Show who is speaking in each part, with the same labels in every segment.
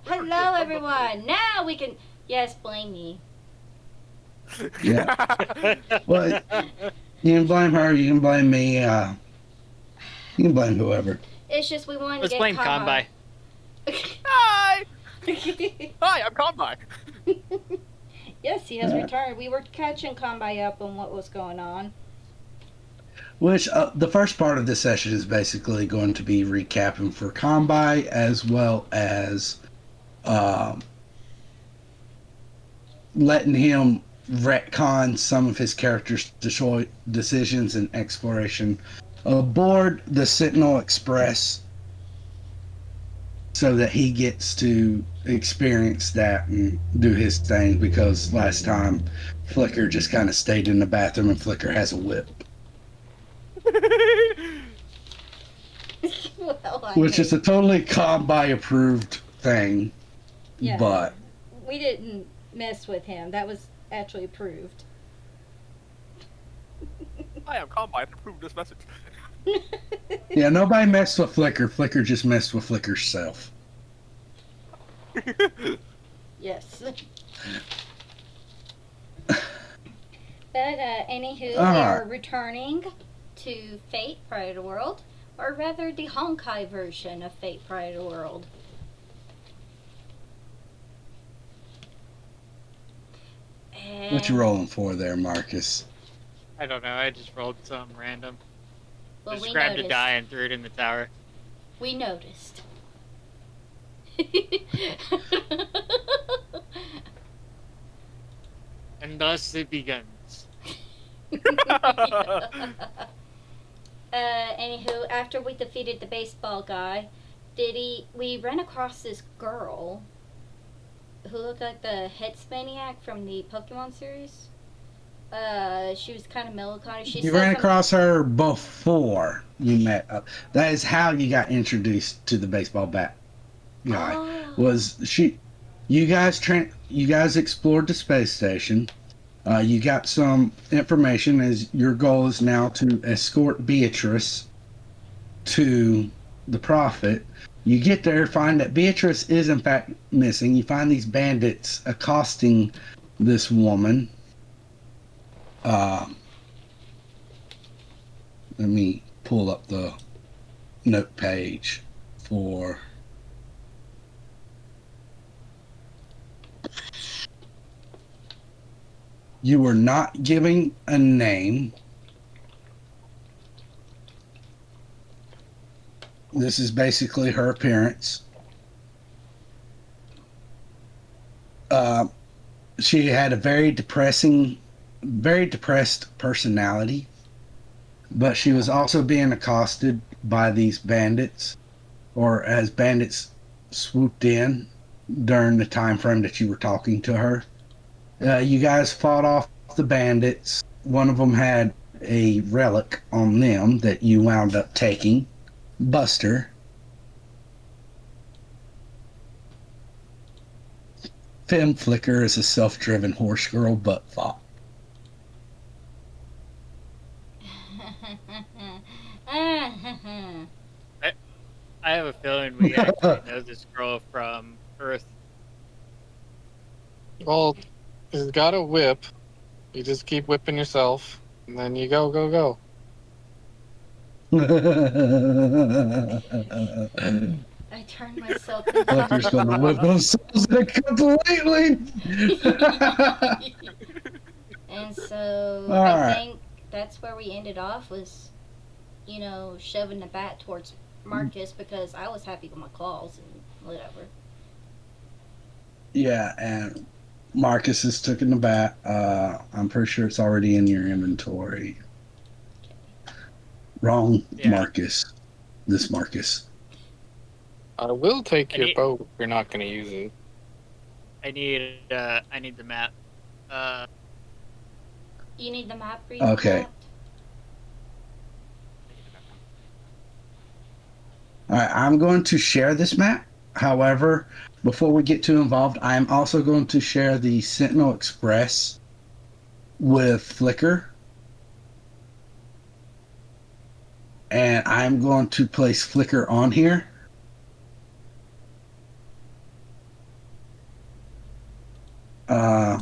Speaker 1: Hello, everyone. Now we can. Yes, blame me.
Speaker 2: Yeah. Well, you can blame her. You can blame me. You can blame whoever.
Speaker 1: It's just we wanted to
Speaker 3: Let's
Speaker 1: get
Speaker 3: blame
Speaker 1: Kama.
Speaker 3: Kanbai.
Speaker 4: Hi! Hi, I'm Conby.
Speaker 1: Yes, he has returned. We were catching Kanbai up on what was going on.
Speaker 2: Which the first part of this session is basically going to be recapping for Combi as well as um, letting him retcon some of his character's decisions and exploration aboard the Sentinel Express so that he gets to experience that and do his thing because last time Flicker just kind of stayed in the bathroom and Flicker has a whip.
Speaker 1: Well,
Speaker 2: Which is a totally Combi approved thing.
Speaker 1: Yeah.
Speaker 2: But
Speaker 1: we didn't mess with him. That was actually approved.
Speaker 4: Hi, I'm Conby. I approve this message.
Speaker 2: yeah, nobody messed with Flicker. Flicker just messed with Flicker's self.
Speaker 1: Yes. But anywho, we
Speaker 2: Alright.
Speaker 1: are returning to Fate Predator World, or rather the Honkai version of Fate Predator World.
Speaker 2: What you rolling for there, Marcus?
Speaker 3: I don't know. I just rolled some random.
Speaker 1: Well,
Speaker 3: Just
Speaker 1: we
Speaker 3: grabbed
Speaker 1: noticed.
Speaker 3: a die and threw it in the tower.
Speaker 1: We noticed.
Speaker 3: And thus it begins.
Speaker 1: Anywho, after we defeated the baseball guy, we ran across this girl who looked like the Headspaniac from the Pokemon series. She was kind of melancholy.
Speaker 2: You ran across her before you met up. That is how you got introduced to the baseball bat guy.
Speaker 1: Oh.
Speaker 2: Was she? You guys explored the space station. You got some information as your goal is now to escort Beatrice to the Prophet. You get there, find that Beatrice is in fact missing. You find these bandits accosting this woman. Let me pull up the note page for. You were not giving a name. This is basically her appearance. She had a very depressed personality, but she was also being accosted by these bandits, or as bandits swooped in during the time frame that you were talking to her. You guys fought off the bandits. One of them had a relic on them that you wound up taking. Buster. Femme Flicker is a self-driven horse girl butt fop.
Speaker 3: I have a feeling we actually know this girl from Earth.
Speaker 5: Well, he's got a whip. You just keep whipping yourself, and then you go, go, go.
Speaker 1: I turned myself into
Speaker 2: Flicker's gonna whip themselves completely.
Speaker 1: And so
Speaker 2: All
Speaker 1: I
Speaker 2: right.
Speaker 1: think that's where we ended off was, shoving the bat towards Marcus because I was happy with my claws and whatever.
Speaker 2: Yeah, and Marcus is taking the bat. I'm pretty sure it's already in your inventory. Wrong,
Speaker 3: Yeah.
Speaker 2: Marcus. This Marcus.
Speaker 5: I will take
Speaker 3: I
Speaker 5: your
Speaker 3: need-
Speaker 5: boat if you're not going to use it.
Speaker 3: I need the map.
Speaker 1: You need the map read?
Speaker 2: Okay. All right, I'm going to share this map. However, before we get too involved, I'm also going to share the Sentinel Express with Flicker. And I'm going to place Flicker on here. Uh,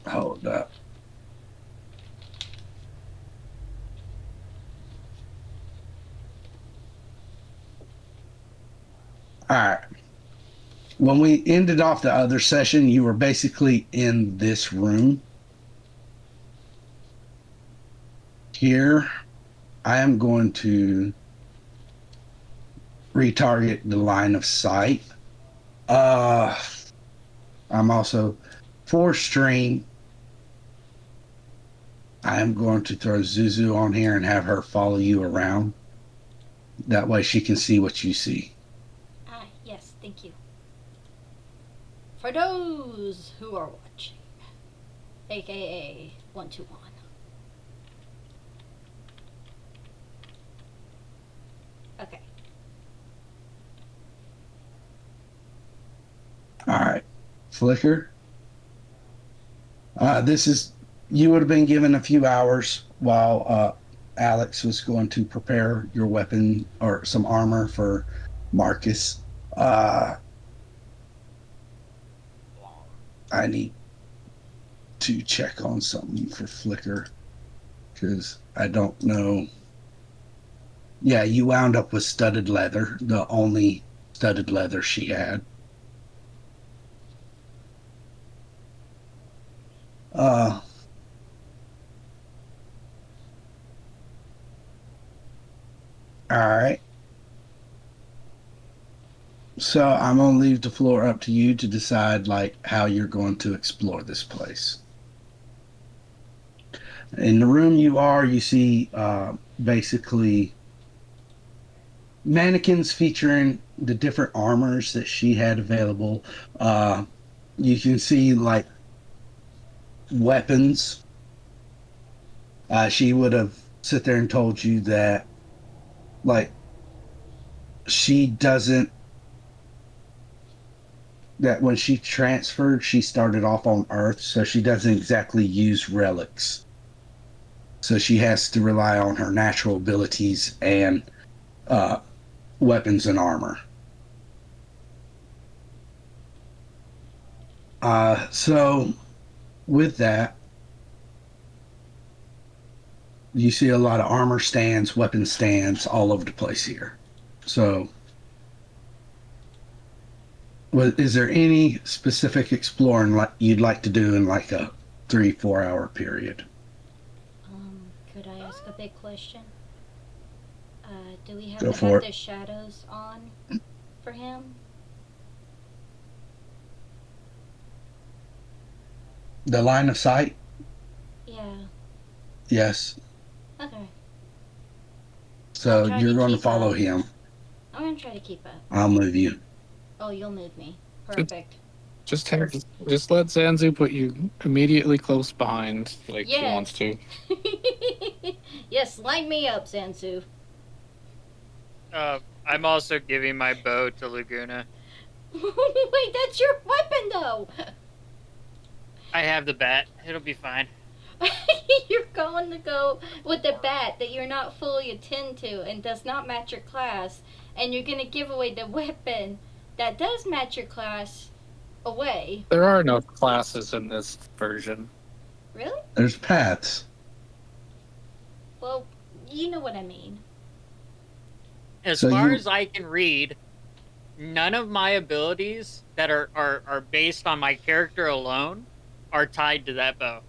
Speaker 2: hold up. All right. When we ended off the other session, you were basically in this room. Here, I am going to retarget the line of sight. I'm also for stream. I am going to throw Zuzu on here and have her follow you around. That way she can see what you see.
Speaker 1: Ah, yes, thank you. For those who are watching, aka 121. Okay.
Speaker 2: All right. Flicker. This is, you would have been given a few hours while Alex was going to prepare your weapon or some armor for Marcus. I need to check on something for Flicker because I don't know. Yeah, you wound up with studded leather, the only studded leather she had. All right. So I'm gonna leave the floor up to you to decide like how you're going to explore this place. In the room you see basically mannequins featuring the different armors that she had available. You can see like weapons. She would have sit there and told you that like she doesn't, that when she transferred she started off on Earth, so she doesn't exactly use relics, so she has to rely on her natural abilities and weapons and armor. So with that, you see a lot of armor stands, weapon stands all over the place here. So is there any specific exploring like you'd like to do in like a 3-4 hour period?
Speaker 1: Could I ask a big question? Do we have
Speaker 2: Go
Speaker 1: to
Speaker 2: for
Speaker 1: have
Speaker 2: it.
Speaker 1: the shadows on for him?
Speaker 2: The line of sight?
Speaker 1: Yeah.
Speaker 2: Yes.
Speaker 1: Okay.
Speaker 2: So
Speaker 1: I'll try
Speaker 2: you're
Speaker 1: to
Speaker 2: going to
Speaker 1: keep
Speaker 2: follow
Speaker 1: up.
Speaker 2: him.
Speaker 1: I'm gonna try to keep up.
Speaker 2: I'll move you.
Speaker 1: Oh, you'll move me. Perfect.
Speaker 5: Just let Zanzu put you immediately close behind, like he wants
Speaker 1: Yes.
Speaker 5: to.
Speaker 1: Yes, line me up, Sansu.
Speaker 3: I'm also giving my bow to Laguna.
Speaker 1: Wait, that's your weapon, though.
Speaker 3: I have the bat. It'll be fine.
Speaker 1: You're going to go with the bat that you're not fully attuned to and does not match your class, and you're gonna give away the weapon that does match your class away.
Speaker 5: There are no classes in this version.
Speaker 1: Really?
Speaker 2: There's paths.
Speaker 1: Well, you know what I mean.
Speaker 3: As
Speaker 2: So
Speaker 3: far
Speaker 2: you-
Speaker 3: as I can read, none of my abilities that are based on my character alone are tied to that bow.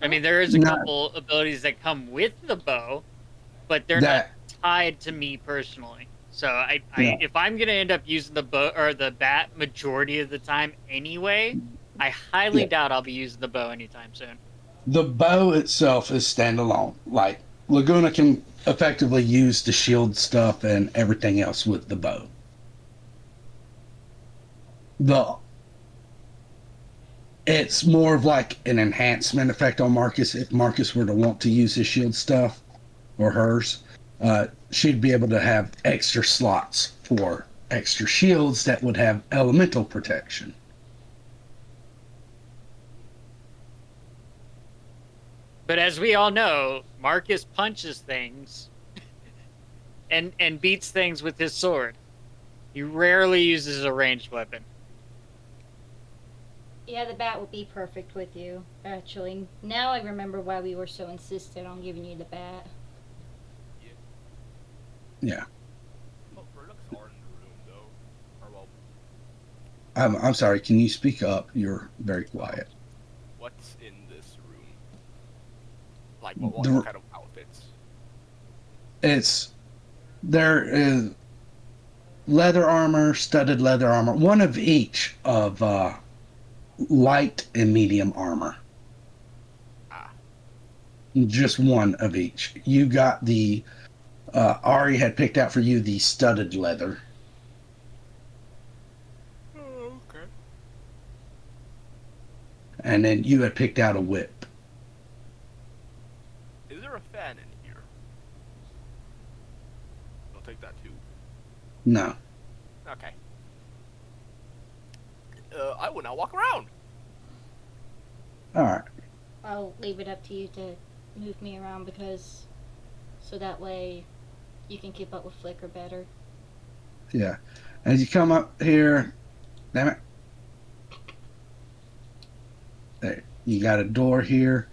Speaker 3: I mean, there is a
Speaker 2: Not-
Speaker 3: couple abilities that come with the bow, but they're
Speaker 2: That-
Speaker 3: not tied to me personally. So
Speaker 2: Yeah.
Speaker 3: if I'm gonna end up using the bow or the bat majority of the time anyway, I highly
Speaker 2: Yeah.
Speaker 3: doubt I'll be using the bow anytime soon.
Speaker 2: The bow itself is standalone. Like Laguna can effectively use the shield stuff and everything else with the bow. It's more of like an enhancement effect on Marcus. If Marcus were to want to use his shield stuff or hers, she'd be able to have extra slots for extra shields that would have elemental protection.
Speaker 3: But as we all know, Marcus punches things and beats things with his sword. He rarely uses a ranged weapon.
Speaker 1: Yeah, the bat would be perfect with you, actually. Now I remember why we were so insistent on giving you the bat.
Speaker 2: Yeah.
Speaker 4: Oh, products are in the room, though. Or, well,
Speaker 2: I'm sorry. Can you speak up? You're very quiet.
Speaker 4: what's in this room? Like, what
Speaker 2: The-
Speaker 4: kind of outfits?
Speaker 2: There is leather armor, studded leather armor, one of each of light and medium armor.
Speaker 4: Ah,
Speaker 2: Just one of each. You got the Ari had picked out for you the studded leather.
Speaker 4: oh, okay.
Speaker 2: And then you had picked out a whip.
Speaker 4: Is there a fan in here? I'll take that too.
Speaker 2: No.
Speaker 4: Okay. I will now walk around.
Speaker 2: All right.
Speaker 1: I'll leave it up to you to move me around because so that way you can keep up with Flicker better.
Speaker 2: Yeah. As you come up here, damn it. There. You got a door here.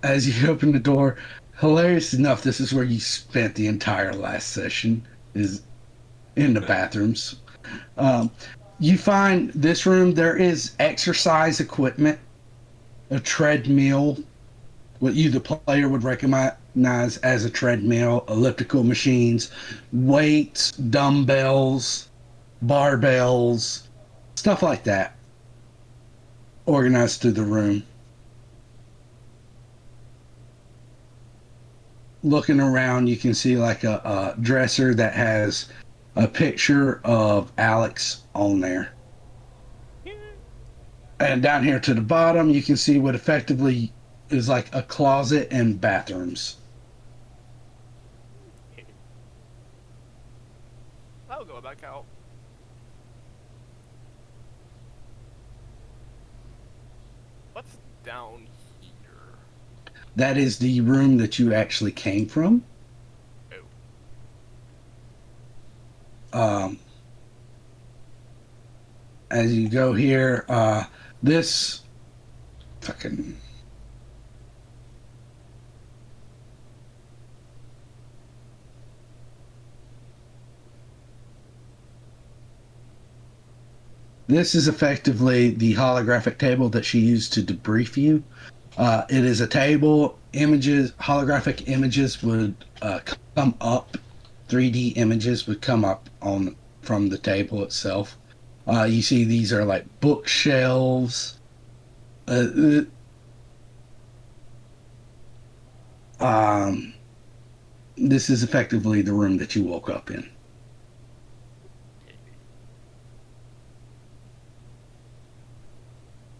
Speaker 2: As you open the door, hilarious enough, this is where you spent the entire last session, is in the bathrooms. You find this room, there is exercise equipment, a treadmill, what you, the player, would recognize as a treadmill, elliptical machines, weights, dumbbells, barbells, stuff like that, organized through the room. Looking around, you can see like a dresser that has a picture of Alex on there. And down here to the bottom, you can see what effectively is like a closet and bathrooms.
Speaker 4: I'll go back out. What's down here?
Speaker 2: That is the room that you actually came from.
Speaker 4: Oh.
Speaker 2: As you go here, this fucking. This is effectively the holographic table that she used to debrief you. It is a table. Images, holographic images would come up. 3D images would come up on from the table itself. You see these are like bookshelves. This is effectively the room that you woke up in.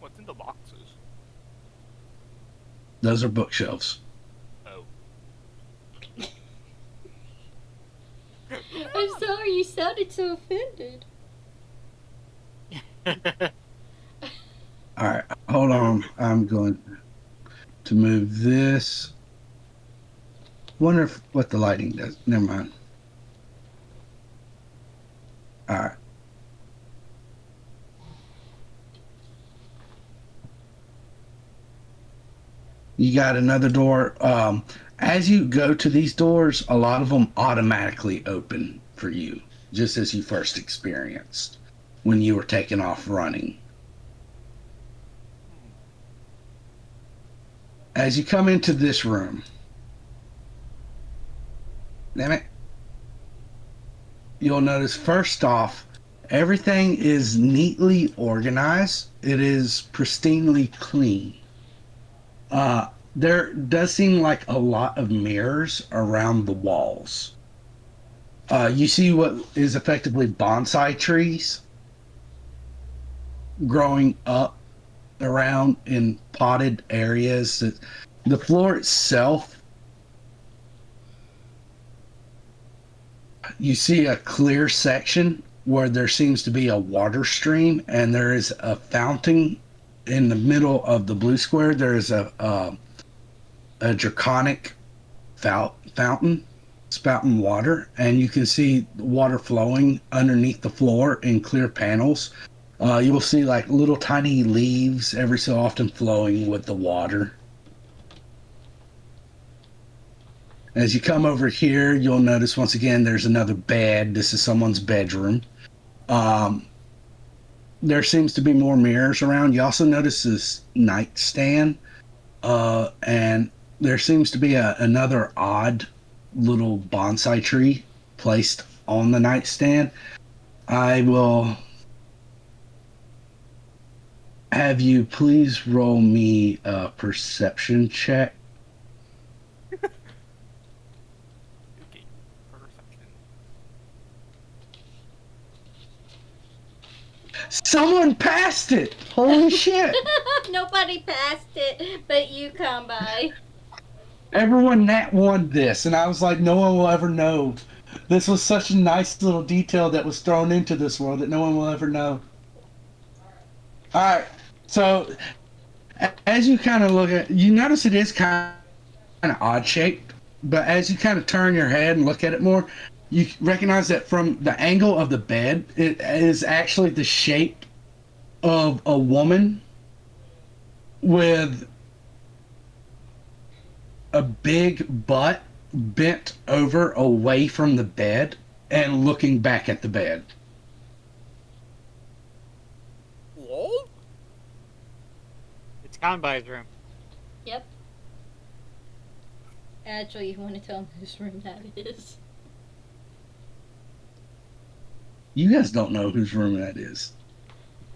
Speaker 4: What's in the boxes?
Speaker 2: Those are bookshelves.
Speaker 4: Oh.
Speaker 1: I'm sorry, you sounded so offended.
Speaker 2: All right, hold on. I'm going to move this. Wonder what the lighting does. Never mind. All right. You got another door. As you go to these doors, a lot of them automatically open for you, just as you first experienced when you were taking off running. As you come into this room, damn it, you'll notice first off, everything is neatly organized. It is pristinely clean. There does seem like a lot of mirrors around the walls. You see what is effectively bonsai trees growing up around in potted areas. The floor itself, you see a clear section where there seems to be a water stream, and there is a fountain in the middle of the blue square. There is a a draconic fountain spouting water, and you can see water flowing underneath the floor in clear panels. You will see like little tiny leaves every so often flowing with the water. As you come over here, you'll notice once again there's another bed. This is someone's bedroom. There seems to be more mirrors around. You also notice this nightstand, and there seems to be another odd little bonsai tree placed on the nightstand. I will have you please roll me a perception check.
Speaker 4: Okay. Perception.
Speaker 2: Someone passed it! Holy shit!
Speaker 1: Nobody passed it, but you come by.
Speaker 2: Everyone nat won this, and I was like, no one will ever know. This was such a nice little detail that was thrown into this world that no one will ever know. Alright, so as you kind of look at, you notice it is kind of odd shaped, but as you kind of turn your head and look at it more, you recognize that from the angle of the bed, it is actually the shape of a woman with a big butt bent over away from the bed and looking back at the bed.
Speaker 4: Lol?
Speaker 3: It's Kanbai's room.
Speaker 1: Yep. Actually, you want to tell him whose room that is?
Speaker 2: You guys don't know whose room that is.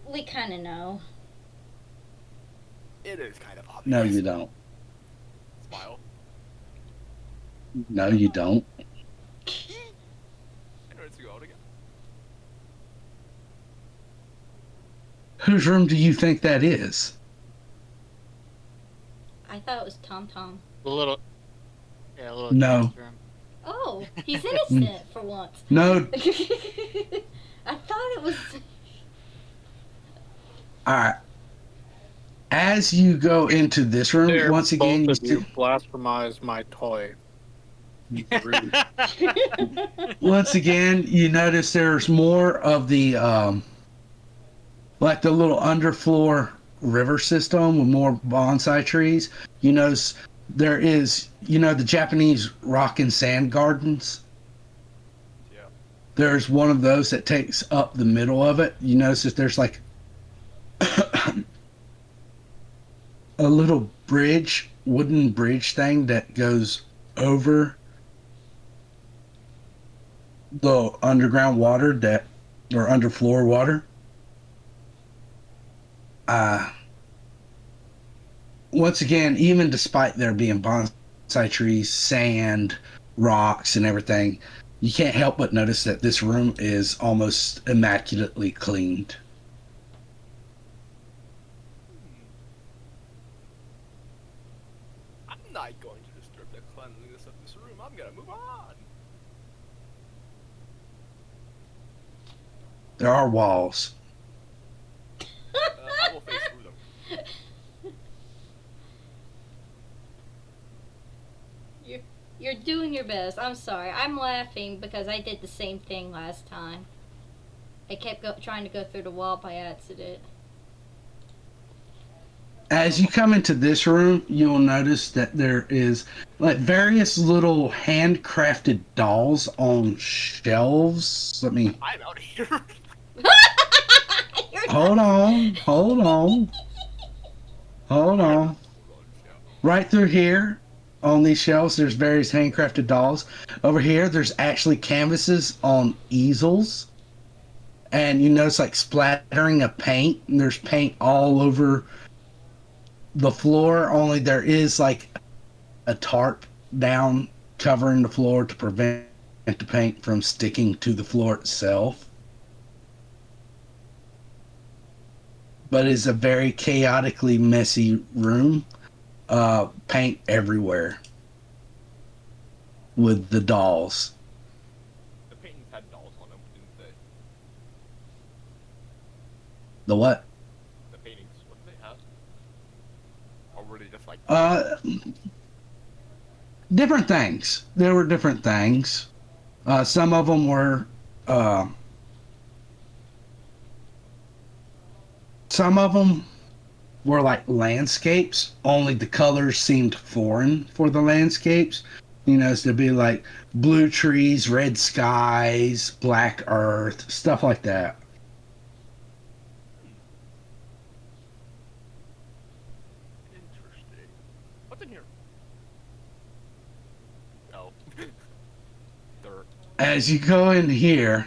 Speaker 1: We kind of know.
Speaker 4: It is kind of obvious.
Speaker 2: No, you don't.
Speaker 4: Smile.
Speaker 2: No, you don't.
Speaker 4: I know it's to go out again.
Speaker 2: Whose room do you think that is?
Speaker 1: I thought it was Tom Tom.
Speaker 3: The little. Yeah, a little.
Speaker 2: No.
Speaker 3: kid's room.
Speaker 1: Oh, he's innocent for once.
Speaker 2: No.
Speaker 1: I thought it was.
Speaker 2: Alright. As you go into this room,
Speaker 5: There,
Speaker 2: once again,
Speaker 5: both
Speaker 2: you
Speaker 5: of you blasphemize my toy. Rude.
Speaker 2: once again, you notice there's more of the like the little underfloor river system with more bonsai trees. You notice there is, the Japanese rock and sand gardens.
Speaker 4: Yeah.
Speaker 2: There's one of those that takes up the middle of it. You notice that there's like a little bridge, wooden bridge thing that goes over the underground water or underfloor water. Once again, even despite there being bonsai trees, sand, rocks, and everything, you can't help but notice that this room is almost immaculately cleaned.
Speaker 4: I'm not going to disturb the cleanliness of this room. I'm gonna move on.
Speaker 2: There are walls.
Speaker 4: I will face through them.
Speaker 1: You're doing your best. I'm sorry. I'm laughing because I did the same thing last time. I kept trying to go through the wall by accident.
Speaker 2: As you come into this room, you'll notice that there is like various little handcrafted dolls on shelves. Let me
Speaker 4: I'm out of here.
Speaker 2: hold on. Right through here on these shelves, there's various handcrafted dolls. Over here, there's actually canvases on easels. And you notice like splattering of paint, and there's paint all over the floor, only there is like a tarp down covering the floor to prevent the paint from sticking to the floor itself. But it's a very chaotically messy room. Paint everywhere with the dolls.
Speaker 4: The paintings had dolls on them, didn't they?
Speaker 2: The what?
Speaker 4: The paintings, what did they have? Or were they just like...
Speaker 2: Uh,
Speaker 4: dolls?
Speaker 2: they, different things. There were different things. Some of them were. Some of them were like landscapes. Only the colors seemed foreign for the landscapes. You know, so to be like blue trees, red skies, black earth, stuff like that.
Speaker 4: Interesting. What's in here? Oh. Dirt.
Speaker 2: As you go in here,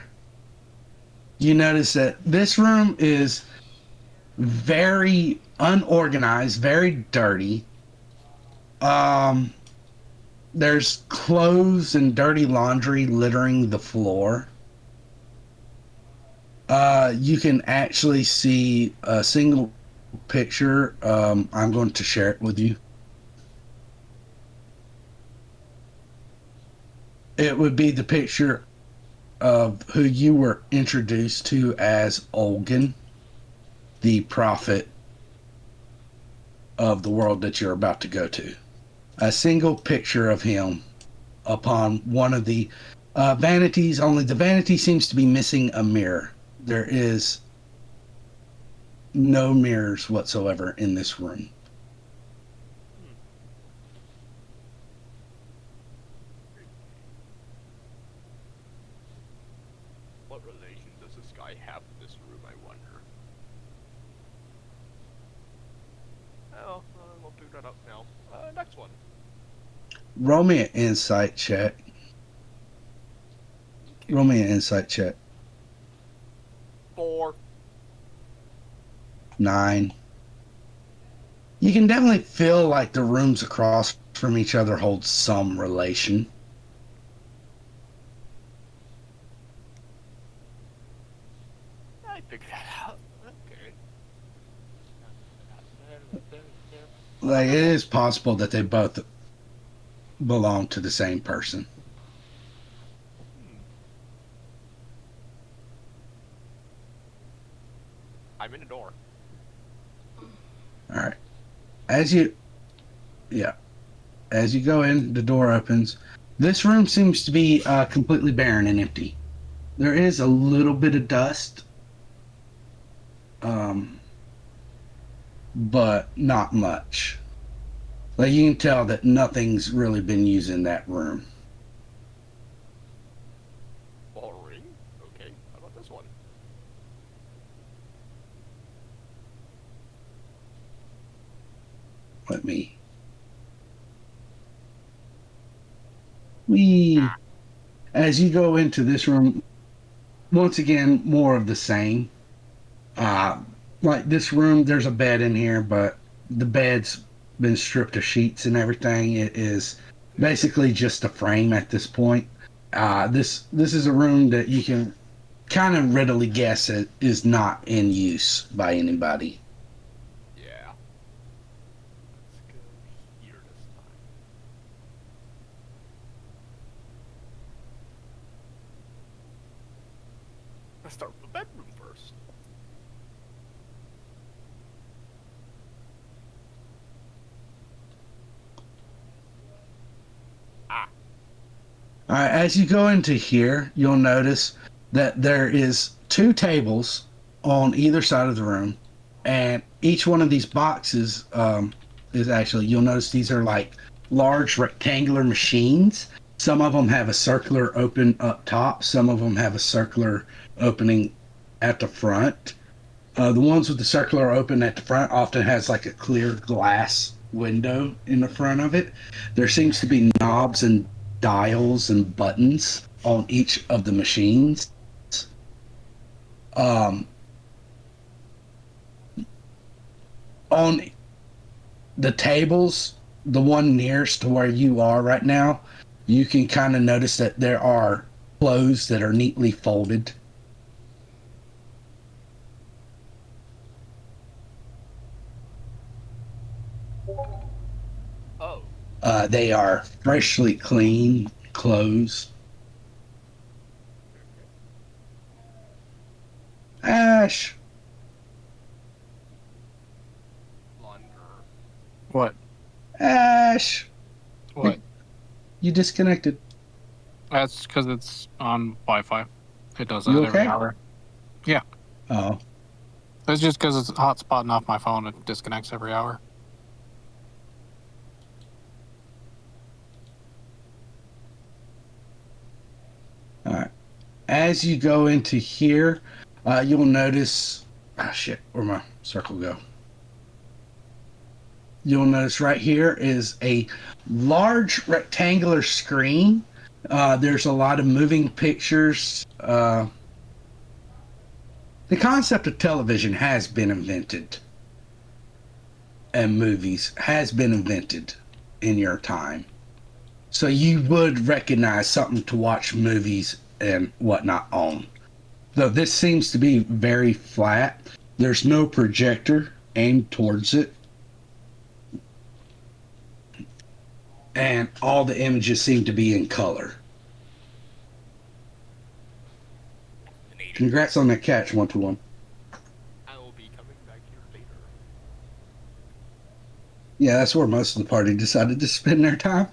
Speaker 2: you notice that this room is very unorganized, very dirty. Um, there's clothes and dirty laundry littering the floor. You can actually see a single picture. I'm going to share it with you. It would be the picture of who you were introduced to as Olgan, the prophet of the world that you're about to go to. A single picture of him upon one of the vanities, only the vanity seems to be missing a mirror. There is no mirrors whatsoever in this room.
Speaker 4: What relation does this guy have to this room, I wonder? Oh, we'll figure that out now. Next one.
Speaker 2: Roll me an insight check. Roll me an insight check.
Speaker 4: 4.
Speaker 2: 9. You can definitely feel like the rooms across from each other hold some relation.
Speaker 4: I figured that out. Okay.
Speaker 2: Like, it is possible that they both belong to the same person.
Speaker 4: I'm in the door.
Speaker 2: All right. As you go in, the door opens. This room seems to be completely barren and empty. There is a little bit of dust, but not much. Like, you can tell that nothing's really been used in that room.
Speaker 4: Ball ring? Okay, how about this one?
Speaker 2: Let me. As you go into this room, once again, more of the same. Like this room, there's a bed in here, but the bed's been stripped of sheets and everything. It is basically just a frame at this point. This is a room that you can kind of readily guess it is not in use by anybody.
Speaker 4: Yeah. Let's go here this time. Let's start with the bedroom first.
Speaker 2: As you go into here, you'll notice that there is 2 tables on either side of the room, and each one of these boxes is actually, you'll notice these are like large rectangular machines. Some of them have a circular open up top. Some of them have a circular opening at the front. The ones with the circular open at the front often has like a clear glass window in the front of it. There seems to be knobs and dials and buttons on each of the machines. On the tables, the one nearest to where you are right now, you can kind of notice that there are clothes that are neatly folded.
Speaker 4: Oh.
Speaker 2: They are freshly clean clothes. Ash,
Speaker 4: Launder.
Speaker 5: What?
Speaker 2: Ash,
Speaker 5: What?
Speaker 2: You disconnected.
Speaker 5: That's because it's on Wi-Fi. It does that
Speaker 2: You
Speaker 5: every
Speaker 2: okay?
Speaker 5: hour.
Speaker 2: Oh.
Speaker 5: It's just because it's hotspotting off my phone. It disconnects every hour.
Speaker 2: All right. As you go into here, you'll notice. Ah, shit. Where'd my circle go? You'll notice right here is a large rectangular screen. There's a lot of moving pictures. The concept of television has been invented, and movies has been invented in your time. So you would recognize something to watch movies and whatnot on. Though this seems to be very flat, there's no projector aimed towards it. And all the images seem to be in color. Congrats on that catch, 1-1.
Speaker 4: I will be coming back here later.
Speaker 2: Yeah, that's where most of the party decided to spend their time.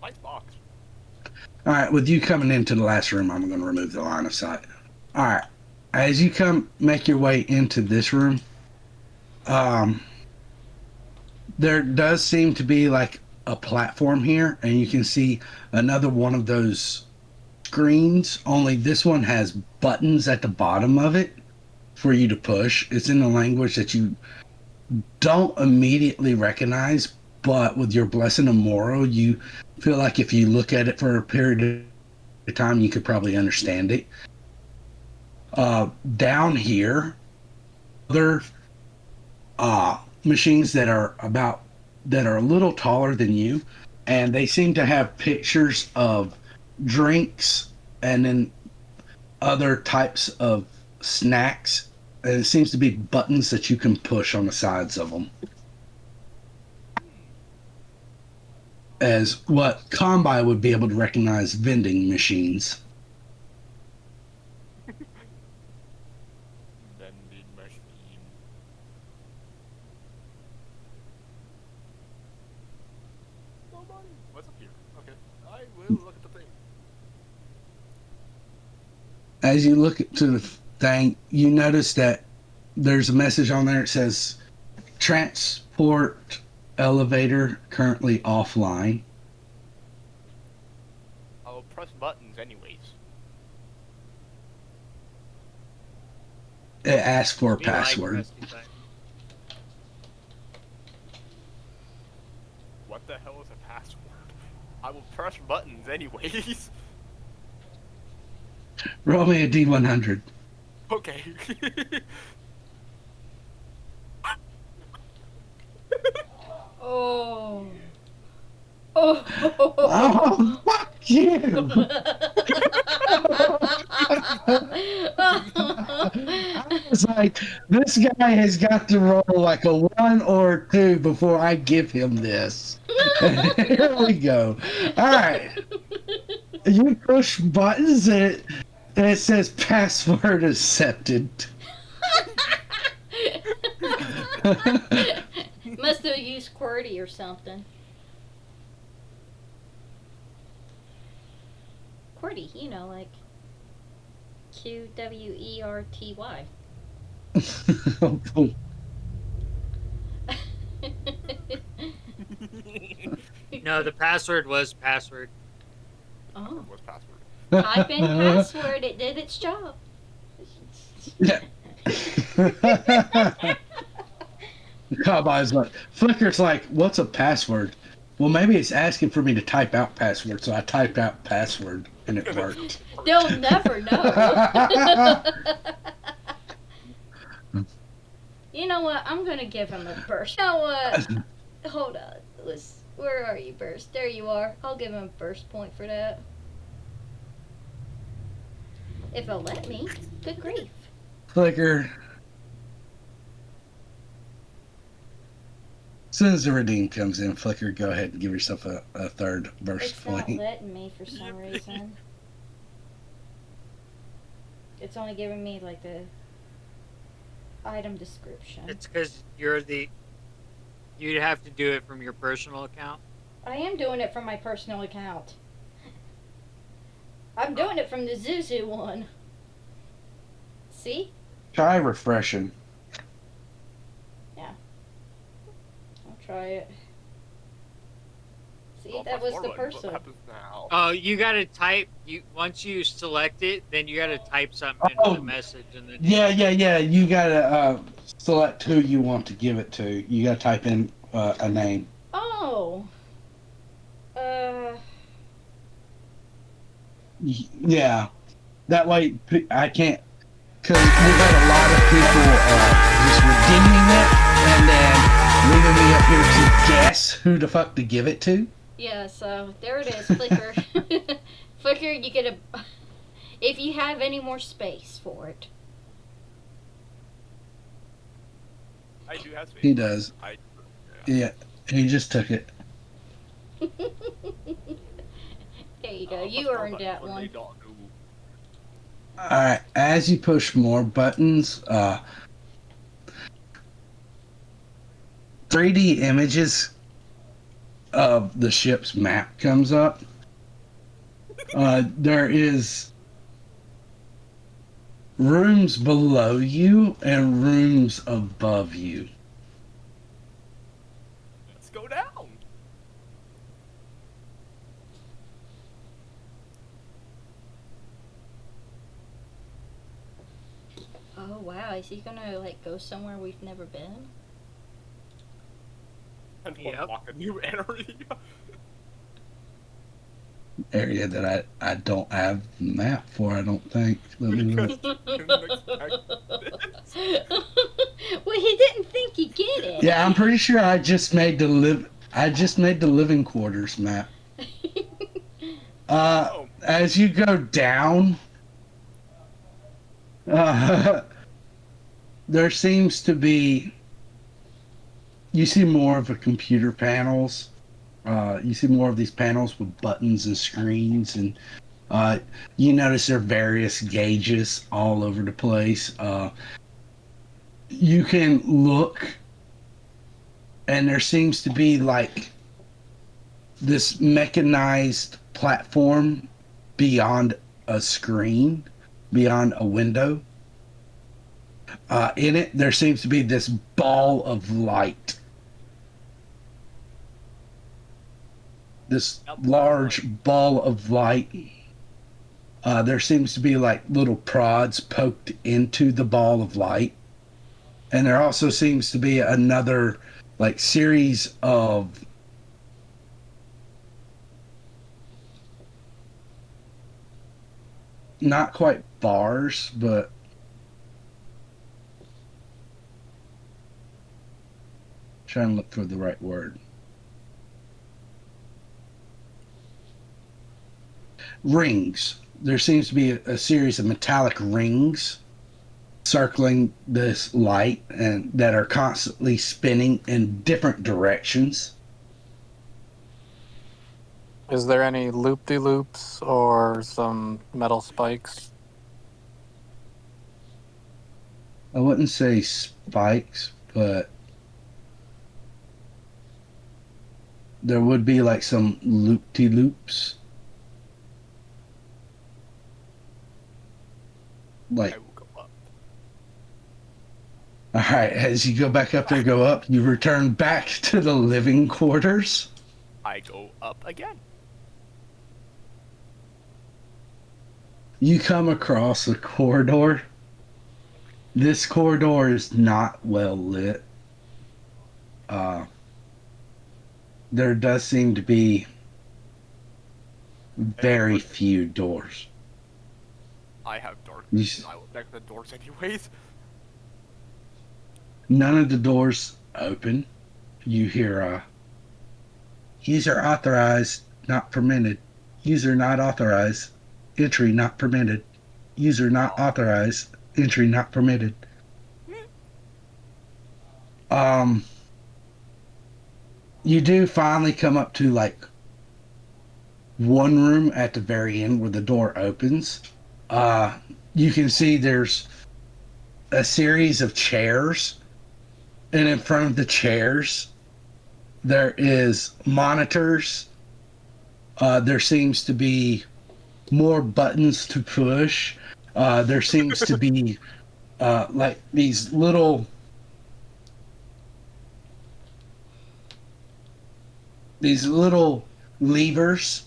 Speaker 4: Nice box.
Speaker 2: All right, with you coming into the last room, I'm going to remove the line of sight. All right, as you make your way into this room, there does seem to be like a platform here, and you can see another one of those screens, only this one has buttons at the bottom of it for you to push. It's in a language that you don't immediately recognize, but with your blessing of Moro, you feel like if you look at it for a period of time, you could probably understand it. Down here, other machines that are a little taller than you, and they seem to have pictures of drinks and then other types of snacks, and it seems to be buttons that you can push on the sides of them. As what Combi would be able to recognize vending machines.
Speaker 4: Vending machine. Nobody. What's up here? Okay. I will look at the thing.
Speaker 2: As you look to the thing, you notice that there's a message on there that says transport elevator currently offline.
Speaker 4: I'll press buttons anyways.
Speaker 2: It asks for a
Speaker 3: We like
Speaker 2: password.
Speaker 3: pressing buttons.
Speaker 4: What the hell is a password? I will press buttons anyways.
Speaker 2: Roll me a D100.
Speaker 4: Okay.
Speaker 1: Oh. Oh.
Speaker 2: Oh, fuck you! I was like, this guy has got to roll like a 1 or a 2 before I give him this. Here we go. All right. You push buttons and it says password accepted.
Speaker 1: Must have used QWERTY or something. QWERTY, you know, like QWERTY.
Speaker 3: No, the password was password.
Speaker 1: Oh.
Speaker 4: What's password?
Speaker 1: Type in password, it did its job.
Speaker 2: Yeah. Cowboy's like, Flicker's like, what's a password? Well, maybe it's asking for me to type out password, so I typed out password and it worked.
Speaker 1: They'll never know. You know what? I'm gonna give him a burst. You know what? Hold on. Where are you, Burst? There you are. I'll give him a burst point for that. If he'll let me. Good grief.
Speaker 2: Flicker. As soon as the redeem comes in, Flicker, go ahead and give yourself a third burst
Speaker 1: It's not
Speaker 2: point.
Speaker 1: letting me for some reason. It's only giving me like the item description.
Speaker 3: It's because you'd have to do it from your personal account.
Speaker 1: I am doing it from my personal account. I'm doing it from the Zuzu one. See?
Speaker 2: Try refreshing.
Speaker 1: I'll try it. See,
Speaker 4: Oh,
Speaker 1: that
Speaker 4: press
Speaker 1: was the
Speaker 4: forward. What
Speaker 1: person.
Speaker 4: happens now?
Speaker 3: Oh, you gotta type. Once you select it, then you gotta type something into
Speaker 2: Oh.
Speaker 3: the message, and then
Speaker 2: Yeah. You gotta select who you want to give it to. You gotta type in a name.
Speaker 1: Oh.
Speaker 2: Yeah. That way I can't. Because we've had a lot of people just redeeming it and then leaving me up here to guess who the fuck to give it to.
Speaker 1: Yeah, so there it is, Flicker. Flicker, you get a. If you have any more space for it.
Speaker 4: I do have space.
Speaker 2: He does.
Speaker 4: Yeah.
Speaker 2: Yeah. He just took it.
Speaker 1: There you go.
Speaker 4: Press
Speaker 1: You
Speaker 4: forward
Speaker 1: earned
Speaker 4: button
Speaker 1: that
Speaker 4: for
Speaker 1: one.
Speaker 4: the dog.
Speaker 2: Alright, as you push more buttons, 3D images of the ship's map comes up. There is rooms below you and rooms above you.
Speaker 4: Let's go down.
Speaker 1: Oh wow, is he gonna like go somewhere we've never been?
Speaker 4: And
Speaker 3: Yep.
Speaker 4: unlock a new area.
Speaker 2: Area that I don't have the map for, I don't think. Let me look.
Speaker 1: Well, he didn't think he'd get it.
Speaker 2: Yeah, I'm pretty sure I just made the living quarters map. As you go down, there seems to be. You see more of the computer panels. You see more of these panels with buttons and screens, and you notice there are various gauges all over the place. You can look, and there seems to be like this mechanized platform beyond a screen, beyond a window. In it, there seems to be this ball of light. This large ball of light. There seems to be like little prods poked into the ball of light. And there also seems to be another like series of not quite bars, but trying to look for the right word. Rings. There seems to be a series of metallic rings circling this light and that are constantly spinning in different directions.
Speaker 5: Is there any loop-de-loops or some metal spikes?
Speaker 2: I wouldn't say spikes, but there would be like some loop-de-loops. Like,
Speaker 4: I will go up.
Speaker 2: all right, as you go back up there, go up, you return back to the living quarters.
Speaker 4: I go up again.
Speaker 2: You come across a corridor. This corridor is not well lit. There does seem to be very few doors.
Speaker 4: I have dark
Speaker 2: You
Speaker 4: vision. I will check the doors anyways.
Speaker 2: None of the doors open. You hear user authorized, not permitted. User not authorized. Entry not permitted. User not authorized. Entry not permitted. You do finally come up to like one room at the very end where the door opens, You can see there's a series of chairs, and in front of the chairs, there is monitors. There seems to be more buttons to push. There seems to be like these little levers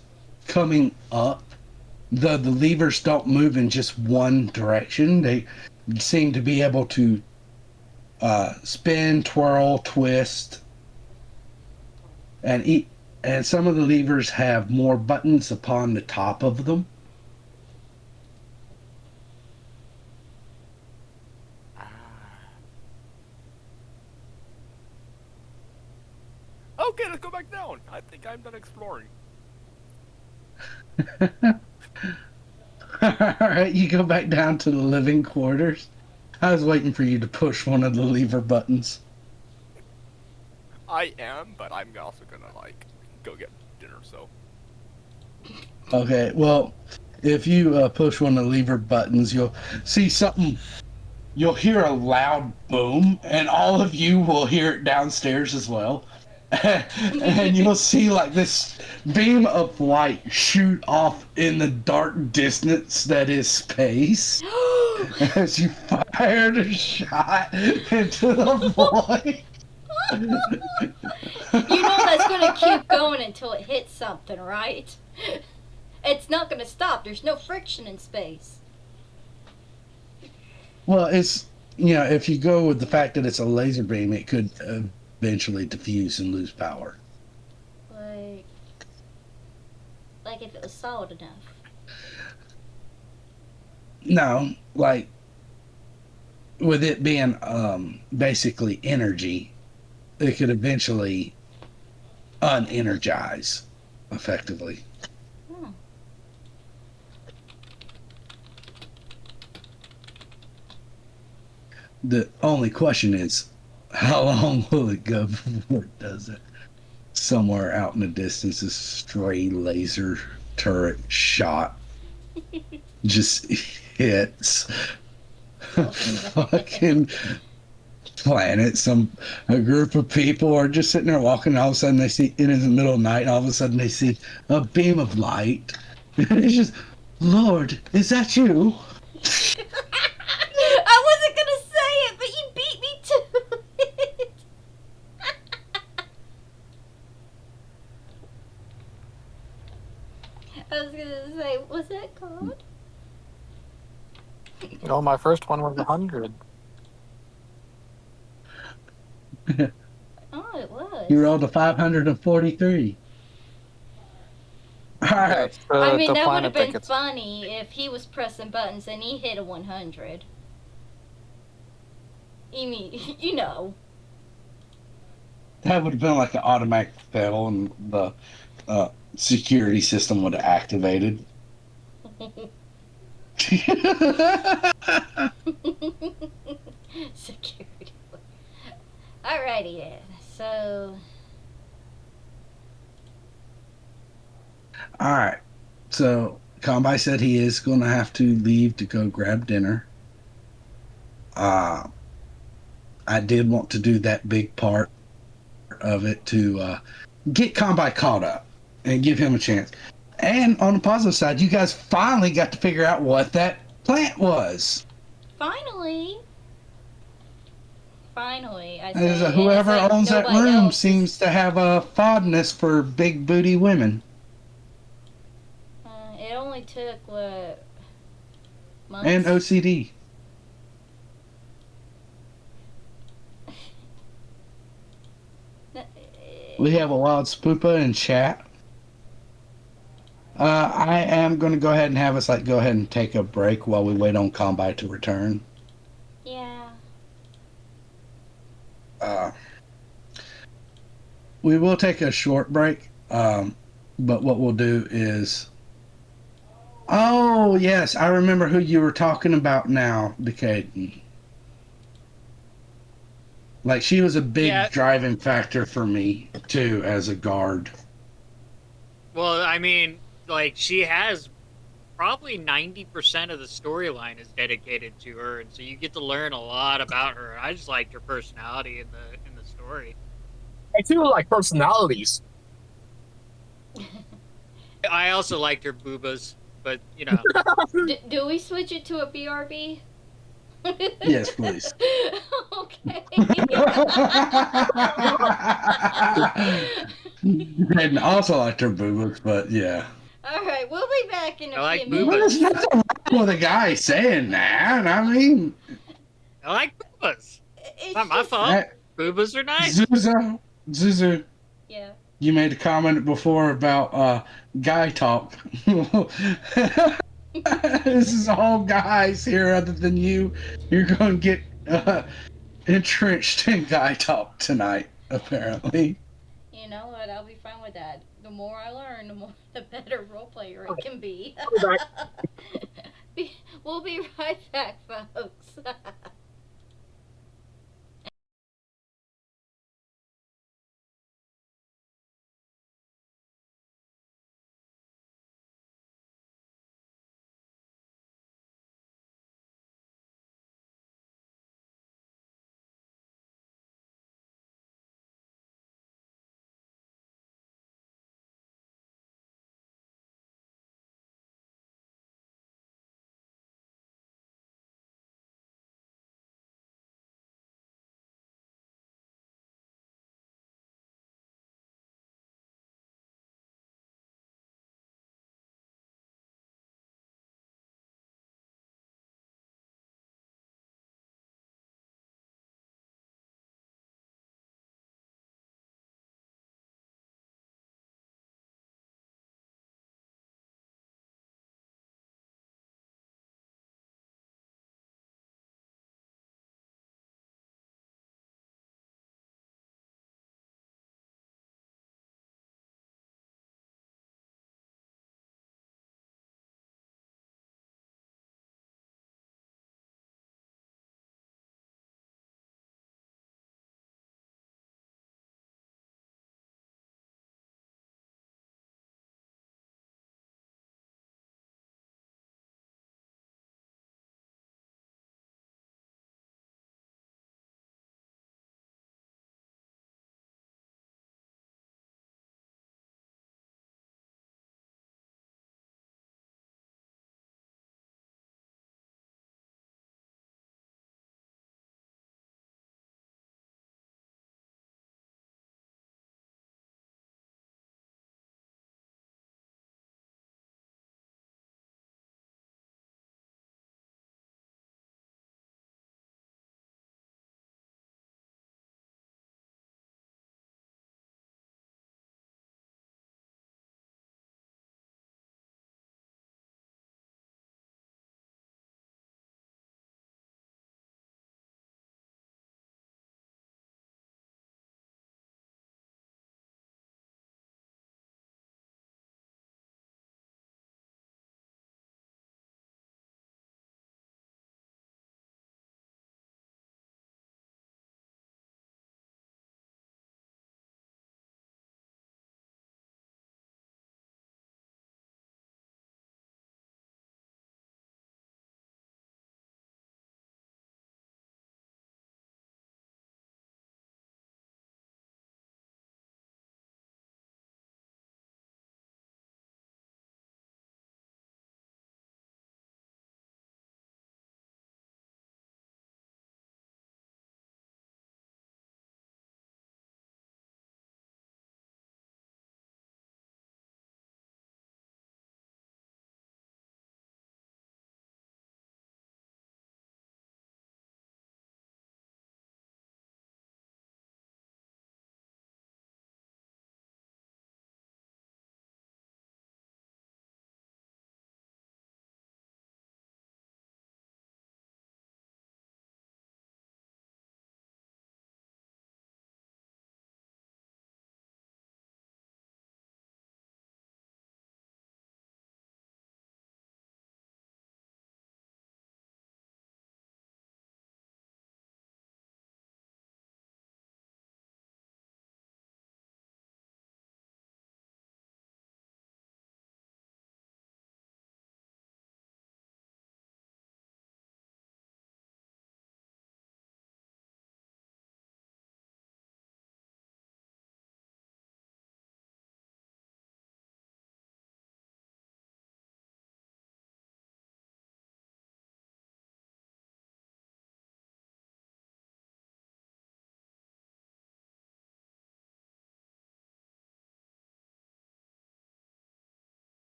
Speaker 2: coming up. The levers don't move in just one direction. They seem to be able to spin, twirl, twist, and some of the levers have more buttons upon the top of them.
Speaker 4: Ah. Okay, let's go back down. I think I'm done exploring.
Speaker 2: All right, you go back down to the living quarters. I was waiting for you to push one of the lever buttons.
Speaker 4: I am, but I'm also gonna like go get dinner. So
Speaker 2: Okay, well, if you push one of the lever buttons, you'll see something. You'll hear a loud boom, and all of you will hear it downstairs as well. And you'll see like this beam of light shoot off in the dark distance that is space as you fired a shot into the void.
Speaker 1: You know that's gonna keep going until it hits something, right? It's not gonna stop. There's no friction in space.
Speaker 2: Well, it's, if you go with the fact that it's a laser beam, it could eventually diffuse and lose power.
Speaker 1: Like if it was solid enough.
Speaker 2: No, like with it being basically energy, it could eventually unenergize effectively.
Speaker 1: Hmm.
Speaker 2: The only question is, how long will it go before it does it? Somewhere out in the distance, a stray laser turret shot just hits a fucking planet. A group of people are just sitting there walking, and all of a sudden they see, it is the middle of the night, and all of a sudden they see a beam of light. And it's just, Lord, is that you?
Speaker 1: I wasn't gonna say it, but you beat me to it. I was gonna say, what's that called?
Speaker 5: Oh, my first one was 100.
Speaker 1: Oh, it was.
Speaker 2: You rolled a 543. All right.
Speaker 5: That's
Speaker 1: I mean,
Speaker 5: the
Speaker 1: that would
Speaker 5: planet
Speaker 1: have
Speaker 5: that
Speaker 1: been
Speaker 5: gets.
Speaker 1: funny if he was pressing buttons and he hit a 100. You mean, you know.
Speaker 2: That would have been like an automatic fail, and the security system would have activated.
Speaker 1: Security. Alrighty then. So.
Speaker 2: All right. So, Combi said he is going to have to leave to go grab dinner. I did want to do that big part of it to get Combi caught up and give him a chance. And on the positive side, you guys finally got to figure out what that plant was.
Speaker 1: Finally, I
Speaker 2: As
Speaker 1: say,
Speaker 2: whoever
Speaker 1: and it's like
Speaker 2: owns that
Speaker 1: nobody
Speaker 2: room
Speaker 1: else
Speaker 2: seems to have a fondness for big booty women.
Speaker 1: It only took what months?
Speaker 2: And OCD. We have a wild spoopa in chat. I am going to go ahead and have us go ahead and take a break while we wait on Combi to return.
Speaker 1: Yeah.
Speaker 2: We will take a short break, but what we'll do is... Oh, yes, I remember who you were talking about now, Decaden. Like, she was a big driving factor for me, too, as a guard.
Speaker 3: Well, I mean, like, she has probably 90% of the storyline is dedicated to her, and so you get to learn a lot about her. I just liked her personality in the story.
Speaker 6: I feel like personalities.
Speaker 3: I also liked her boobas, but you know,
Speaker 1: Do we switch it to a BRB?
Speaker 2: Yes, please.
Speaker 1: Okay.
Speaker 2: And also liked her boobas, but yeah.
Speaker 1: All right, we'll be back in a
Speaker 3: I like
Speaker 1: few
Speaker 3: boobas.
Speaker 2: Well, there's
Speaker 1: minutes.
Speaker 2: nothing wrong with a guy saying that. I mean,
Speaker 3: I like boobas.
Speaker 1: It's
Speaker 3: Not my
Speaker 1: just,
Speaker 3: fault. Boobas are nice.
Speaker 2: Zuzu,
Speaker 1: yeah.
Speaker 2: you made a comment before about guy talk. This is all guys here other than you. You're going to get entrenched in guy talk tonight, apparently.
Speaker 1: You know what? I'll be fine with that. The more I learn, the better role player I can be. We'll be right back, folks.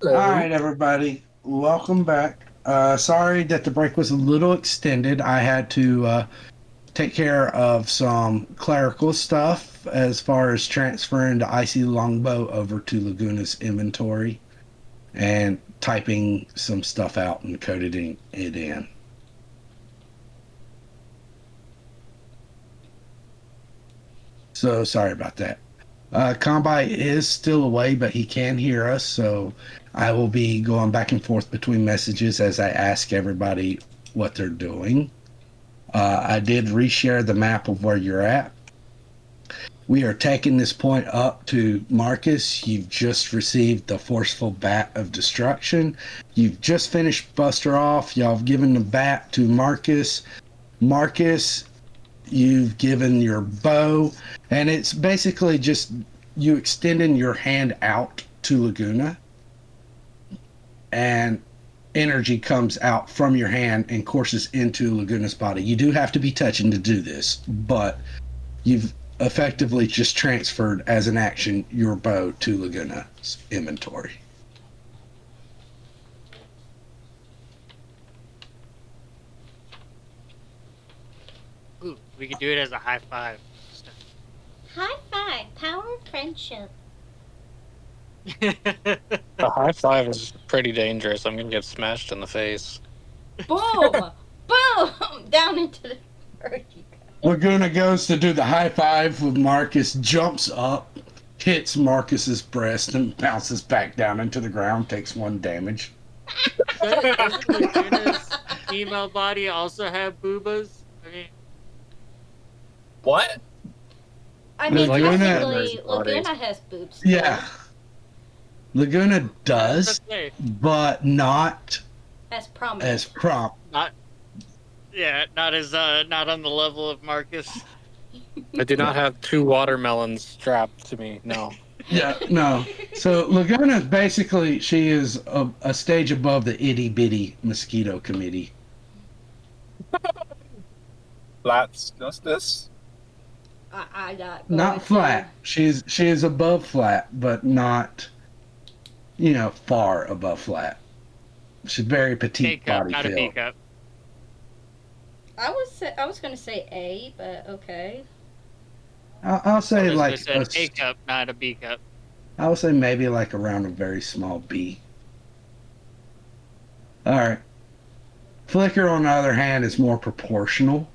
Speaker 6: Hello.
Speaker 2: All right, everybody. Welcome back. Sorry that the break was a little extended. I had to take care of some clerical stuff as far as transferring the Icy Longbow over to Laguna's inventory and typing some stuff out and coding it in. So sorry about that. Combi is still away, but he can hear us, so I will be going back and forth between messages as I ask everybody what they're doing. I did reshare the map of where you're at. We are taking this point up to Marcus. You've just received the forceful bat of destruction. You've just finished Buster off. Y'all have given the bat to Marcus. Marcus, you've given your bow, and it's basically just you extending your hand out to Laguna, and energy comes out from your hand and courses into Laguna's body. You do have to be touching to do this, but you've effectively just transferred as an action your bow to Laguna's inventory.
Speaker 3: Ooh, we could do it as a high five.
Speaker 1: High five, power of friendship.
Speaker 5: A high five is pretty dangerous. I'm gonna get smashed in the face.
Speaker 1: Boom! Boom! Down into the earth you go.
Speaker 2: Laguna goes to do the high five with Marcus, jumps up, hits Marcus's breast, and bounces back down into the ground, takes 1 damage.
Speaker 3: Doesn't Laguna's female body also have boobas? I mean,
Speaker 6: What?
Speaker 1: I mean,
Speaker 2: Laguna-
Speaker 1: technically, Laguna has boobs. too.
Speaker 2: Yeah. Laguna does,
Speaker 3: okay.
Speaker 2: but not
Speaker 1: As prominent.
Speaker 2: as prompt.
Speaker 3: Not on the level of Marcus.
Speaker 5: I do not have 2 watermelons strapped to me. No.
Speaker 2: Yeah, no. So Laguna basically, she is a stage above the itty bitty mosquito committee.
Speaker 6: Flat's justice.
Speaker 1: I got
Speaker 2: Not flat. She is above flat, but not, far above flat. She's very petite
Speaker 3: A-cup,
Speaker 2: body
Speaker 3: not a
Speaker 2: build.
Speaker 3: B-cup.
Speaker 1: I was gonna say A, but okay.
Speaker 2: I'll say like
Speaker 3: said A-cup, not a B-cup.
Speaker 2: I would say maybe like around a very small B. All right. Flicker, on the other hand, is more proportional.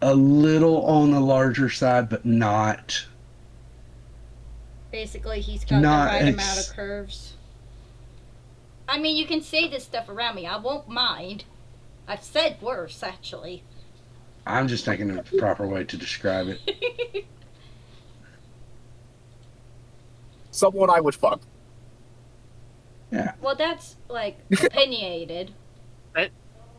Speaker 2: A little on the larger side, but not.
Speaker 1: Basically, he's got
Speaker 2: Not
Speaker 1: the right amount
Speaker 2: ex-
Speaker 1: of curves. I mean, you can say this stuff around me. I won't mind. I've said worse, actually.
Speaker 2: I'm just thinking of the proper way to describe it.
Speaker 6: Someone I would fuck.
Speaker 1: Well, that's, like, opinionated.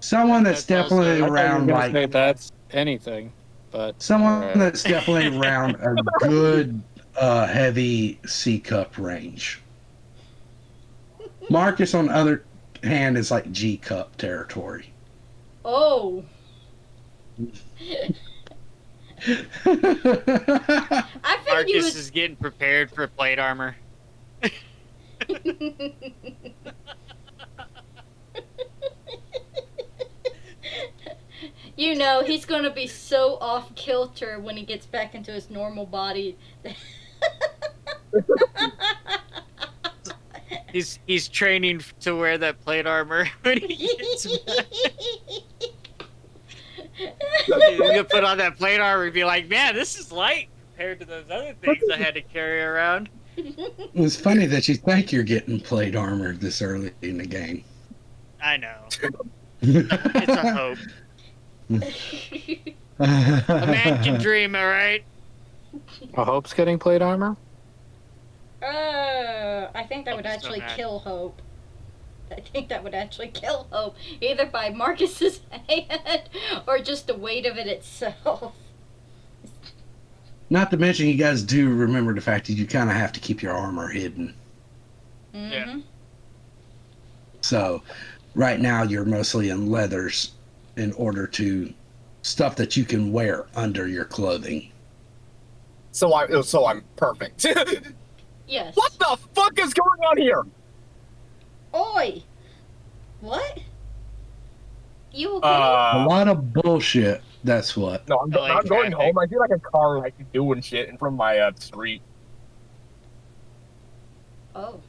Speaker 2: Someone that's
Speaker 3: That's also-
Speaker 2: definitely
Speaker 5: I thought you were
Speaker 2: around
Speaker 5: gonna
Speaker 2: like
Speaker 5: say that's anything, but
Speaker 2: someone that's definitely around a good heavy C cup range. Marcus, on the other hand, is like G cup territory.
Speaker 1: Oh. I figured you
Speaker 3: Marcus is getting prepared for plate armor.
Speaker 1: He's gonna be so off kilter when he gets back into his normal body.
Speaker 3: He's training to wear that plate armor when he gets back. He's gonna put on that plate armor and be like, man, this is light compared to those other things I had to carry around.
Speaker 2: It's funny that you think you're getting plate armor this early in the game.
Speaker 3: I know. It's a hope. A man can dream, alright?
Speaker 5: a Hope's getting plate armor.
Speaker 1: I think that would
Speaker 3: Hope's so
Speaker 1: actually
Speaker 3: mad.
Speaker 1: kill Hope. I think that would actually kill Hope, either by Marcus's hand or just the weight of it itself.
Speaker 2: Not to mention, you guys do remember the fact that you kind of have to keep your armor hidden.
Speaker 1: Mm-hmm.
Speaker 2: So, right now you're mostly in leathers in order to stuff that you can wear under your clothing.
Speaker 6: So I'm perfect.
Speaker 1: Yes.
Speaker 6: What the fuck is going on here?
Speaker 1: Oi! What? You okay?
Speaker 2: A lot of bullshit. That's what.
Speaker 6: No,
Speaker 3: LA
Speaker 6: I'm going
Speaker 3: traffic.
Speaker 6: home. I feel like a car like doing shit in front of my street.
Speaker 1: Oh.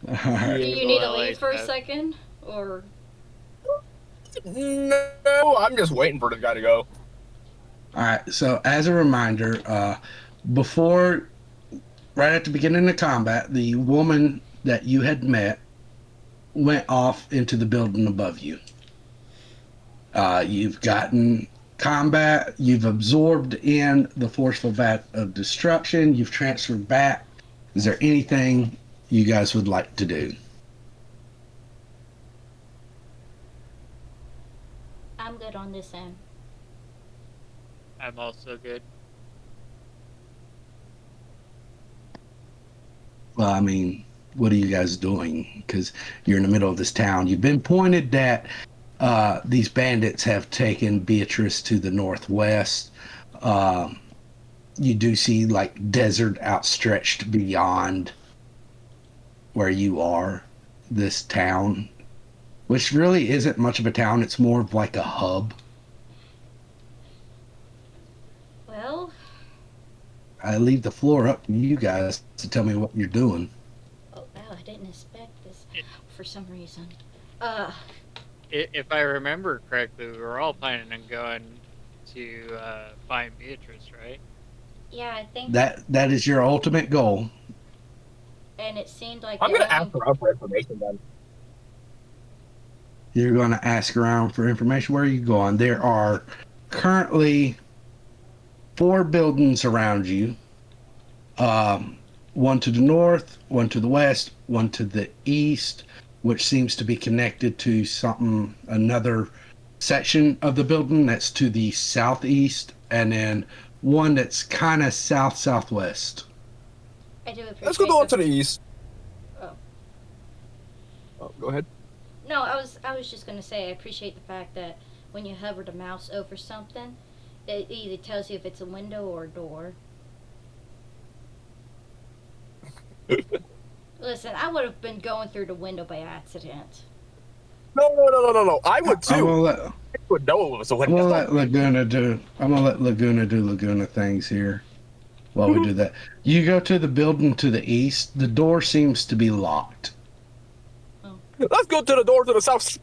Speaker 2: Alright.
Speaker 1: Do you need to
Speaker 3: LA
Speaker 1: leave for a
Speaker 3: stuff.
Speaker 1: second? Or.
Speaker 6: No, I'm just waiting for the guy to go.
Speaker 2: Alright, so as a reminder, before, right at the beginning of combat, the woman that you had met went off into the building above you. You've gotten combat, you've absorbed in the forceful vat of destruction, you've transferred back. Is there anything you guys would like to do?
Speaker 1: I'm good on this end.
Speaker 3: I'm also good.
Speaker 2: Well, I mean, what are you guys doing? Because you're in the middle of this town. You've been pointed that these bandits have taken Beatrice to the northwest. You do see like desert outstretched beyond where you are, this town, which really isn't much of a town. It's more of like a hub.
Speaker 1: Well,
Speaker 2: I leave the floor up to you guys to tell me what you're doing.
Speaker 1: oh wow, I didn't expect this
Speaker 3: It-
Speaker 1: for some reason.
Speaker 3: If I remember correctly, we were all planning on going to find Beatrice, right?
Speaker 1: Yeah, I think.
Speaker 2: That is your ultimate goal.
Speaker 1: And it seemed like.
Speaker 6: I'm
Speaker 1: the
Speaker 6: gonna
Speaker 1: only-
Speaker 6: ask around for information then.
Speaker 2: You're going to ask around for information. Where are you going? There are currently 4 buildings around you. One to the north, one to the west, one to the east, which seems to be connected to another section of the building that's to the southeast, and then one that's kind of southwest.
Speaker 1: I do appreciate.
Speaker 6: Let's go on to the east.
Speaker 1: Oh.
Speaker 6: Oh, go ahead.
Speaker 1: No, I was just gonna say I appreciate the fact that when you hover the mouse over something, it either tells you if it's a window or a door. Listen, I would have been going through the window by accident.
Speaker 6: No. I would
Speaker 2: I'm
Speaker 6: too.
Speaker 2: gonna let
Speaker 6: I would know it was a
Speaker 2: I'm gonna
Speaker 6: window.
Speaker 2: let Laguna do. I'm gonna let Laguna do Laguna things here. While we do that, you go to the building to the east. The door seems to be locked.
Speaker 6: Let's go to the door to the south.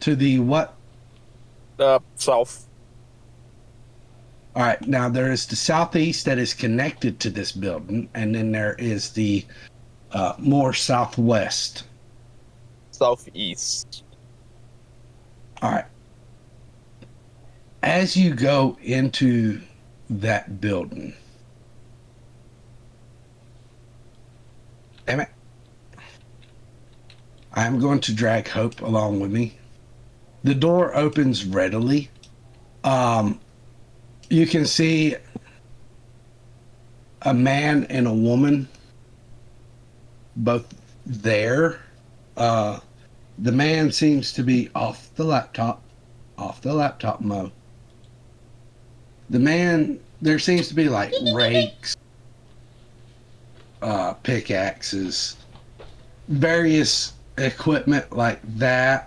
Speaker 2: To the what?
Speaker 6: South.
Speaker 2: All right. Now there is the southeast that is connected to this building, and then there is the more southwest.
Speaker 6: Southeast.
Speaker 2: All right. As you go into that building, damn it, I'm going to drag Hope along with me. The door opens readily. You can see a man and a woman both there. The man seems to be off the laptop mode. The man, there seems to be like rakes, pickaxes, various equipment like that,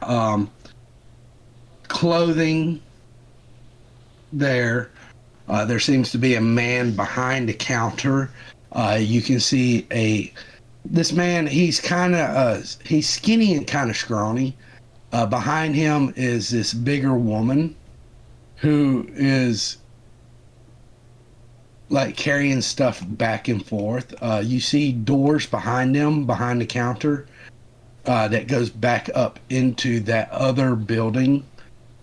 Speaker 2: clothing there. There seems to be a man behind the counter. You can see this man, he's kind of he's skinny and kind of scrawny. Behind him is this bigger woman who is like carrying stuff back and forth. You see doors behind them, behind the counter, that goes back up into that other building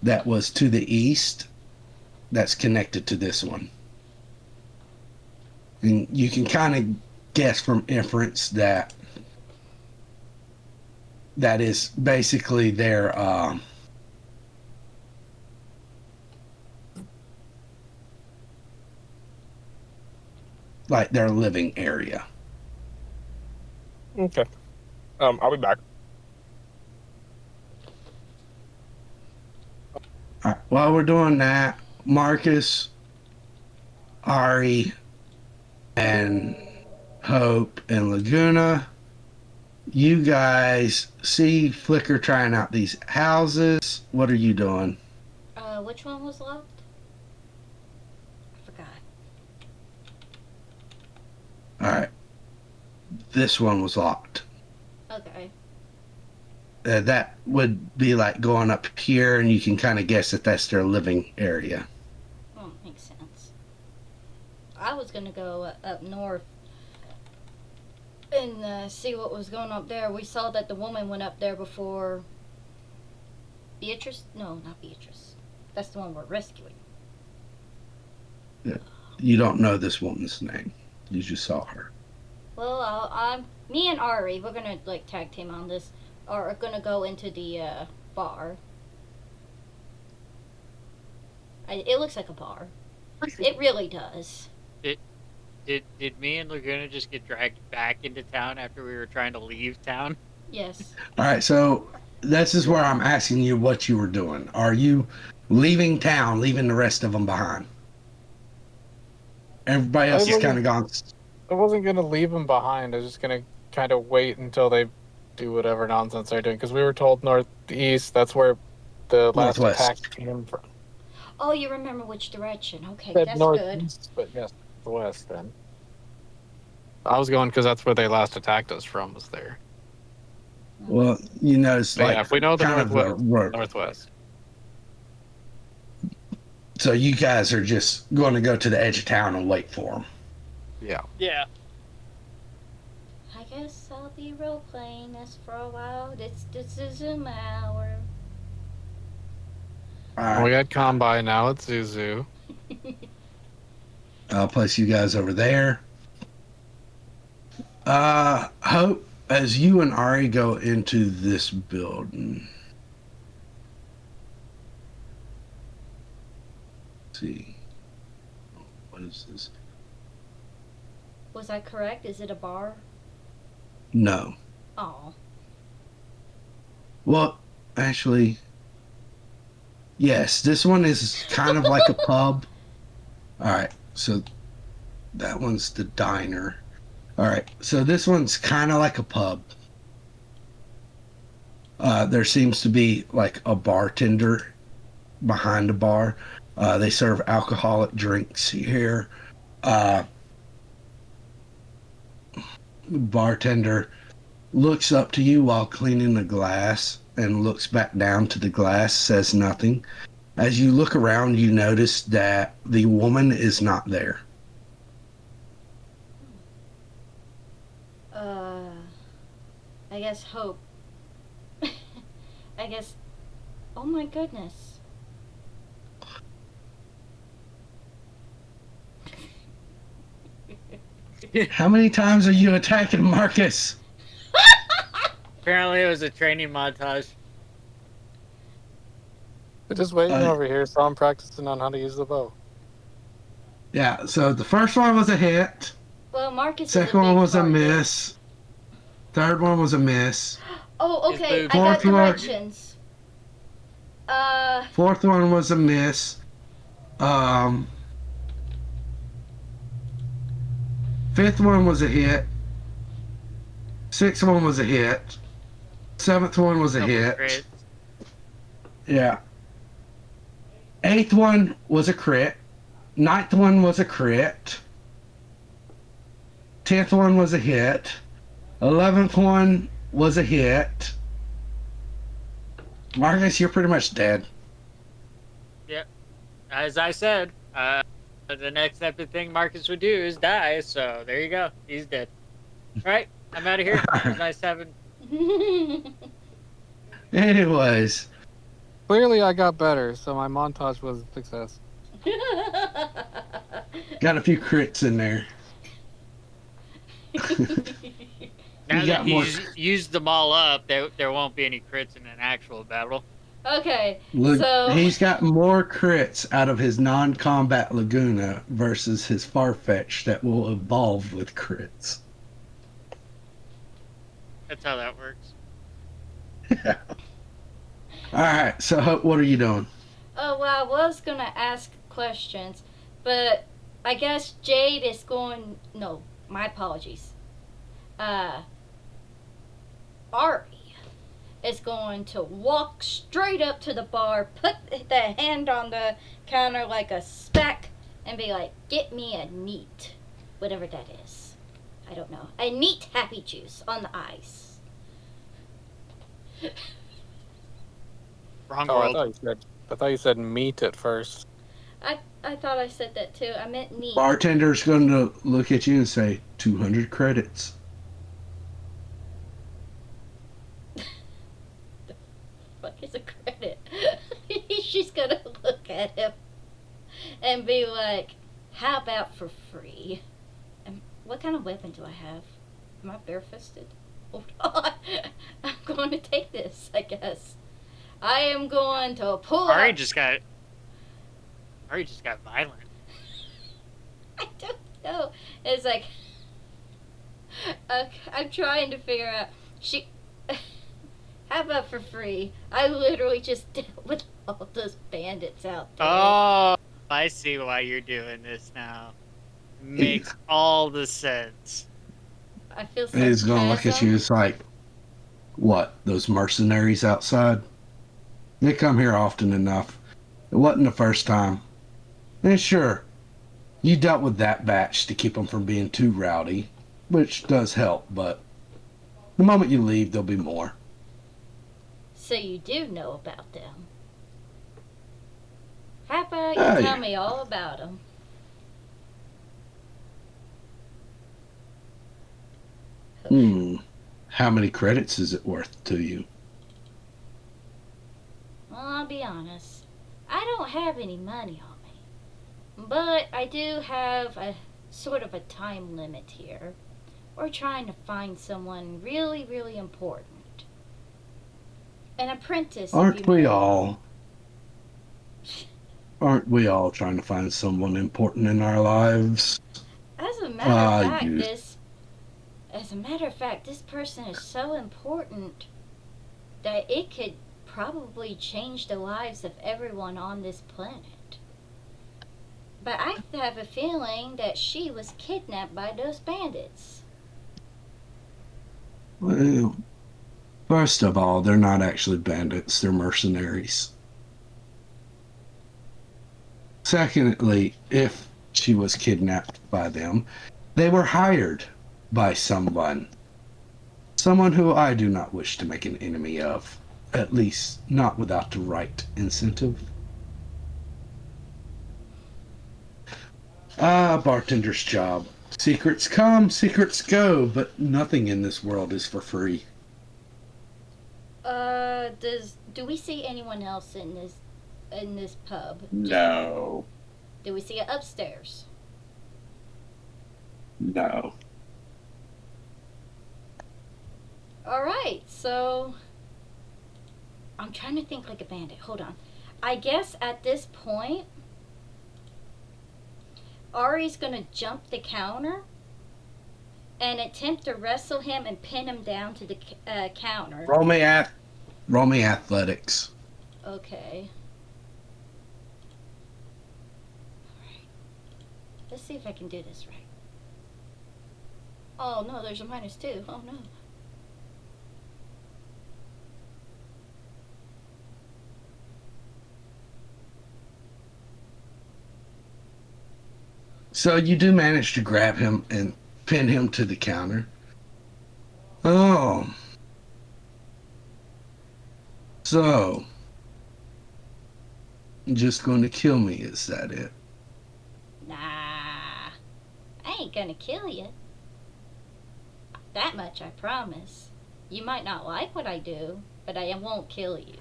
Speaker 2: that was to the east that's connected to this one. And you can kind of guess from inference that that is basically their like their living area.
Speaker 6: Okay. I'll be back.
Speaker 2: All right, while we're doing that, Marcus, Ari, and Hope and Laguna, you guys see Flicker trying out these houses. What are you doing?
Speaker 1: Which one was locked? I forgot.
Speaker 2: All right. This one was locked.
Speaker 1: Okay.
Speaker 2: That would be like going up here, and you can kind of guess that that's their living area.
Speaker 1: Oh, makes sense. I was gonna go up north and see what was going up there. We saw that the woman went up there before. Beatrice? No, not Beatrice. That's the one we're rescuing.
Speaker 2: You don't know this woman's name. You just saw her.
Speaker 1: Well, me and Ari, we're gonna like tag team on this. Are gonna go into the bar. It looks like a bar. It really does.
Speaker 3: Did me and Laguna just get dragged back into town after we were trying to leave town?
Speaker 1: Yes.
Speaker 2: All right, so this is where I'm asking you what you were doing. Are you leaving town, leaving the rest of them behind? Everybody else is kind of gone.
Speaker 5: I wasn't gonna leave them behind. I was just gonna kind of wait until they do whatever nonsense they're doing. Because we were told northeast. That's where the last
Speaker 2: Northwest.
Speaker 5: attack came from.
Speaker 1: Oh, you remember which direction? Okay,
Speaker 5: Said
Speaker 1: that's good.
Speaker 5: northeast, but yes, the west. Then I was going because that's where they last attacked us from. Was there?
Speaker 2: Well, you know, it's
Speaker 5: But
Speaker 2: like
Speaker 5: yeah, if we know the
Speaker 2: kind of a road.
Speaker 5: northwest.
Speaker 2: So you guys are just going to go to the edge of town and wait for them.
Speaker 5: Yeah.
Speaker 3: Yeah.
Speaker 1: I guess I'll be role playing this for a while. This is an hour.
Speaker 2: All right.
Speaker 5: We got Combine now. It's Zuzu.
Speaker 2: I'll place you guys over there. Hope, as you and Ari go into this building. Let's see. What is this?
Speaker 1: Was I correct? Is it a bar?
Speaker 2: No.
Speaker 1: Oh.
Speaker 2: Well, actually, yes, this one is kind of like a pub. All right, so that one's the diner. All right, so this one's kind of like a pub. There seems to be like a bartender behind the bar. They serve alcoholic drinks here. Bartender looks up to you while cleaning the glass and looks back down to the glass, says nothing. As you look around, you notice that the woman is not there.
Speaker 1: I guess Hope. I guess. Oh my goodness.
Speaker 2: How many times are you attacking Marcus?
Speaker 3: Apparently, it was a training montage.
Speaker 5: We're just waiting over here, so I'm practicing on how to use the bow.
Speaker 2: Yeah, so the first one was a hit.
Speaker 1: Well, Marcus.
Speaker 2: Second one was a miss. Third one was a miss.
Speaker 1: Oh, okay. I got
Speaker 2: Fourth one-
Speaker 1: directions.
Speaker 2: Fourth one was a miss. Fifth one was a hit. Sixth one was a hit. Seventh one was a
Speaker 3: Couple
Speaker 2: hit.
Speaker 3: crits.
Speaker 2: Yeah. Eighth one was a crit. Ninth one was a crit. 10th one was a hit. 11th one was a hit. Marcus, you're pretty much dead.
Speaker 3: Yep. As I said, the next epic thing Marcus would do is die, so there you go. He's dead. Alright, I'm out of here. It was nice having...
Speaker 2: Anyways,
Speaker 5: Clearly, I got better, so my montage was a success.
Speaker 2: got a few crits in there.
Speaker 3: Now
Speaker 2: You
Speaker 3: that
Speaker 2: got more-
Speaker 3: he's used them all up, there won't be any crits in an actual battle.
Speaker 1: Okay,
Speaker 2: Look,
Speaker 1: so
Speaker 2: he's got more crits out of his non-combat Laguna versus his Farfetch that will evolve with crits.
Speaker 3: That's how that works.
Speaker 2: All right, so Hope, what are you doing?
Speaker 1: well, I was gonna ask questions, but I guess Jade is going. No, my apologies. Uh, Ari is going to walk straight up to the bar, put the hand on the counter like a speck, and be like, "Get me a neat, whatever that is. I don't know. A neat happy juice on the ice."
Speaker 3: Wrong
Speaker 5: Oh,
Speaker 3: world.
Speaker 5: I thought you said meat at first.
Speaker 1: I thought I said that too. I meant neat.
Speaker 2: Bartender's going to look at you and say, 200 credits.
Speaker 1: Fuck is a credit? She's gonna look at him and be like, "How about for free?" And what kind of weapon do I have? Am I barefisted? Hold on. I'm going to take this, I guess. I am going to pull
Speaker 3: Ari
Speaker 1: out.
Speaker 3: just got violent.
Speaker 1: I don't know. It's like, I'm trying to figure out. How about for free? I literally just dealt with all those bandits out there.
Speaker 3: Oh, I see why you're doing this now. Makes all the sense.
Speaker 1: I feel
Speaker 2: And he's going to look at you. It's like, what? Those mercenaries outside? They come here often enough. It wasn't the first time. And sure, you dealt with that batch to keep them from being too rowdy, which does help, but the moment you leave, there'll be more.
Speaker 1: So you do know about them. How about you
Speaker 2: Oh,
Speaker 1: tell
Speaker 2: yeah.
Speaker 1: me all about them?
Speaker 2: How many credits is it worth to you?
Speaker 1: Well, I'll be honest. I don't have any money on me. But I do have a sort of a time limit here. We're trying to find someone really, really important. An apprentice.
Speaker 2: Aren't we all trying to find someone important in our lives?
Speaker 1: As a matter of fact,
Speaker 2: you-
Speaker 1: this person is so important that it could probably change the lives of everyone on this planet. But I have a feeling that she was kidnapped by those bandits.
Speaker 2: Well, first of all, they're not actually bandits, they're mercenaries. Secondly, if she was kidnapped by them, they were hired by someone. Someone who I do not wish to make an enemy of. At least, not without the right incentive. Bartender's job. Secrets come, secrets go, but nothing in this world is for free.
Speaker 1: Do we see anyone else in this pub?
Speaker 2: No.
Speaker 1: Do we see it upstairs?
Speaker 2: No.
Speaker 1: Alright, so I'm trying to think like a bandit. Hold on. I guess at this point Ari's gonna jump the counter and attempt to wrestle him and pin him down to the counter.
Speaker 2: Roll me athletics.
Speaker 1: Okay. Alright. Let's see if I can do this right. Oh no, there's a -2. Oh no.
Speaker 2: So you do manage to grab him and pin him to the counter. Oh. So. You're just going to kill me, is that it?
Speaker 1: Nah. I ain't gonna kill you. That much I promise. You might not like what I do, but I won't kill you.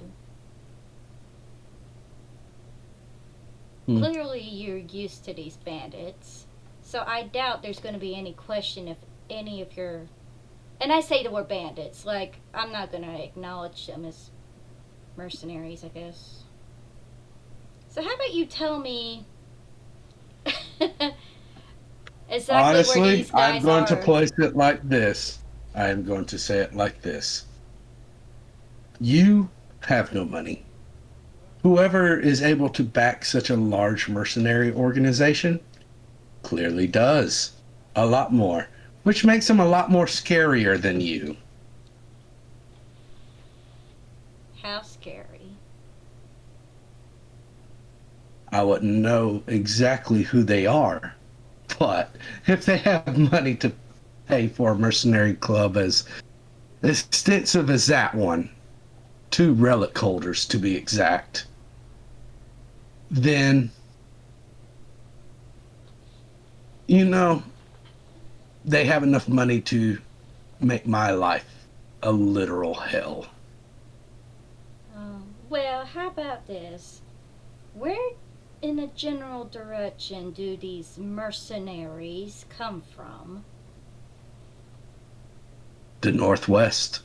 Speaker 1: Clearly you're used to these bandits, so I doubt there's going to be any question if any of your... And I say the word bandits, like, I'm not going to acknowledge them as mercenaries, I guess. So how about you tell me exactly where
Speaker 2: Honestly,
Speaker 1: these guys
Speaker 2: I'm going
Speaker 1: are.
Speaker 2: to place it like this. I am going to say it like this. You have no money. Whoever is able to back such a large mercenary organization clearly does. A lot more. Which makes him a lot more scarier than you.
Speaker 1: How scary.
Speaker 2: I wouldn't know exactly who they are. But if they have money to pay for a mercenary club as extensive as that one, 2 relic holders to be exact, then, you know, they have enough money to make my life a literal hell.
Speaker 1: Well, how about this? Where in a general direction do these mercenaries come from?
Speaker 2: The Northwest.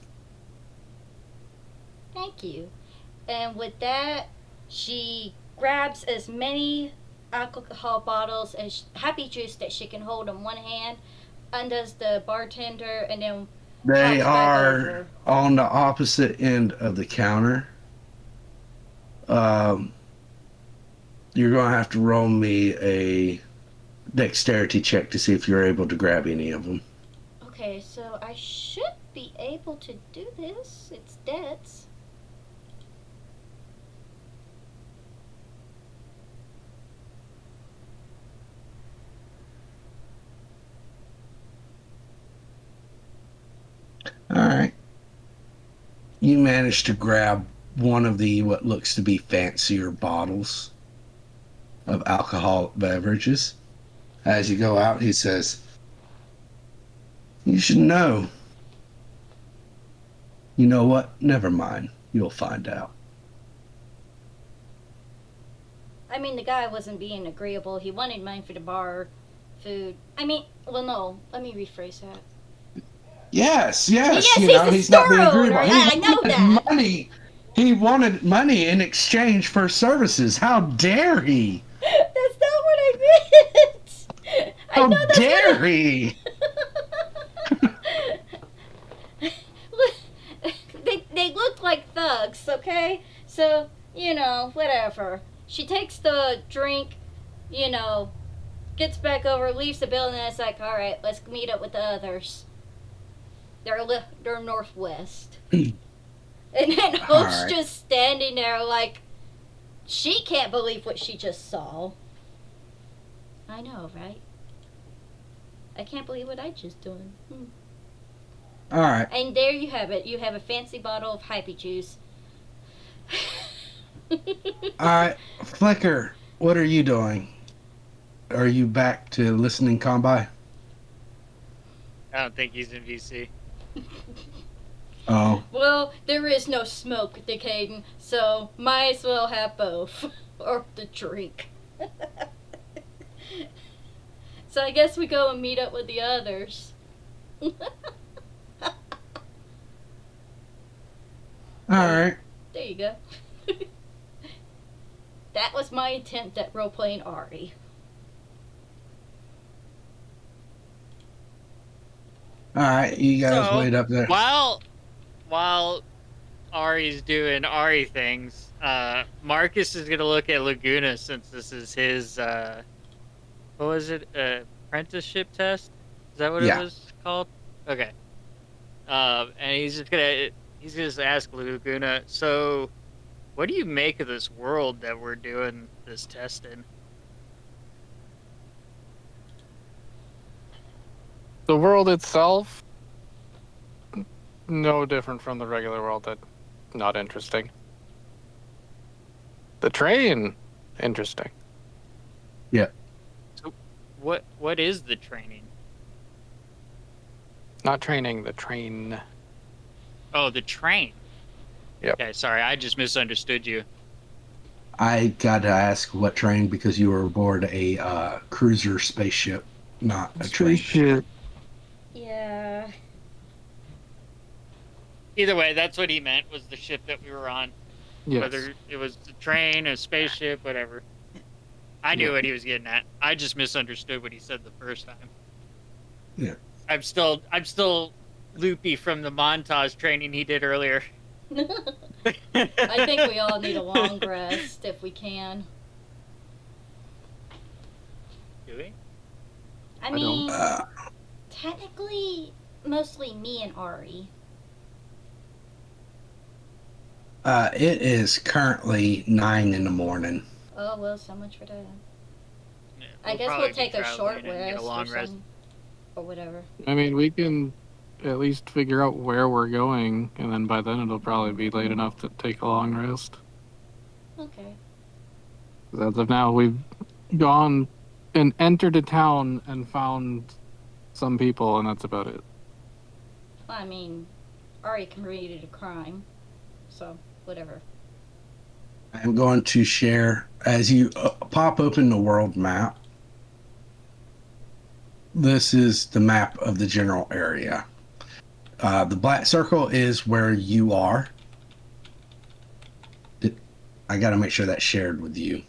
Speaker 1: Thank you. And with that, she grabs as many alcohol bottles as happy juice that she can hold in one hand, undoes the bartender, and then
Speaker 2: They
Speaker 1: hops back
Speaker 2: are
Speaker 1: over.
Speaker 2: on the opposite end of the counter. You're going to have to roll me a dexterity check to see if you're able to grab any of them.
Speaker 1: Okay, so I should be able to do this. It's debts.
Speaker 2: All right. You manage to grab one of the what looks to be fancier bottles of alcoholic beverages. As you go out, he says, "You should know." You know what? Never mind. You'll find out.
Speaker 1: I mean, the guy wasn't being agreeable. He wanted money for the bar, food. I mean, well, no. Let me rephrase that.
Speaker 2: Yes,
Speaker 1: Yes,
Speaker 2: you
Speaker 1: he's
Speaker 2: know,
Speaker 1: the
Speaker 2: he's not being
Speaker 1: store
Speaker 2: agreeable.
Speaker 1: owner.
Speaker 2: He
Speaker 1: I know
Speaker 2: wanted
Speaker 1: that.
Speaker 2: money. He wanted money in exchange for services. How dare he?
Speaker 1: That's not what I meant.
Speaker 2: How
Speaker 1: I know that's
Speaker 2: dare
Speaker 1: what
Speaker 2: he?
Speaker 1: they look like thugs, okay? So, you know, whatever. She takes the drink, you know, gets back over, leaves the building, and it's like, all right, let's meet up with the others. They're northwest. And then Hope's
Speaker 2: Alright.
Speaker 1: just standing there like, she can't believe what she just saw. I know, right? I can't believe what I just done.
Speaker 2: All right.
Speaker 1: And there you have it. You have a fancy bottle of hypey juice.
Speaker 2: All right. Flicker, what are you doing? Are you back to listening combi?
Speaker 3: I don't think he's in VC.
Speaker 2: Oh.
Speaker 1: Well, there is no smoke, Decaden, so might as well have both. Or the drink. So I guess we go and meet up with the others.
Speaker 2: All right.
Speaker 1: There you go. That was my attempt at role-playing Ari.
Speaker 2: All right. You guys
Speaker 3: So,
Speaker 2: wait up there.
Speaker 3: While Ari's doing Ari things, Marcus is gonna look at Laguna since this is his what was it? Apprenticeship test? Is that what
Speaker 2: Yeah.
Speaker 3: it was called? Okay. And he's just ask Laguna, so what do you make of this world that we're doing this test in?
Speaker 5: The world itself, no different from the regular world. That not interesting. The train, interesting.
Speaker 3: What is the training?
Speaker 5: Not training, the train.
Speaker 3: Oh, the train.
Speaker 5: Yep.
Speaker 3: Okay, sorry, I just misunderstood you.
Speaker 2: I got to ask what train because you were aboard a cruiser spaceship, not a train.
Speaker 5: Spaceship.
Speaker 1: Yeah.
Speaker 3: Either way, that's what he meant, was the ship that we were on.
Speaker 5: Yes.
Speaker 3: Whether it was a train, a spaceship, whatever. I knew
Speaker 5: Yeah.
Speaker 3: what he was getting at. I just misunderstood what he said the first time.
Speaker 2: Yeah.
Speaker 3: I'm still loopy from the montage training he did earlier.
Speaker 1: I think we all need a long rest if we can.
Speaker 3: Do we?
Speaker 1: I
Speaker 5: don't.
Speaker 1: mean,
Speaker 2: Uh,
Speaker 1: technically, mostly me and Ari.
Speaker 2: it is currently 9 in the morning.
Speaker 1: Oh, well, so much for that.
Speaker 3: Yeah,
Speaker 1: I guess
Speaker 3: probably
Speaker 1: we'll
Speaker 3: be
Speaker 1: take a short
Speaker 3: traveling and get a
Speaker 1: rest
Speaker 3: long
Speaker 1: or
Speaker 3: rest.
Speaker 1: something. Or whatever.
Speaker 5: I mean, we can at least figure out where we're going, and then by then it'll probably be late enough to take a long rest.
Speaker 1: Okay.
Speaker 5: 'Cause as of now, we've gone and entered a town and found some people, and that's about it.
Speaker 1: Well, I mean, Ari committed a crime. So, whatever.
Speaker 2: I'm going to share as you pop open the world map. This is the map of the general area. The black circle is where you are. I got to make sure that's shared with you.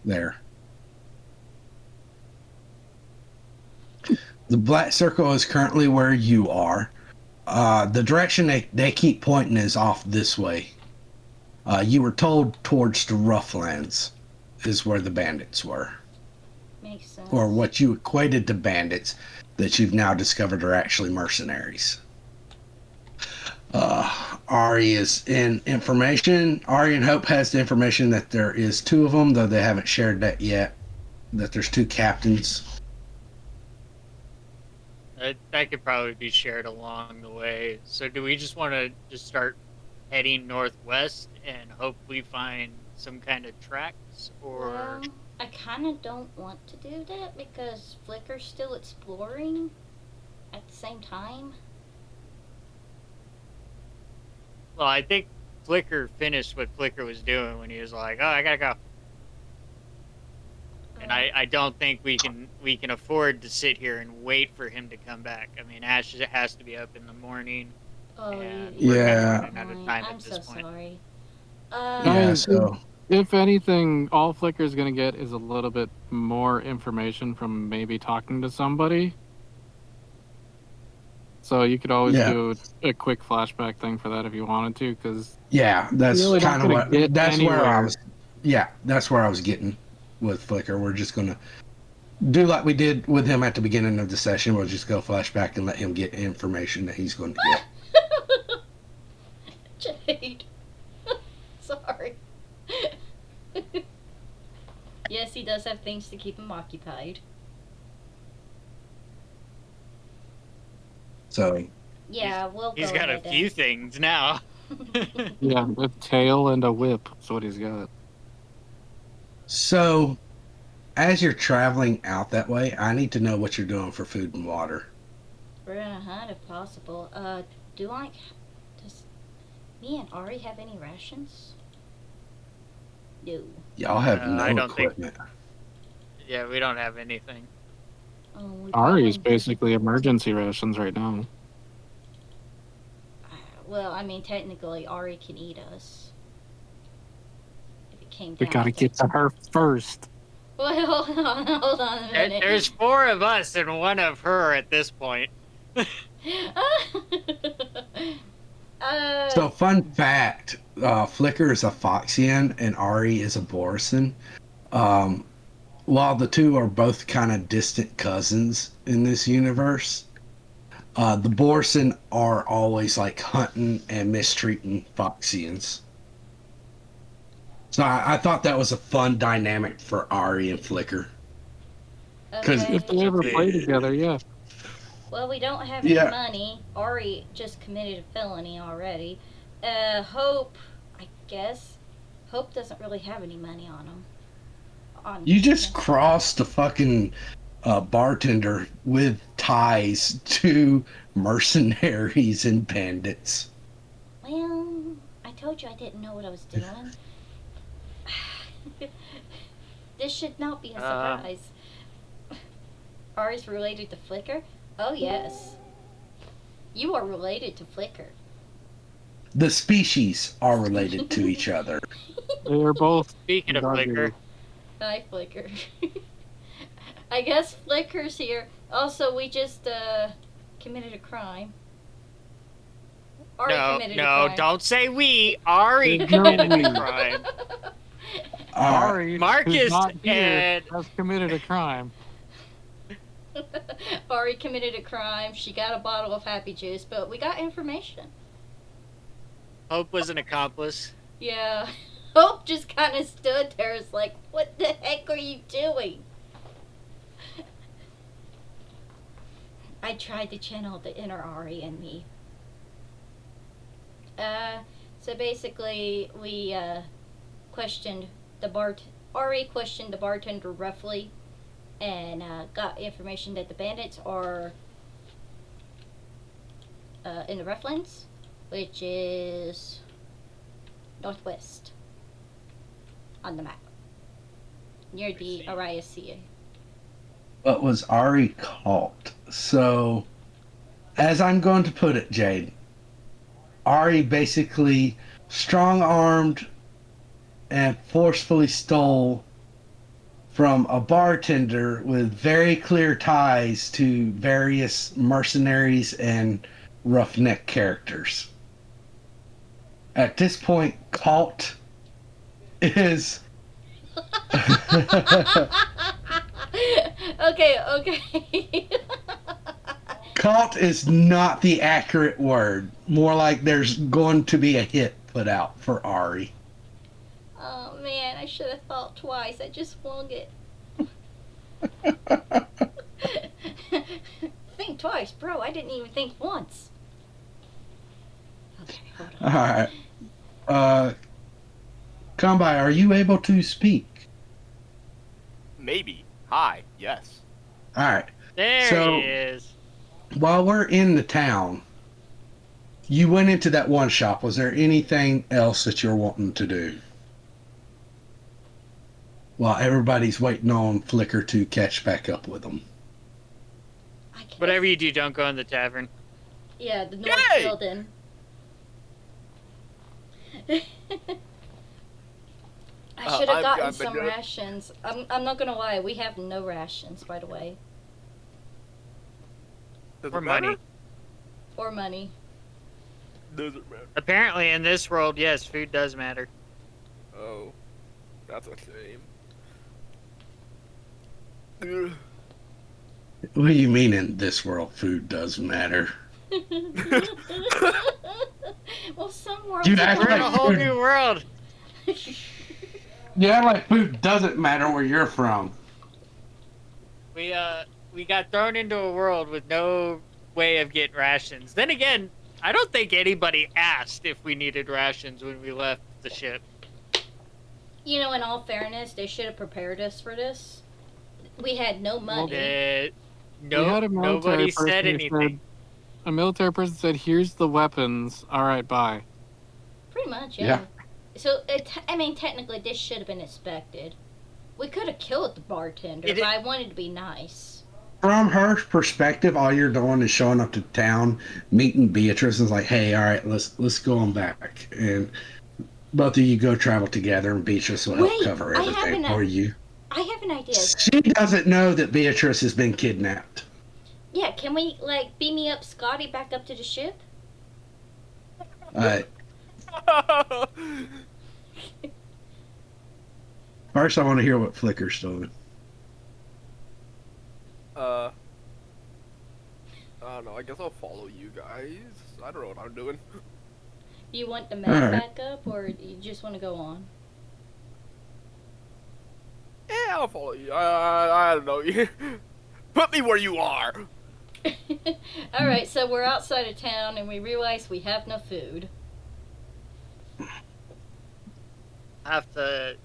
Speaker 2: There. The black circle is currently where you are. The direction they keep pointing is off this way. You were told towards the Roughlands is where the bandits were.
Speaker 1: Makes sense.
Speaker 2: Or what you equated to bandits that you've now discovered are actually mercenaries. Ari is in information. Ari and Hope has the information that there is 2 of them, though they haven't shared that yet. That there's 2 captains.
Speaker 3: That could probably be shared along the way. So do we just want to just start heading northwest and hope we find some kind of tracks? Or
Speaker 1: Well, I kind of don't want to do that because Flicker's still exploring at the same time.
Speaker 3: well, I think Flicker finished what Flicker was doing when he was like, "Oh, I gotta go." And I don't think we can afford to sit here and wait for him to come back. I mean, Ash has to be up in the morning.
Speaker 1: Oh,
Speaker 3: and
Speaker 1: you-
Speaker 3: we're
Speaker 2: Yeah.
Speaker 3: kind of running out of
Speaker 1: Fine.
Speaker 3: time
Speaker 1: I'm
Speaker 3: at
Speaker 1: so
Speaker 3: this point.
Speaker 1: sorry.
Speaker 2: Yeah,
Speaker 5: mean,
Speaker 2: so
Speaker 5: If anything, all Flicker's going to get is a little bit more information from maybe talking to somebody. So you could always
Speaker 2: Yeah.
Speaker 5: do a quick flashback thing for that if you wanted to, because
Speaker 2: yeah, that's
Speaker 5: Really not
Speaker 2: kind of
Speaker 5: gonna
Speaker 2: what.
Speaker 5: get
Speaker 2: That's where I
Speaker 5: anywhere.
Speaker 2: was. Yeah, that's where I was getting with Flicker. We're just gonna do like we did with him at the beginning of the session. We'll just go flashback and let him get information that he's going to get.
Speaker 1: Jade. Sorry. Yes, he does have things to keep him occupied.
Speaker 2: So
Speaker 1: Yeah, we'll go
Speaker 3: He's got a
Speaker 1: ahead
Speaker 3: few things now.
Speaker 5: yeah, a tail and a whip. That's what he's got.
Speaker 2: So, as you're traveling out that way, I need to know what you're doing for food and water.
Speaker 1: We're gonna hunt if possible. Does me and Ari have any rations? No.
Speaker 2: Y'all have no
Speaker 3: I don't think-
Speaker 2: equipment.
Speaker 3: Yeah, we don't have anything.
Speaker 1: Oh, we
Speaker 5: Ari's
Speaker 1: probably-
Speaker 5: basically emergency rations right now.
Speaker 1: Well, I mean, technically, Ari can eat us. If it came
Speaker 5: We
Speaker 1: down
Speaker 5: gotta
Speaker 1: to
Speaker 5: get to her first.
Speaker 1: Well, hold on a minute.
Speaker 3: There's 4 of us and 1 of her at this point.
Speaker 2: So, fun fact: Flicker is a Foxian and Ari is a Borison. While the 2 are both kind of distant cousins in this universe, the Borson are always like hunting and mistreating Foxians. So I thought that was a fun dynamic for Ari and Flicker. 'Cause
Speaker 1: okay.
Speaker 5: If they ever play together, yeah.
Speaker 1: Well, we don't have any
Speaker 2: Yeah.
Speaker 1: money. Ari just committed a felony already. Hope, I guess. Hope doesn't really have any money on him.
Speaker 2: You just crossed the fucking bartender with ties to mercenaries and bandits.
Speaker 1: Well, I told you I didn't know what I was doing. This should not be a surprise. Ari's related to Flicker? Oh, yes. You are related to Flicker.
Speaker 2: The species are related to each other.
Speaker 5: They're both
Speaker 3: Speaking of
Speaker 5: doggy.
Speaker 3: Flicker,
Speaker 1: Hi, Flicker. I guess Flicker's here. Also, we just committed a crime. Ari committed a
Speaker 3: no,
Speaker 1: crime.
Speaker 3: don't say we. Ari
Speaker 5: There's no
Speaker 3: committed
Speaker 5: we.
Speaker 3: the crime.
Speaker 5: Ari, who's
Speaker 3: Marcus
Speaker 5: not here,
Speaker 3: and
Speaker 5: has committed a crime.
Speaker 1: Ari committed a crime. She got a bottle of happy juice, but we got information.
Speaker 3: Hope was an accomplice.
Speaker 1: Yeah. Hope just kind of stood there. It's like, what the heck are you doing? I tried to channel the inner Ari in me. So basically, we questioned Ari questioned the bartender roughly, and got information that the bandits are in the Roughlands, which is northwest on the map, near the
Speaker 4: see.
Speaker 1: Araya Sea.
Speaker 2: But was Ari caught? So, as I'm going to put it, Jade, Ari basically strong-armed and forcefully stole from a bartender with very clear ties to various mercenaries and roughneck characters. At this point, caught is...
Speaker 1: Okay.
Speaker 2: Caught is not the accurate word. More like there's going to be a hit put out for Ari.
Speaker 1: Oh man, I should have thought twice. I just swung it. Think twice, bro. I didn't even think once. Okay, hold on.
Speaker 2: Alright. Combi, are you able to speak?
Speaker 4: Maybe. Hi. Yes.
Speaker 2: Alright.
Speaker 3: There
Speaker 2: So-
Speaker 3: he is.
Speaker 2: While we're in the town, you went into that one shop. Was there anything else that you're wanting to do? While everybody's waiting on Flicker to catch back up with them.
Speaker 1: I guess.
Speaker 3: Whatever you do, don't go in the tavern.
Speaker 1: Yeah, the North
Speaker 4: Yay!
Speaker 1: Building. I should have gotten
Speaker 4: I've been
Speaker 1: some
Speaker 4: doing-
Speaker 1: rations. I'm not gonna lie, we have no rations, by the way.
Speaker 4: Does
Speaker 3: Or
Speaker 4: it matter?
Speaker 3: money.
Speaker 1: Or money.
Speaker 4: Doesn't matter.
Speaker 3: Apparently, in this world, yes, food does matter.
Speaker 4: Oh, that's a shame. Ugh.
Speaker 2: What do you mean in this world food does matter?
Speaker 1: Well, some worlds
Speaker 2: Dude,
Speaker 1: are
Speaker 2: I
Speaker 3: We're in a
Speaker 2: like
Speaker 3: whole
Speaker 2: food.
Speaker 3: new world.
Speaker 2: Yeah, like food doesn't matter where you're from.
Speaker 3: We got thrown into a world with no way of getting rations. Then again, I don't think anybody asked if we needed rations when we left the ship.
Speaker 1: You know, in all fairness, they should have prepared us for this. We had no money.
Speaker 5: We had a military
Speaker 3: Nobody
Speaker 5: person
Speaker 3: said
Speaker 5: who
Speaker 3: anything.
Speaker 5: A military person said, "Here's the weapons. All right, bye."
Speaker 1: Pretty much, yeah.
Speaker 2: Yeah.
Speaker 1: So, I mean, technically, this should have been inspected. We could have killed the bartender,
Speaker 3: It-
Speaker 1: but I wanted to be nice.
Speaker 2: From her perspective, all you're doing is showing up to town, meeting Beatrice, and it's like, hey, all right, let's go on back, and both of you go travel together, and Beatrice will help
Speaker 1: Wait,
Speaker 2: cover
Speaker 1: I have
Speaker 2: everything
Speaker 1: an-
Speaker 2: for you.
Speaker 1: I have an idea.
Speaker 2: She doesn't know that Beatrice has been kidnapped.
Speaker 1: Yeah, can we, like, beam me up Scotty back up to the ship?
Speaker 2: First, I want to hear what Flicker's doing.
Speaker 4: I don't know. I guess I'll follow you guys. I don't know what I'm doing.
Speaker 1: You want the map
Speaker 2: Alright.
Speaker 1: back up, or you just want to go on?
Speaker 4: Yeah, I'll follow you. I don't know. Put me where you are.
Speaker 1: Alright, so we're outside of town, and we realize we have no food.
Speaker 3: Have to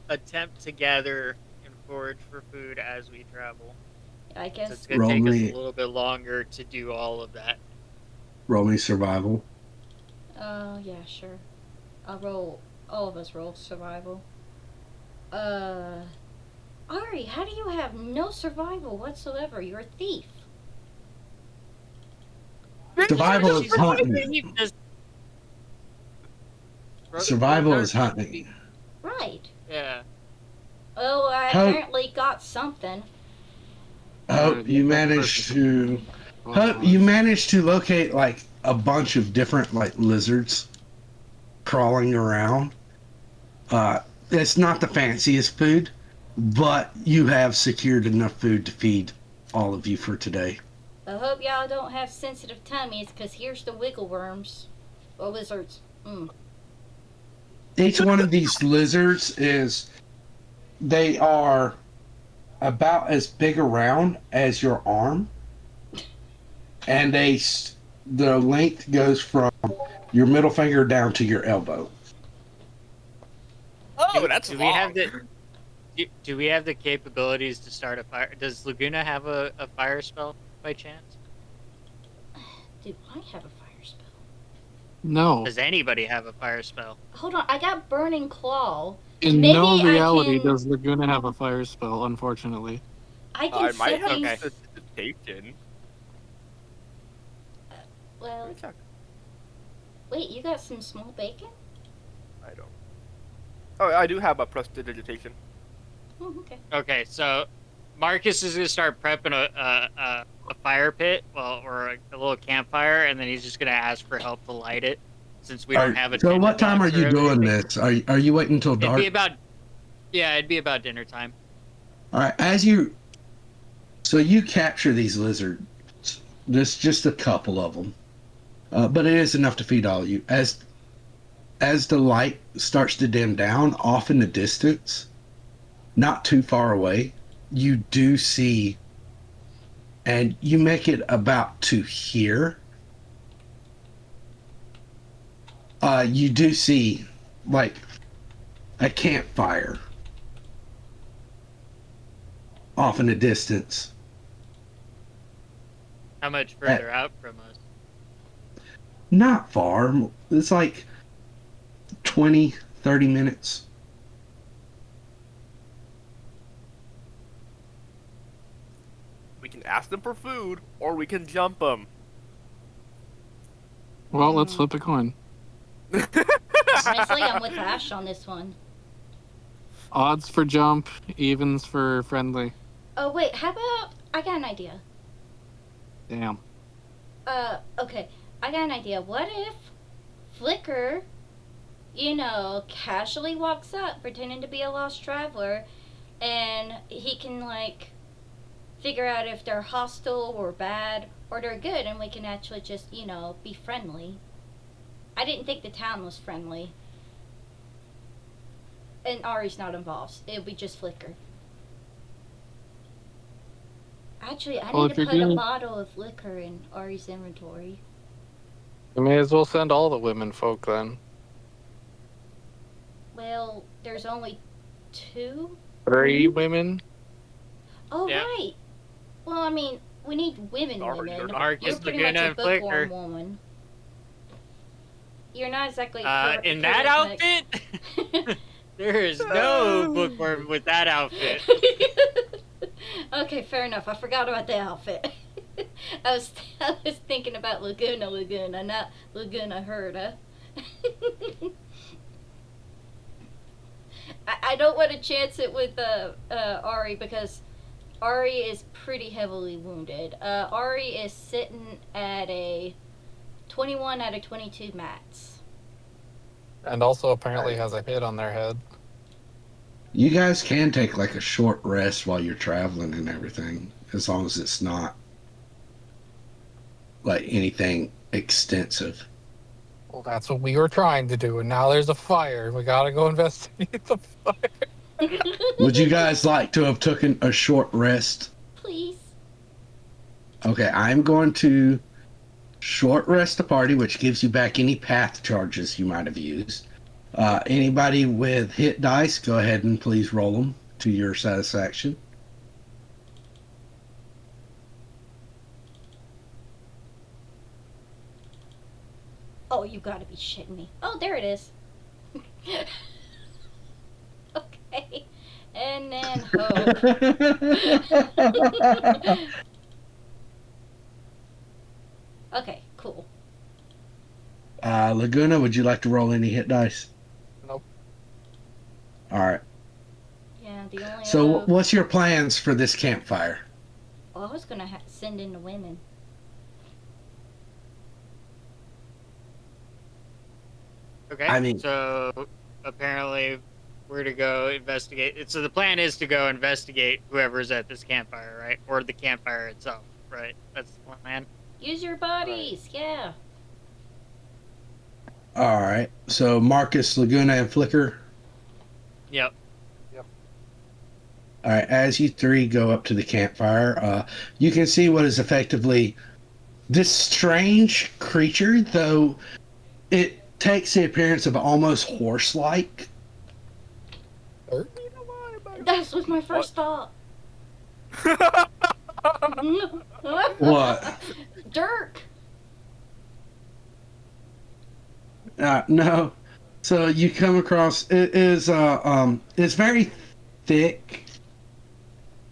Speaker 3: attempt to gather and forage for food as we travel.
Speaker 1: I
Speaker 3: So
Speaker 1: guess.
Speaker 3: it's going to take us
Speaker 2: Roll me-
Speaker 3: a little bit longer to do all of that.
Speaker 2: Roll me survival.
Speaker 1: Yeah, sure. I'll roll. All of us roll survival. Ari, how do you have no survival whatsoever? You're a thief.
Speaker 2: Survival is
Speaker 3: She's
Speaker 2: hunting.
Speaker 3: just-
Speaker 2: Survival is hunting.
Speaker 1: Right.
Speaker 3: Yeah.
Speaker 1: Oh, I
Speaker 2: How-
Speaker 1: apparently got something.
Speaker 2: Hope you managed to. Hope you managed to locate like a bunch of different like lizards crawling around. it's not the fanciest food, but you have secured enough food to feed all of you for today.
Speaker 1: I hope y'all don't have sensitive tummies, because here's the wiggle worms. Or lizards.
Speaker 2: Each one of these lizards they are about as big around as your arm, and the length goes from your middle finger down to your elbow.
Speaker 6: Oh, that's
Speaker 3: do
Speaker 6: long.
Speaker 3: we have the do we have the capabilities to start a fire? Does Laguna have a fire spell by chance?
Speaker 1: Do I have a fire spell?
Speaker 5: No.
Speaker 3: Does anybody have a fire spell?
Speaker 1: Hold on, I got Burning Claw.
Speaker 5: In
Speaker 1: Maybe
Speaker 5: no
Speaker 1: I
Speaker 5: reality
Speaker 1: can-
Speaker 5: does Laguna have a fire spell, unfortunately.
Speaker 1: I can
Speaker 6: I might
Speaker 1: set
Speaker 6: have
Speaker 1: these...
Speaker 3: Okay.
Speaker 6: prestidigitation.
Speaker 1: Well,
Speaker 6: Let me check.
Speaker 1: wait, you got some small bacon?
Speaker 6: I don't. Oh, I do have a prestidigitation.
Speaker 1: Oh, okay.
Speaker 3: Okay, so Marcus is gonna start prepping a fire pit, or a little campfire, and then he's just gonna ask for help to light it, since we don't have a.
Speaker 2: So what time are
Speaker 3: tinderbox or
Speaker 2: you doing
Speaker 3: everything.
Speaker 2: this? Are you waiting until
Speaker 3: It'd
Speaker 2: dark?
Speaker 3: be about, yeah, it'd be about dinner time.
Speaker 2: All right, so you capture these lizards. There's just a couple of them, but it is enough to feed all of you. As the light starts to dim down, off in the distance, not too far away, you do see, and you make it about to here. You do see, like, a campfire off in the distance.
Speaker 3: How much further out from us?
Speaker 2: Not far. It's like 20, 30 minutes.
Speaker 6: We can ask them for food, or we can jump them.
Speaker 5: Well, let's flip a coin.
Speaker 1: Honestly, I'm with Ash on this one.
Speaker 5: Odds for jump, evens for friendly.
Speaker 1: Oh, wait, how about... I got an idea.
Speaker 5: Damn.
Speaker 1: Okay. I got an idea. What if Flicker, casually walks up, pretending to be a lost traveler, and he can, like, figure out if they're hostile or bad, or they're good, and we can actually just, be friendly. I didn't think the town was friendly. And Ari's not involved. It'll be just Flicker. Actually, I
Speaker 5: Well,
Speaker 1: need
Speaker 5: if
Speaker 1: to
Speaker 5: you're
Speaker 1: put a
Speaker 5: doing-
Speaker 1: bottle of liquor in Ari's inventory.
Speaker 5: We may as well send all the women folk then.
Speaker 1: Well, there's only 2?
Speaker 5: 3 women?
Speaker 1: Oh,
Speaker 3: Yep.
Speaker 1: right. Well, I mean, we need women.
Speaker 6: Sorry, you're not-
Speaker 3: Marcus,
Speaker 1: You're pretty much
Speaker 3: Laguna,
Speaker 1: a
Speaker 3: and Flicker.
Speaker 1: bookworm woman. You're not exactly...
Speaker 3: In that outfit, there is no bookworm with that outfit.
Speaker 1: Okay, fair enough. I forgot about the outfit. I was thinking about Laguna, not Laguna Herda. I don't want to chance it with Ari, because Ari is pretty heavily wounded. Ari is sitting at a 21 out of 22 mats.
Speaker 5: And also apparently has a hit on their head.
Speaker 2: You guys can take like a short rest while you're traveling and everything, as long as it's not like anything extensive.
Speaker 5: Well, that's what we were trying to do, and now there's a fire. We gotta go investigate the fire.
Speaker 2: Would you guys like to have taken a short rest?
Speaker 1: Please.
Speaker 2: Okay, I'm going to short rest the party, which gives you back any path charges you might have used. Anybody with hit dice, go ahead and please roll them to your satisfaction.
Speaker 1: Oh, you gotta be shitting me. Oh, there it is. Okay. And then hope. Okay, cool.
Speaker 2: Laguna, would you like to roll any hit dice?
Speaker 5: Nope.
Speaker 2: All right.
Speaker 1: Yeah, the only
Speaker 2: So,
Speaker 1: other...
Speaker 2: what's your plans for this campfire?
Speaker 1: Well, I was gonna send in the women.
Speaker 3: Okay.
Speaker 2: I mean-
Speaker 3: so apparently we're to go investigate. So the plan is to go investigate whoever's at this campfire, right? Or the campfire itself, right? That's the plan.
Speaker 1: Use your bodies, yeah.
Speaker 2: All right. So Marcus, Laguna, and Flicker.
Speaker 3: Yep.
Speaker 2: All right. As you three go up to the campfire, you can see what is effectively this strange creature, though it takes the appearance of almost horse-like.
Speaker 1: That was my first thought.
Speaker 2: What?
Speaker 1: Dirk.
Speaker 2: No. So you come across it is it's very thick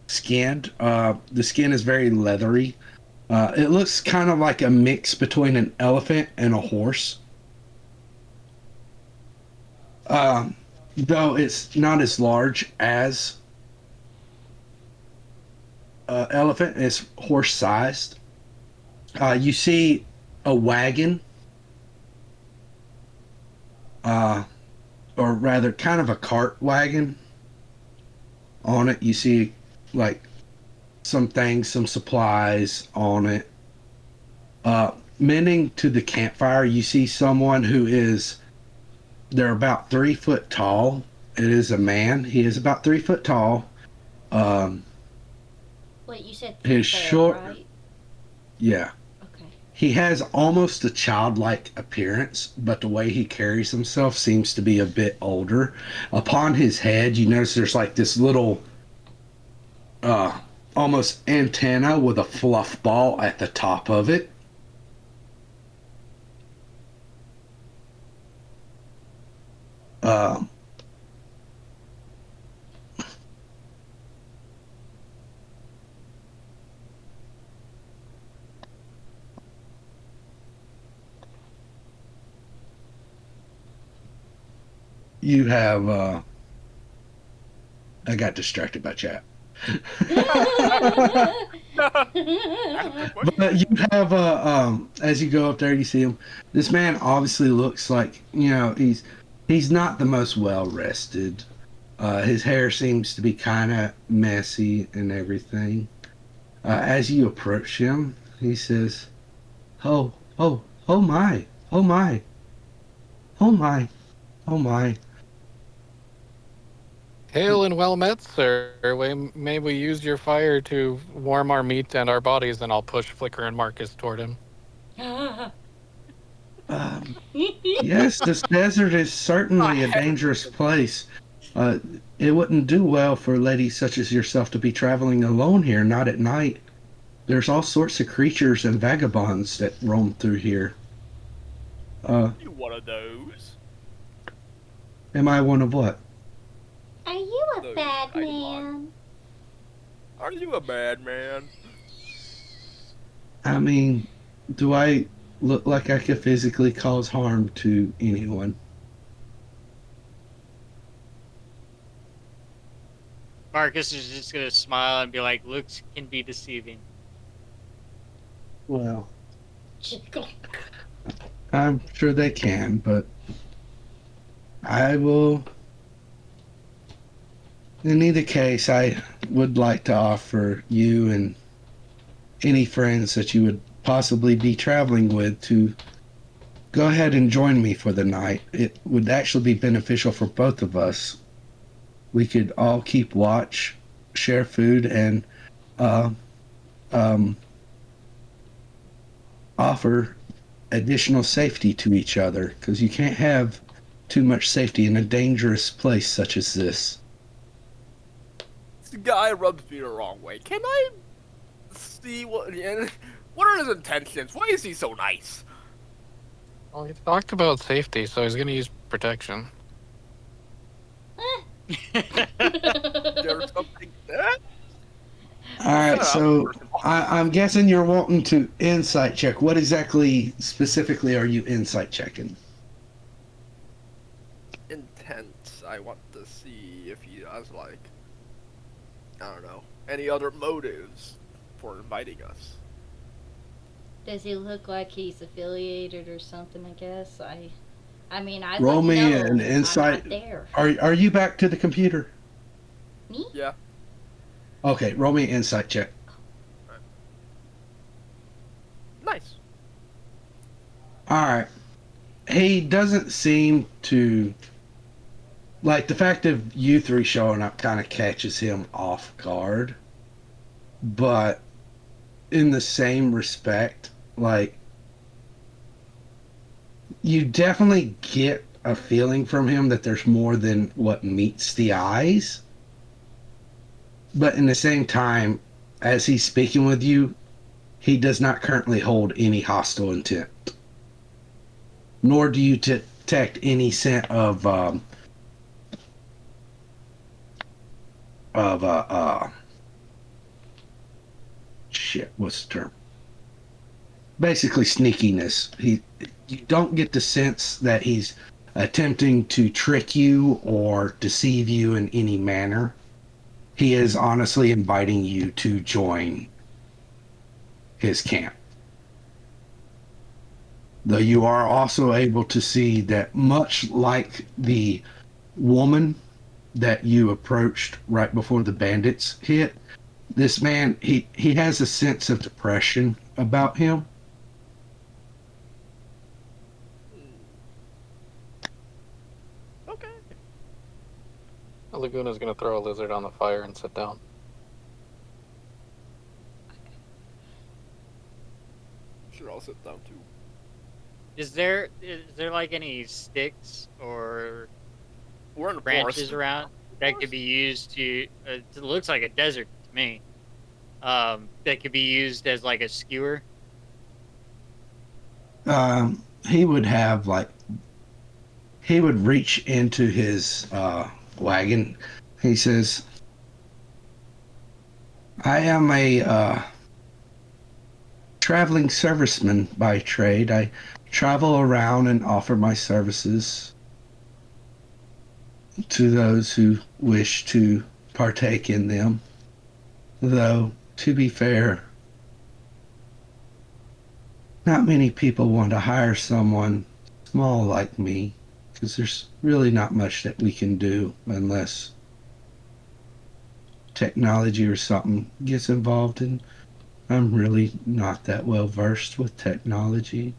Speaker 2: skinned. The skin is very leathery. It looks kind of like a mix between an elephant and a horse. Though it's not as large as elephant, it's horse sized. You see a wagon, or rather, kind of a cart wagon. On it, you see like some things, some supplies on it. Mending to the campfire, you see someone who is, they're about 3 foot tall. It is a man. He is about 3 foot tall.
Speaker 1: Wait, you said
Speaker 2: His short,
Speaker 1: right?
Speaker 2: yeah.
Speaker 1: Okay.
Speaker 2: He has almost a childlike appearance, but the way he carries himself seems to be a bit older. Upon his head, you notice there's like this little, almost antenna with a fluff ball at the top of it. Uh, you have, I got distracted by chat. But you have as you go up there, you see him. This man obviously looks like, he's not the most well rested. His hair seems to be kind of messy and everything. As you approach him, he says, "Oh, oh, oh my, oh my, oh my, oh my."
Speaker 5: Hail and well met, sir. May we use your fire to warm our meat and our bodies, and I'll push Flicker and Marcus toward him.
Speaker 2: Yes, this desert is certainly a dangerous place. It wouldn't do well for ladies such as yourself to be traveling alone here, not at night. There's all sorts of creatures and vagabonds that roam through here.
Speaker 6: You one of those?
Speaker 2: Am I one of what?
Speaker 1: Are you a
Speaker 6: Those
Speaker 1: bad
Speaker 6: vagabonds.
Speaker 1: man?
Speaker 6: Are you a bad man?
Speaker 2: I mean, do I look like I could physically cause harm to anyone?
Speaker 3: Marcus is just gonna smile and be like, "Looks can be deceiving."
Speaker 2: Well, I'm sure they can, but I will. In either case, I would like to offer you and any friends that you would possibly be traveling with to go ahead and join me for the night. It would actually be beneficial for both of us. We could all keep watch, share food, and offer additional safety to each other, because you can't have too much safety in a dangerous place such as this.
Speaker 6: This guy rubs me the wrong way. Can I see what are his intentions? Why is he so nice?
Speaker 5: Well, he talked about safety, so he's going to use protection.
Speaker 6: There's something there?
Speaker 2: All right,
Speaker 6: Shut up,
Speaker 2: so
Speaker 6: person.
Speaker 2: I'm guessing you're wanting to insight check. What exactly, specifically, are you insight checking?
Speaker 6: Intent. I want to see if he has, like, I don't know, any other motives for inviting us.
Speaker 1: Does he look like he's affiliated or something? I guess I mean, I
Speaker 2: Roll
Speaker 1: wouldn't
Speaker 2: me
Speaker 1: know.
Speaker 2: an
Speaker 1: I'm
Speaker 2: insight.
Speaker 1: not there.
Speaker 2: Are you back to the computer?
Speaker 1: Me?
Speaker 6: Yeah.
Speaker 2: Okay, roll me an insight check.
Speaker 6: Nice.
Speaker 2: All right. He doesn't seem to like the fact of you three showing up kind of catches him off guard, but in the same respect, like you definitely get a feeling from him that there's more than what meets the eyes. But in the same time, as he's speaking with you, he does not currently hold any hostile intent. Nor do you detect any scent of of shit. What's the term? Basically, sneakiness. You don't get the sense that he's attempting to trick you or deceive you in any manner. He is honestly inviting you to join his camp. Though you are also able to see that, much like the woman that you approached right before the bandits hit, this man, he has a sense of depression about him.
Speaker 6: Okay.
Speaker 5: Laguna's gonna throw a lizard on the fire and sit down.
Speaker 6: Sure, I'll sit down too.
Speaker 3: Is there like any sticks or
Speaker 6: We're in the
Speaker 3: branches
Speaker 6: forest.
Speaker 3: around that could be used to? It looks like a desert to me. That could be used as like a skewer.
Speaker 2: He would have like he would reach into his wagon. He says, "I am a traveling serviceman by trade. I travel around and offer my services to those who wish to partake in them. Though, to be fair, not many people want to hire someone small like me, because there's really not much that we can do unless technology or something gets involved, and I'm really not that well versed with technology.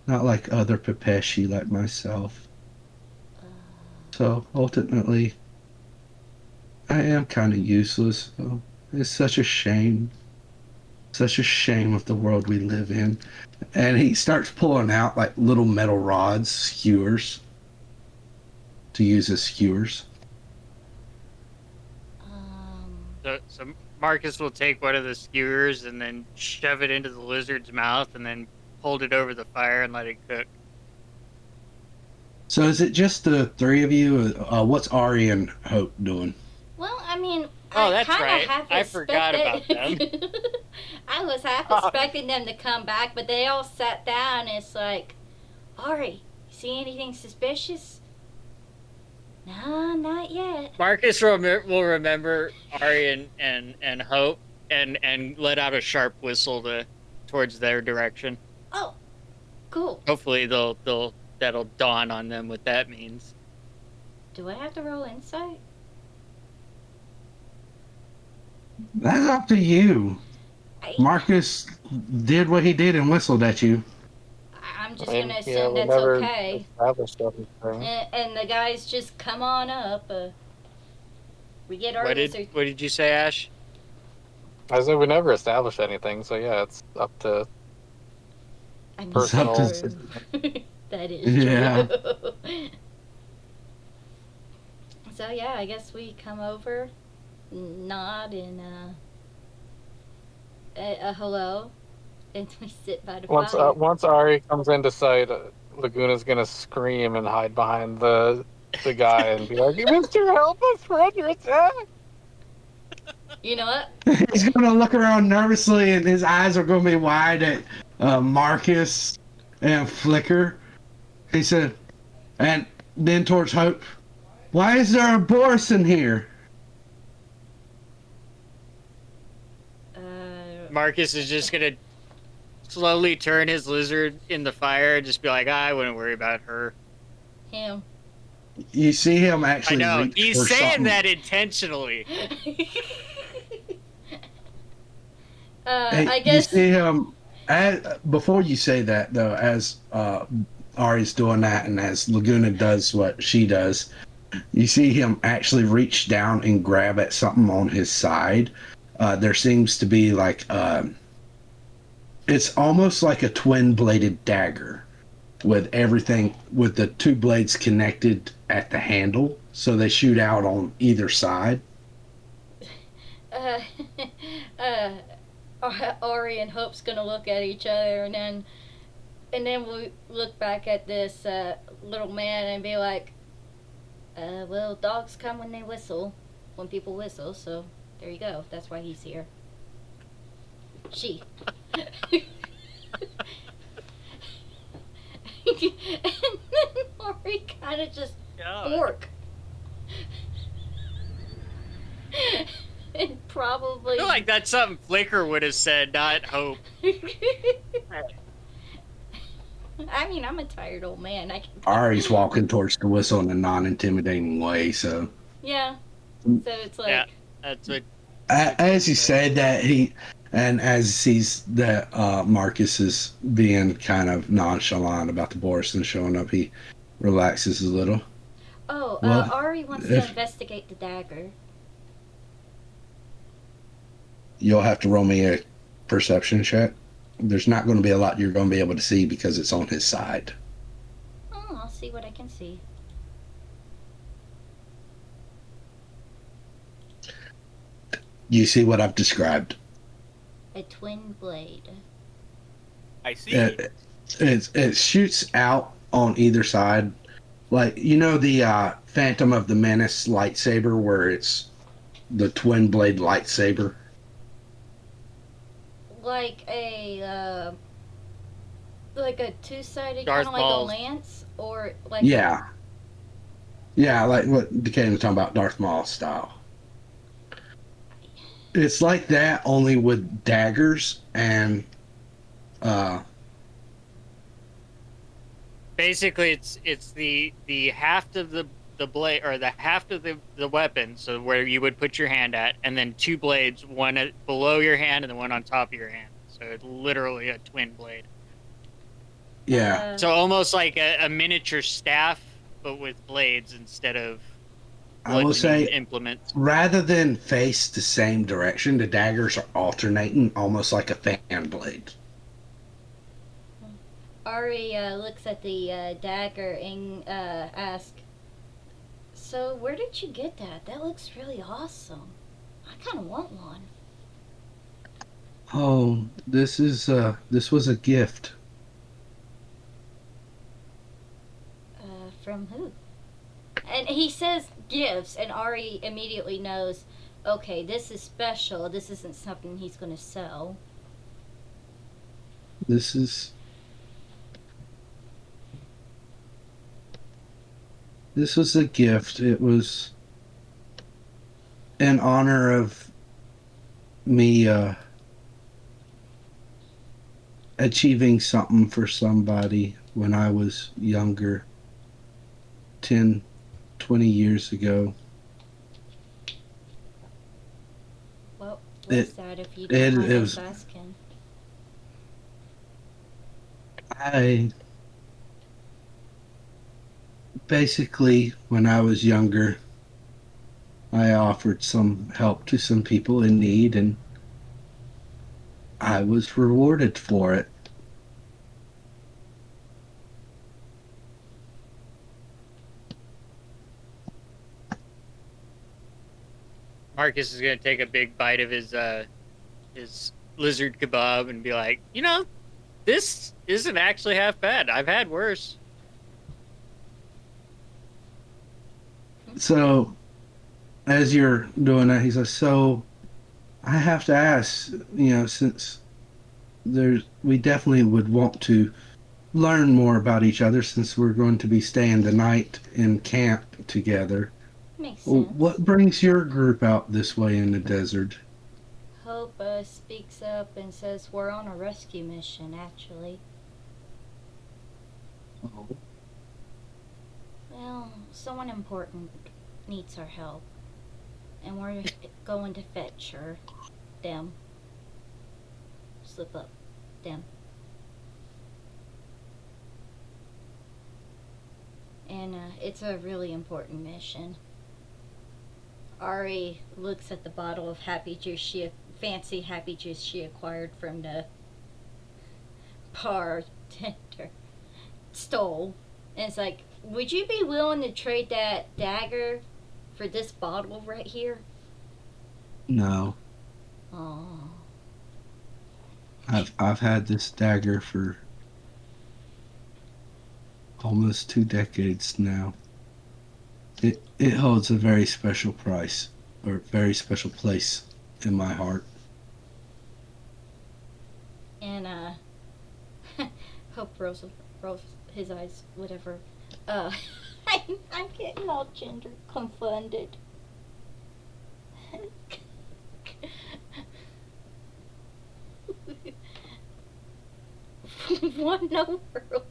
Speaker 2: Not like other Pepeshi like myself. So ultimately, I am kind of useless. So it's such a shame. Such a shame of the world we live in." And he starts pulling out like little metal rods, skewers, to use as skewers.
Speaker 3: So Marcus will take one of the skewers and then shove it into the lizard's mouth and then hold it over the fire and let it cook.
Speaker 2: So is it just the three of you? What's Ari and Hope doing?
Speaker 1: Well, I mean,
Speaker 3: Oh,
Speaker 1: I
Speaker 3: that's
Speaker 1: kind of
Speaker 3: right.
Speaker 1: half
Speaker 3: I forgot about
Speaker 1: expected. I was half expecting them to come back, but they all sat down. And it's like, Ari, see anything suspicious? No, not yet.
Speaker 3: Marcus will remember Ari and Hope and let out a sharp whistle towards their direction.
Speaker 1: Oh, cool.
Speaker 3: Hopefully that'll dawn on them what that means.
Speaker 1: Do I have to roll insight?
Speaker 2: That's up to you. Marcus did what he did and whistled at you.
Speaker 1: I'm just
Speaker 5: I mean,
Speaker 1: gonna
Speaker 5: yeah,
Speaker 1: assume
Speaker 5: we
Speaker 1: that's
Speaker 5: never
Speaker 1: okay.
Speaker 5: established everything.
Speaker 1: And the guys just come on up. We get our
Speaker 3: What
Speaker 1: lizard.
Speaker 3: did you say, Ash?
Speaker 5: I said we never established anything, so yeah, it's up to
Speaker 1: I mean,
Speaker 5: personal.
Speaker 1: true. That is
Speaker 2: Yeah.
Speaker 1: true. So yeah, I guess we come over, nod, and a hello, and we sit by the fire.
Speaker 5: Once Ari comes into sight, Laguna's gonna scream and hide behind the guy and be like, "Mister, help us! We're under attack!"
Speaker 1: You know what?
Speaker 2: He's gonna look around nervously, and his eyes are gonna be wide at Marcus and Flicker. He said, and then towards Hope, "Why is there a Boris in here?"
Speaker 3: Marcus is just gonna slowly turn his lizard in the fire and just be like, I wouldn't worry about her.
Speaker 1: Him.
Speaker 2: You see him
Speaker 3: I
Speaker 2: actually
Speaker 3: know.
Speaker 2: reach
Speaker 3: He's
Speaker 2: for
Speaker 3: saying
Speaker 2: something.
Speaker 3: that intentionally.
Speaker 2: Hey,
Speaker 1: I
Speaker 2: you
Speaker 1: guess.
Speaker 2: see him before you say that though, as Ari's doing that, and as Laguna does what she does, you see him actually reach down and grab at something on his side. There seems to be like it's almost like a twin-bladed dagger with everything with the two blades connected at the handle, so they shoot out on either side.
Speaker 1: uh, uh, Ori and Hope's gonna look at each other, and then we look back at this little man and be like, well, dogs come when they whistle, when people whistle, so there you go. That's why he's here. She. And then Ori kind of just fork. And probably.
Speaker 3: I feel like that's something Flicker would have said, not Hope.
Speaker 1: I mean, I'm a tired old man. I can.
Speaker 2: Ari's walking towards the whistle in a non-intimidating way, so.
Speaker 1: Yeah. So it's like.
Speaker 3: Yeah, that's what.
Speaker 2: As he said that, and as he sees that Marcus is being kind of nonchalant about the Boris and showing up, he relaxes a little.
Speaker 1: Oh,
Speaker 2: Well,
Speaker 1: Ari wants to investigate the dagger.
Speaker 2: You'll have to roll me a perception check. There's not going to be a lot you're going to be able to see because it's on his side.
Speaker 1: Oh, I'll see what I can see.
Speaker 2: You see what I've described.
Speaker 1: A twin blade.
Speaker 6: I see.
Speaker 2: It shoots out on either side. Like, you know the Phantom of the Menace lightsaber where it's the twin blade lightsaber?
Speaker 1: Like a two-sided,
Speaker 3: Darth
Speaker 1: kind of like
Speaker 3: Maul.
Speaker 1: a lance, or like.
Speaker 2: Yeah. Yeah, like what Decay was talking about, Darth Maul style. It's like that, only with daggers and
Speaker 3: Basically, it's the haft of the blade, or the haft of the weapon, so where you would put your hand at, and then two blades, one below your hand and the one on top of your hand. So it's literally a twin blade.
Speaker 2: yeah.
Speaker 3: So almost like a miniature staff, but with blades instead of
Speaker 2: I will say,
Speaker 3: implements.
Speaker 2: rather than face the same direction, the daggers are alternating almost like a fan blade.
Speaker 1: Ari looks at the dagger and asks, "So where did you get that? That looks really awesome. I kind of want one."
Speaker 2: Oh, this was a gift.
Speaker 1: From who? And he says gifts, and Ari immediately knows, okay, this is special. This isn't something he's going to sell.
Speaker 2: This was a gift. It was in honor of me achieving something for somebody when I was younger, 10, 20 years ago.
Speaker 1: What was that, if you don't mind us asking?
Speaker 2: Basically, when I was younger, I offered some help to some people in need, and I was rewarded for it.
Speaker 3: Marcus is gonna take a big bite of his lizard kebab and be like, this isn't actually half bad. I've had worse.
Speaker 2: So, as you're doing that, he's like, so I have to ask, since we definitely would want to learn more about each other since we're going to be staying the night in camp together.
Speaker 1: Makes sense.
Speaker 2: What brings your group out this way in the desert?
Speaker 1: Hope speaks up and says we're on a rescue mission, actually.
Speaker 2: Oh.
Speaker 1: Well, someone important needs our help. And we're going to fetch her. Them. Slip up. Them. And it's a really important mission. Ari looks at the bottle of happy juice fancy happy juice she acquired from the bartender. Stole. And it's like, would you be willing to trade that dagger for this bottle right here?
Speaker 2: No,
Speaker 1: Oh.
Speaker 2: I've had this dagger for almost 2 decades now. It holds a very special price, or very special place in my heart.
Speaker 1: And Hope rolls his eyes, whatever. I'm getting all gender confounded. What in the world?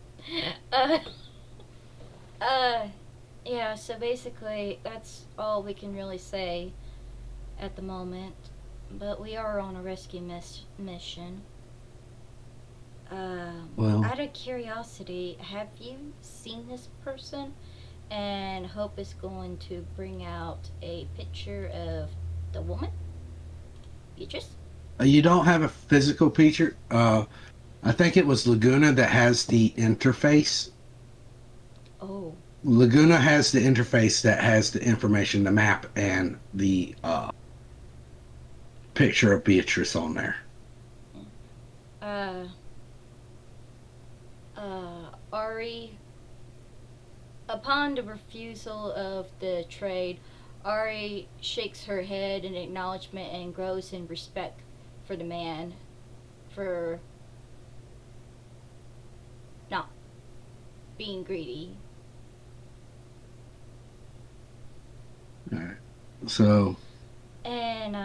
Speaker 1: Yeah, so basically, that's all we can really say at the moment. But we are on a rescue mission.
Speaker 2: Well,
Speaker 1: Out of curiosity, have you seen this person? And Hope is going to bring out a picture of the woman. Beatrice?
Speaker 2: you don't have a physical picture. I think it was Laguna that has the interface.
Speaker 1: Oh.
Speaker 2: Laguna has the interface that has the information, the map, and the picture of Beatrice on there.
Speaker 1: Ari, upon the refusal of the trade, Ari shakes her head in acknowledgement and grows in respect for the man for not being greedy.
Speaker 2: Alright. So,
Speaker 1: And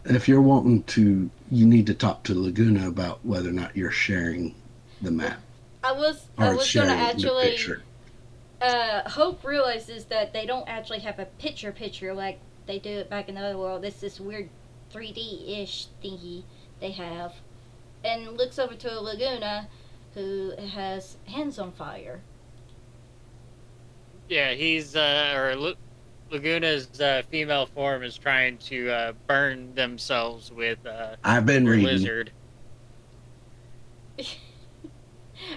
Speaker 2: if you're wanting to, you need to talk to Laguna about whether or not you're sharing the map.
Speaker 1: I was
Speaker 2: Or
Speaker 1: gonna
Speaker 2: sharing the
Speaker 1: actually
Speaker 2: picture.
Speaker 1: Hope realizes that they don't actually have a picture like they do it back in the other world. It's this weird 3D-ish thingy they have. And looks over to Laguna, who has hands on fire.
Speaker 3: Yeah, Laguna's female form is trying to burn themselves with
Speaker 2: I've been
Speaker 3: their
Speaker 2: reading.
Speaker 3: lizard.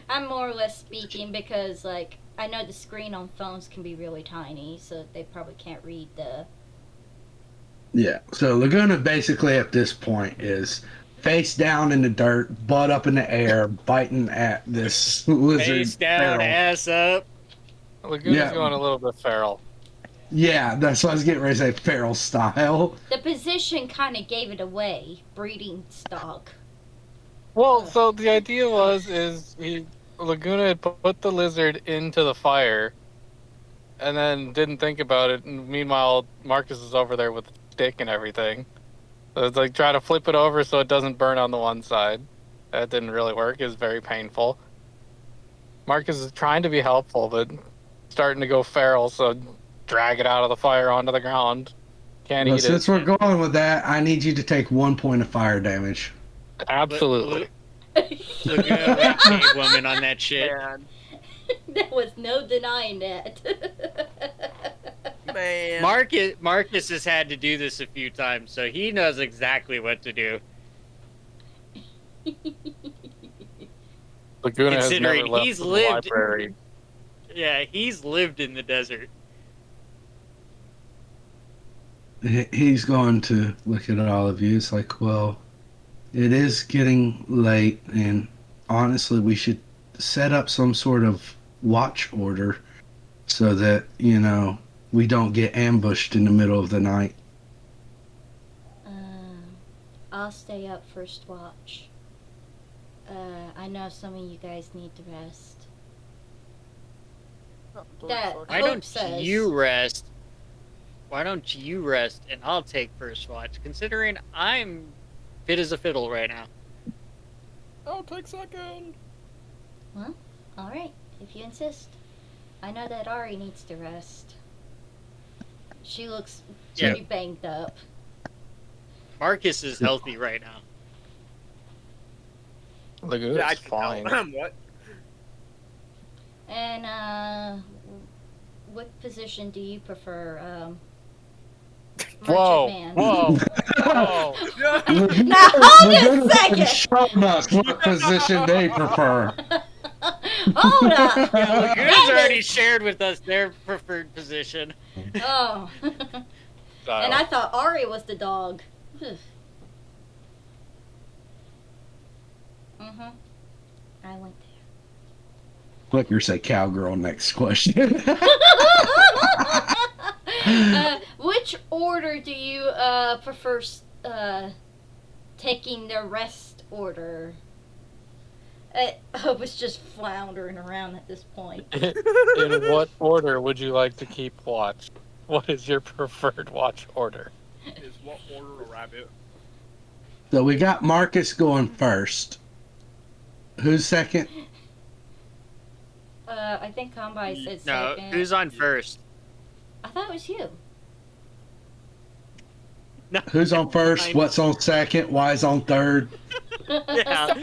Speaker 1: I'm more or less speaking because, like, I know the screen on phones can be really tiny, so they probably can't read the...
Speaker 2: Yeah. So Laguna basically at this point is face down in the dirt, butt up in the air, biting at this lizard.
Speaker 3: Face down,
Speaker 2: feral.
Speaker 3: ass up.
Speaker 5: Laguna's
Speaker 2: Yeah.
Speaker 5: going a little bit feral.
Speaker 2: Yeah, that's what I was getting ready to say, feral style.
Speaker 1: The position kind of gave it away. Breeding stock.
Speaker 5: Well, so the idea Laguna had put the lizard into the fire, and then didn't think about it. And meanwhile, Marcus is over there with the stick and everything. So it's like try to flip it over so it doesn't burn on the one side. That didn't really work. It was very painful. Marcus is trying to be helpful, but starting to go feral. So drag it out of the fire onto the ground. Can't
Speaker 2: Well,
Speaker 5: eat
Speaker 2: since
Speaker 5: it.
Speaker 2: we're going with that, I need you to take 1 point of fire damage.
Speaker 5: Absolutely.
Speaker 3: Laguna went cave woman on that shit.
Speaker 6: Man,
Speaker 1: There was no denying that.
Speaker 6: man.
Speaker 3: Marcus has had to do this a few times, so he knows exactly what to do.
Speaker 5: Laguna has never
Speaker 3: Considering
Speaker 5: left
Speaker 3: he's
Speaker 5: the
Speaker 3: lived-
Speaker 5: library.
Speaker 3: Yeah, he's lived in the desert.
Speaker 2: He's going to look at all of you. It's like, well, it is getting late, and honestly, we should set up some sort of watch order so that, we don't get ambushed in the middle of the night.
Speaker 1: I'll stay up first watch. I know some of you guys need to rest. That
Speaker 3: Why
Speaker 1: Hope
Speaker 3: don't
Speaker 1: says.
Speaker 3: you rest? why don't you rest and I'll take first watch, considering I'm fit as a fiddle right now.
Speaker 6: I'll take second.
Speaker 1: Well, alright, if you insist. I know that Ari needs to rest. She looks
Speaker 3: Yeah.
Speaker 1: pretty banged up.
Speaker 3: Marcus is healthy right now.
Speaker 5: Laguna's
Speaker 6: Yeah, I can
Speaker 5: fine.
Speaker 6: tell. What?
Speaker 1: And, what position do you prefer,
Speaker 5: Whoa,
Speaker 1: Merchant Man?
Speaker 5: whoa, whoa.
Speaker 1: Now hold a second!
Speaker 2: Show us what position they prefer.
Speaker 1: Hold up!
Speaker 3: Yeah, Laguna's
Speaker 1: That
Speaker 3: already
Speaker 1: is-
Speaker 3: shared with us their preferred position.
Speaker 1: Oh. And I thought Ari was the dog. Mm-hmm. I went
Speaker 2: Flicker say cowgirl. Next question.
Speaker 1: which order do you prefer taking the rest order? I was just floundering around at this point.
Speaker 5: In what order would you like to keep watch? What is your preferred watch order?
Speaker 6: Is what order a rabbit?
Speaker 2: So we got Marcus going first. Who's second?
Speaker 1: I think Combine said
Speaker 3: No,
Speaker 1: second.
Speaker 3: who's on first?
Speaker 1: I thought it was you.
Speaker 3: No.
Speaker 2: Who's on first? What's on second? Why's on third?
Speaker 3: Yeah.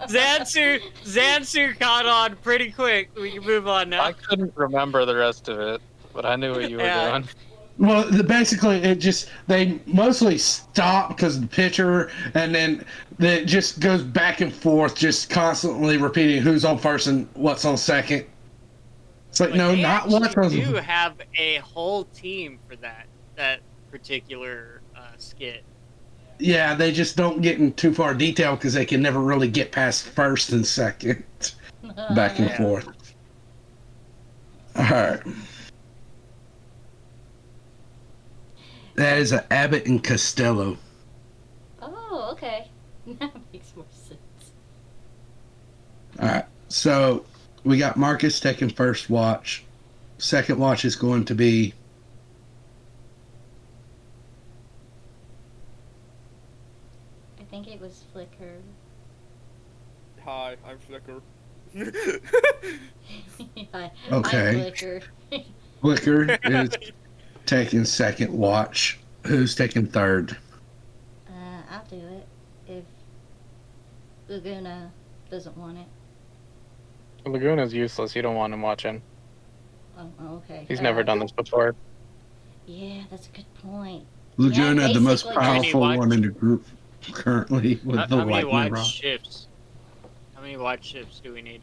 Speaker 3: Zansu caught on pretty quick. We can move on now.
Speaker 5: I couldn't remember the rest of it, but I knew what you were
Speaker 3: Yeah.
Speaker 5: doing.
Speaker 2: Well, basically, they mostly stop because of the pitcher, and then it just goes back and forth, just constantly repeating who's on first and what's on second. It's like,
Speaker 3: But
Speaker 2: no,
Speaker 3: they
Speaker 2: not what's
Speaker 3: actually
Speaker 2: on.
Speaker 3: do have a whole team for that particular skit.
Speaker 2: Yeah, they just don't get in too far detail because they can never really get past first and second, back and
Speaker 3: Yeah.
Speaker 2: forth. All right. That is an Abbott and Costello.
Speaker 1: Oh, okay. That makes more sense.
Speaker 2: All right. So we got Marcus taking first watch. Second watch is going to be
Speaker 1: I think it was Flicker.
Speaker 6: Hi, I'm Flicker.
Speaker 1: Hi,
Speaker 2: Okay.
Speaker 1: I'm Flicker.
Speaker 2: Flicker is taking second watch. Who's taking third?
Speaker 1: I'll do it if Laguna doesn't want it.
Speaker 5: Laguna's useless. You don't want him watching.
Speaker 1: Oh, okay.
Speaker 5: He's never done this before.
Speaker 1: Yeah, that's a good point.
Speaker 2: Laguna, the most
Speaker 1: basically-
Speaker 2: powerful
Speaker 3: Watch-
Speaker 2: one in the group currently with the
Speaker 3: How many
Speaker 2: lightning
Speaker 3: watch
Speaker 2: rod.
Speaker 3: shifts? How many watch shifts do we need?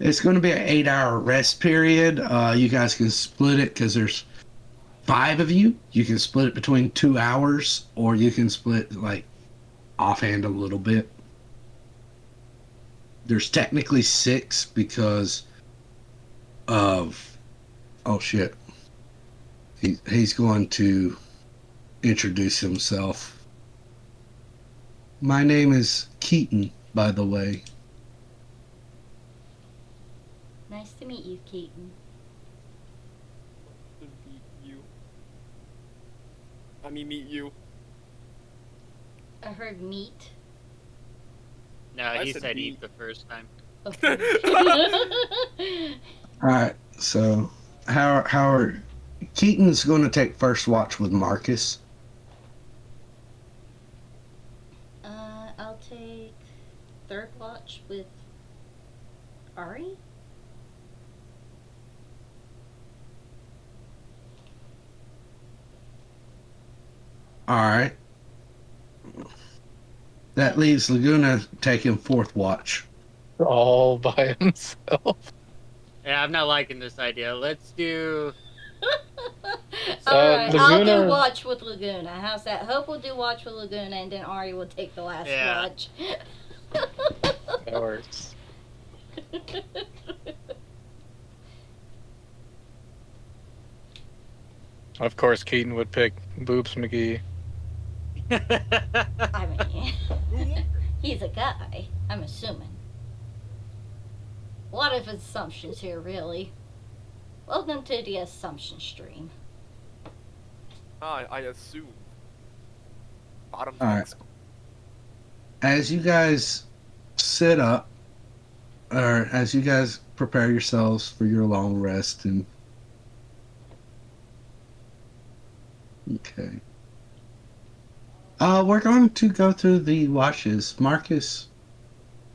Speaker 2: It's going to be an 8-hour rest period. You guys can split it because there's 5 of you. You can split it between 2 hours, or you can split like offhand a little bit. There's technically 6 because of shit. He's going to introduce himself. My name is Keaton, by the way.
Speaker 1: Nice to meet you, Keaton.
Speaker 6: Meet you.
Speaker 1: I heard meat.
Speaker 3: No,
Speaker 6: I
Speaker 3: he
Speaker 6: said
Speaker 3: said
Speaker 6: meat.
Speaker 3: eat the first time.
Speaker 1: Okay.
Speaker 2: All right, so Howard Keaton's going to take first watch with Marcus.
Speaker 1: I'll take third watch with Ari.
Speaker 2: All right. That leaves Laguna taking fourth watch.
Speaker 5: All by himself.
Speaker 3: Yeah, I'm not liking this idea. Let's do.
Speaker 1: Alright, I'll
Speaker 5: Laguna-
Speaker 1: do watch with Laguna. How's that? Hope will do watch with Laguna, and then Ari will take the last
Speaker 3: Yeah.
Speaker 1: watch.
Speaker 5: That works. Of course, Keaton would pick Boobs McGee.
Speaker 1: I mean, he's a guy, I'm assuming. A lot of assumptions here, really. Welcome to the assumption stream.
Speaker 6: I assume. Bottom's
Speaker 2: All right.
Speaker 6: next.
Speaker 2: As you guys sit up, or as you guys prepare yourselves for your long rest, and okay, we're going to go through the watches. Marcus,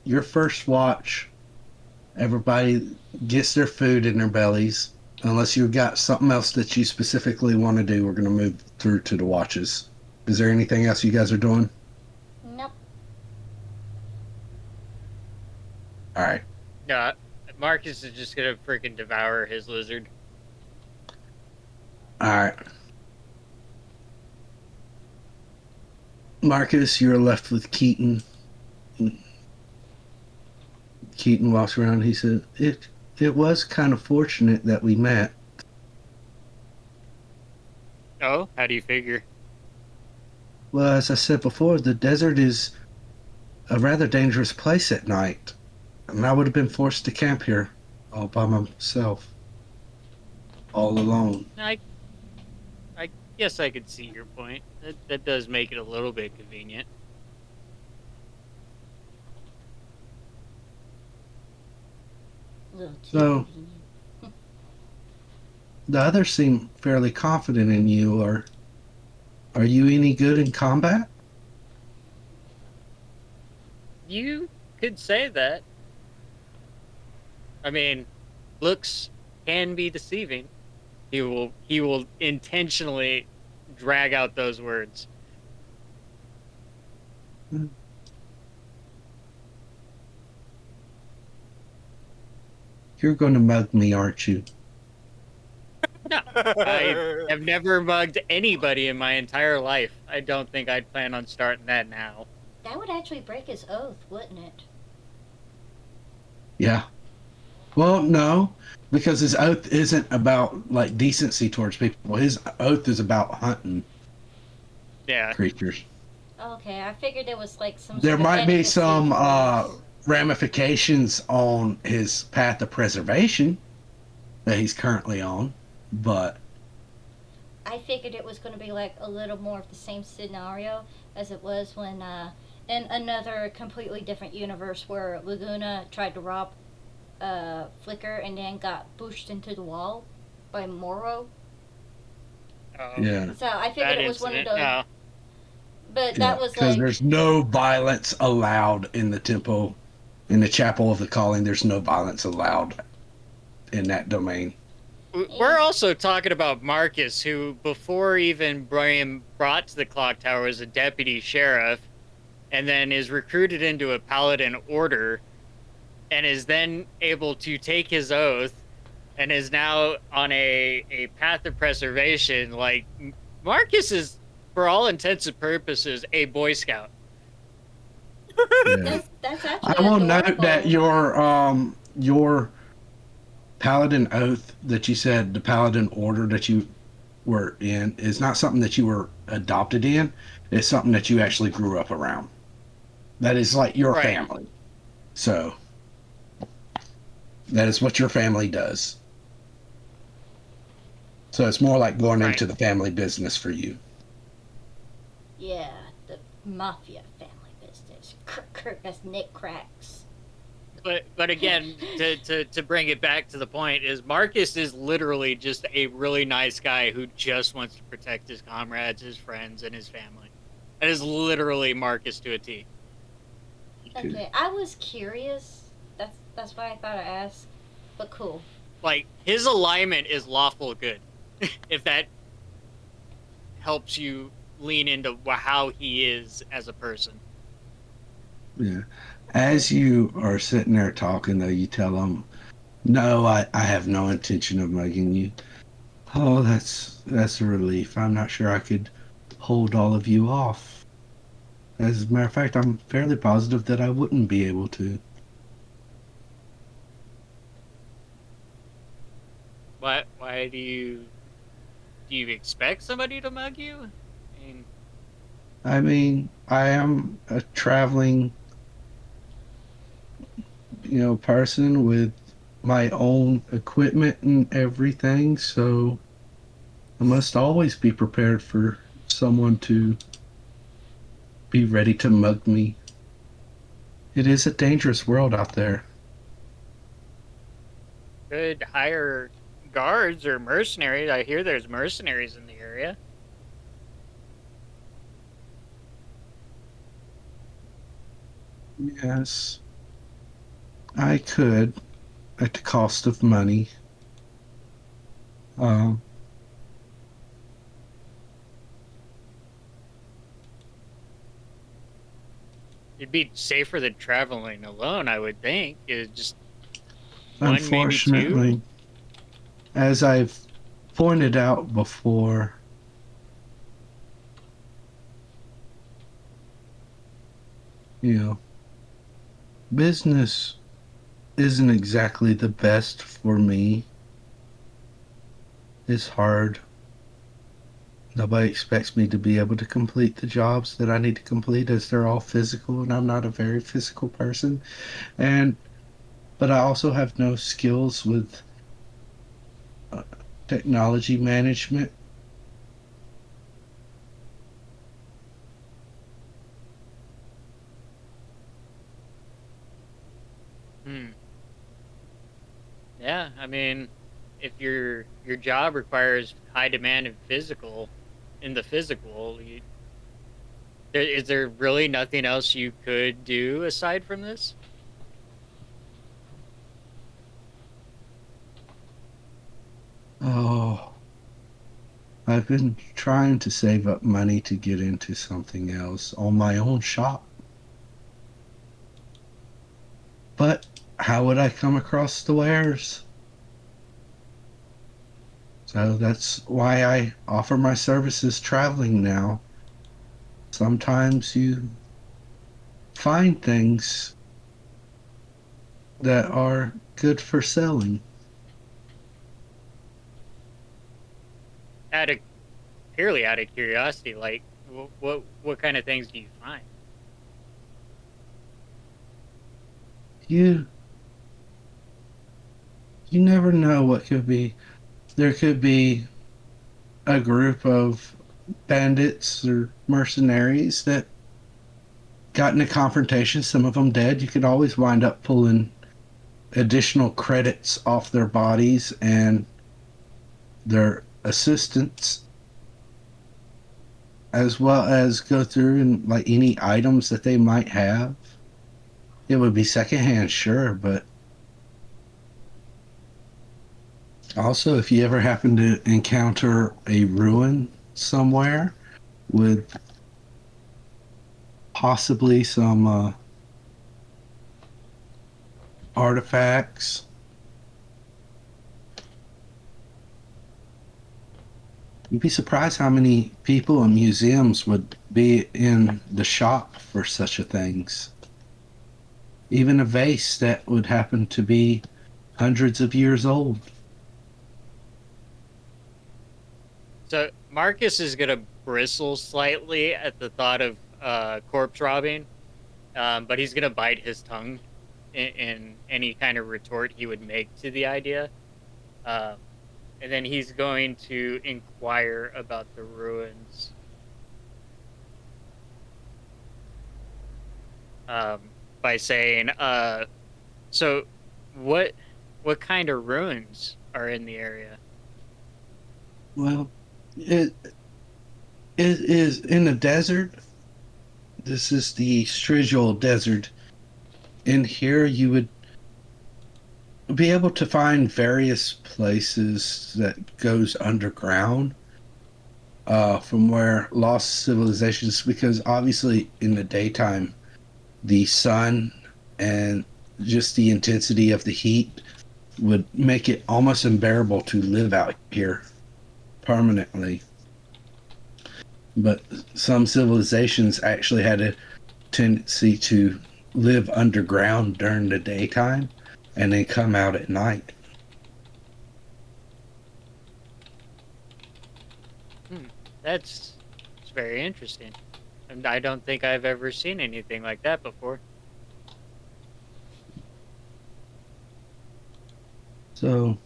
Speaker 2: your first watch. Everybody gets their food in their bellies. Unless you've got something else that you specifically want to do, we're going to move through to the watches. Is there anything else you guys are doing?
Speaker 1: Nope.
Speaker 2: All right.
Speaker 3: No, Marcus is just gonna freaking devour his lizard.
Speaker 2: All right. Marcus, you're left with Keaton. Keaton walks around. He said, "It was kind of fortunate that we met."
Speaker 3: Oh, how do you figure?
Speaker 2: Well, as I said before, the desert is a rather dangerous place at night, and I would have been forced to camp here all by myself, all alone.
Speaker 3: I guess I could see your point. That does make it a little bit convenient.
Speaker 1: Little
Speaker 2: So-
Speaker 1: too.
Speaker 2: The others seem fairly confident in you. Are you any good in combat?
Speaker 3: You could say that. I mean, looks can be deceiving. He will intentionally drag out those words.
Speaker 2: You're going to mug me, aren't you?
Speaker 3: No, I have never mugged anybody in my entire life. I don't think I'd plan on starting that now.
Speaker 1: That would actually break his oath, wouldn't it?
Speaker 2: Yeah. Well, no, because his oath isn't about like decency towards people. His oath is about hunting
Speaker 3: Yeah.
Speaker 2: creatures.
Speaker 1: Okay, I figured there was like some.
Speaker 2: There
Speaker 1: sort of
Speaker 2: might be
Speaker 1: etiquette
Speaker 2: some
Speaker 1: rules.
Speaker 2: ramifications on his path of preservation that he's currently on, but
Speaker 1: I figured it was going to be like a little more of the same scenario as it was when, in another completely different universe, where Laguna tried to rob Flicker and then got pushed into the wall by Moro.
Speaker 2: yeah,
Speaker 1: So I figured
Speaker 3: That
Speaker 1: it was one of
Speaker 3: incident.
Speaker 1: those.
Speaker 3: No.
Speaker 1: But that was
Speaker 2: because
Speaker 1: like.
Speaker 2: there's no violence allowed in the temple, in the chapel of the calling. There's no violence allowed in that domain.
Speaker 3: We're also talking about Marcus, who before even being brought to the clock tower was a deputy sheriff, and then is recruited into a paladin order, and is then able to take his oath, and is now on a path of preservation. Like, Marcus is, for all intents and purposes, a Boy Scout.
Speaker 2: Yeah.
Speaker 1: That's actually
Speaker 2: I will note
Speaker 1: adorable.
Speaker 2: that your paladin oath that you said, the paladin order that you were in, is not something that you were adopted in. It's something that you actually grew up around. That is like your
Speaker 3: Right.
Speaker 2: family. So that is what your family does. So it's more like going
Speaker 3: Right.
Speaker 2: into the family business for you.
Speaker 1: Yeah, the mafia family business. That's Nick Cracks.
Speaker 3: But again, to bring it back to the point, is Marcus is literally just a really nice guy who just wants to protect his comrades, his friends, and his family. That is literally Marcus to a T.
Speaker 1: Okay, I was curious. That's why I thought I'd ask. But cool.
Speaker 3: Like, his alignment is lawful good. If that helps you lean into how he is as a person.
Speaker 2: Yeah. As you are sitting there talking, though, you tell them, "No, I have no intention of mugging you." Oh, that's a relief. I'm not sure I could hold all of you off. As a matter of fact, I'm fairly positive that I wouldn't be able to.
Speaker 3: Why do you expect somebody to mug you?
Speaker 2: I mean, I am a traveling, person with my own equipment and everything, so I must always be prepared for someone to be ready to mug me. It is a dangerous world out there.
Speaker 3: Could hire guards or mercenaries. I hear there's mercenaries in the area.
Speaker 2: Yes, I could at the cost of money. Um,
Speaker 3: It'd be safer than traveling alone, I would think. It's just one, maybe two.
Speaker 2: Unfortunately, as I've pointed out before, you know, business isn't exactly the best for me. It's hard. Nobody expects me to be able to complete the jobs that I need to complete as they're all physical, and I'm not a very physical person. And but I also have no skills with uh, technology management.
Speaker 3: Hmm. Yeah, I mean, if your job requires high demand in the physical, is there really nothing else you could do aside from this?
Speaker 2: Oh, I've been trying to save up money to get into something else on my own shop. But how would I come across the wares? So that's why I offer my services traveling now. Sometimes you find things that are good for selling.
Speaker 3: Out of Purely out of curiosity, like what kind of things do you find?
Speaker 2: You you never know what could be. There could be a group of bandits or mercenaries that got in a confrontation, some of them dead. You could always wind up pulling additional credits off their bodies and their assistants, as well as go through and like any items that they might have. It would be secondhand, sure, but also if you ever happen to encounter a ruin somewhere with possibly some artifacts, you'd be surprised how many people and museums would be in the shop for such a things. Even a vase that would happen to be hundreds of years old.
Speaker 3: So Marcus is gonna bristle slightly at the thought of corpse robbing, but he's gonna bite his tongue in any kind of retort he would make to the idea. Um, and then he's going to inquire about the ruins. Um, by saying, so what what kind of ruins are in the area?
Speaker 2: Well, it is in the desert. This is the Strigal Desert. In here, you would be able to find various places that goes underground from where lost civilizations, because obviously in the daytime, the sun and just the intensity of the heat would make it almost unbearable to live out here permanently. But some civilizations actually had a tendency to live underground during the daytime and then come out at night.
Speaker 3: Hmm, it's very interesting, and I don't think I've ever seen anything like that before.
Speaker 2: So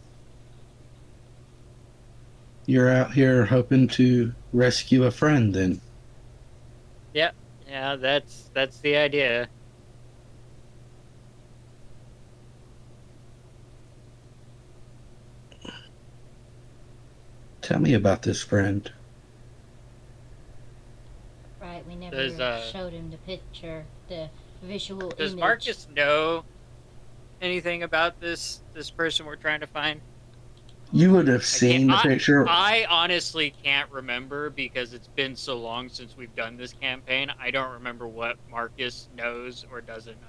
Speaker 2: you're out here hoping to rescue a friend then.
Speaker 3: Yeah, yeah, that's the idea.
Speaker 2: Tell me about this friend.
Speaker 1: Right, we never
Speaker 3: Does
Speaker 1: showed him the picture, the visual
Speaker 3: does
Speaker 1: image.
Speaker 3: Marcus know anything about this person we're trying to find?
Speaker 2: You would have
Speaker 3: I can't.
Speaker 2: seen the picture.
Speaker 3: I honestly can't remember because it's been so long since we've done this campaign. I don't remember what Marcus knows or doesn't know.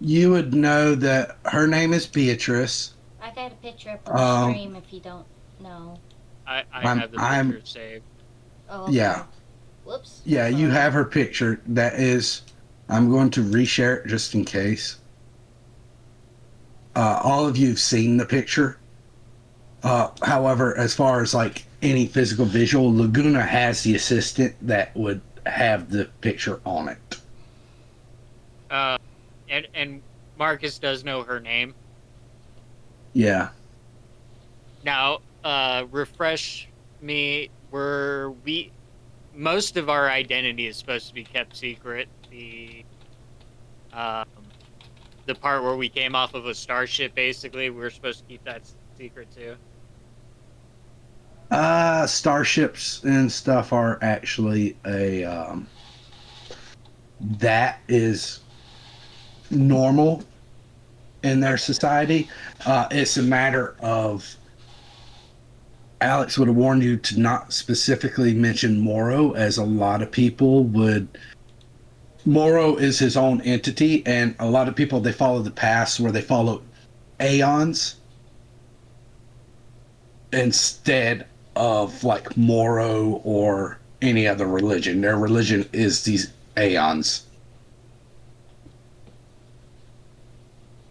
Speaker 2: You would know that her name is Beatrice.
Speaker 1: I got a picture up on the
Speaker 2: Um,
Speaker 1: stream if you don't know.
Speaker 3: I
Speaker 2: I'm,
Speaker 3: have the
Speaker 2: I'm,
Speaker 3: picture saved.
Speaker 1: Oh, okay.
Speaker 2: yeah,
Speaker 1: Whoops.
Speaker 2: yeah. You
Speaker 1: Sorry.
Speaker 2: have her picture. That is, I'm going to reshare it just in case. All of you've seen the picture. However, as far as like any physical visual, Laguna has the assistant that would have the picture on it.
Speaker 3: Uh, and Marcus does know her name.
Speaker 2: Yeah.
Speaker 3: Now, refresh me. Most of our identity is supposed to be kept secret. Um, the part where we came off of a starship, basically, we're supposed to keep that secret too.
Speaker 2: Starships and stuff are actually that is normal in their society. It's a matter of Alex would have warned you to not specifically mention Moro, as a lot of people would. Moro is his own entity, and a lot of people, they follow the past where they follow aeons instead of like Moro or any other religion. Their religion is these aeons.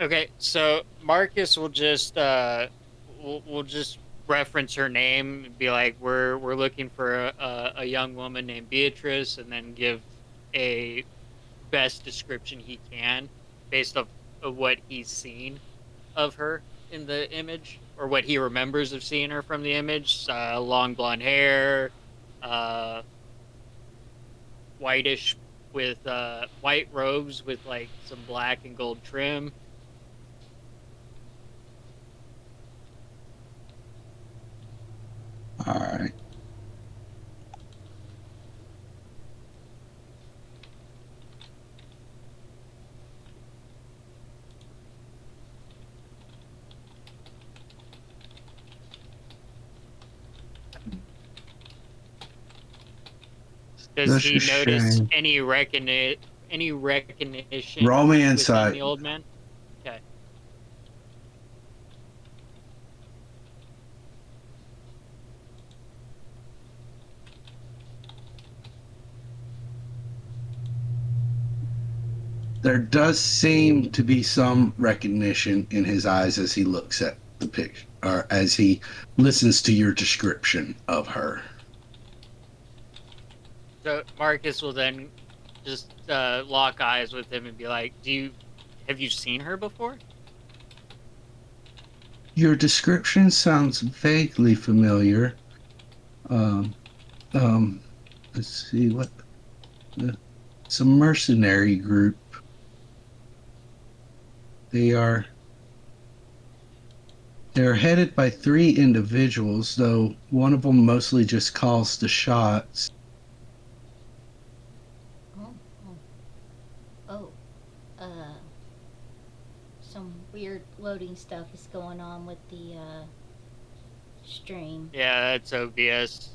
Speaker 3: Okay, so Marcus will just we'll just reference her name and be like, we're looking for a young woman named Beatrice, and then give a best description he can based off of what he's seen of her in the image, or what he remembers of seeing her from the image. Long blonde hair, uh, whitish with white robes with like some black and gold trim.
Speaker 2: All right.
Speaker 3: Does
Speaker 2: That's
Speaker 3: he
Speaker 2: a
Speaker 3: notice
Speaker 2: shame.
Speaker 3: any recognition
Speaker 2: Roll me
Speaker 3: within
Speaker 2: insight.
Speaker 3: the old man? Okay.
Speaker 2: There does seem to be some recognition in his eyes as he looks at the picture, or as he listens to your description of her.
Speaker 3: So Marcus will then just lock eyes with him and be like, have you seen her before?
Speaker 2: Your description sounds vaguely familiar. Um, let's see what. It's a mercenary group. They're headed by 3 individuals, though one of them mostly just calls the shots.
Speaker 1: Some weird loading stuff is going on with the stream.
Speaker 3: Yeah, that's OBS.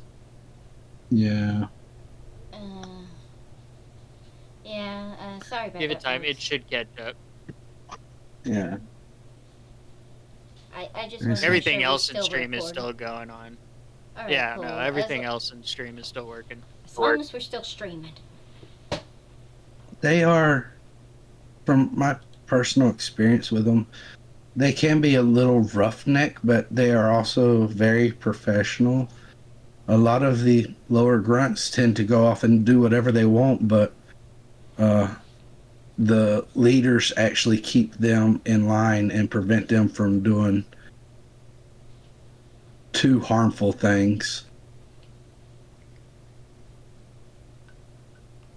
Speaker 2: Yeah.
Speaker 1: Sorry about that.
Speaker 3: Give it time.
Speaker 1: folks.
Speaker 3: It should catch up.
Speaker 2: Yeah.
Speaker 1: I just want to
Speaker 3: Everything
Speaker 1: make sure
Speaker 3: else
Speaker 1: we're
Speaker 3: in
Speaker 1: still
Speaker 3: stream is
Speaker 1: recording.
Speaker 3: still going on.
Speaker 1: All right,
Speaker 3: Yeah,
Speaker 1: cool.
Speaker 3: no, everything else in stream is still working.
Speaker 1: As long as we're still streaming.
Speaker 2: They are, from my personal experience with them, they can be a little roughneck, but they are also very professional. A lot of the lower grunts tend to go off and do whatever they want, but the leaders actually keep them in line and prevent them from doing two harmful things.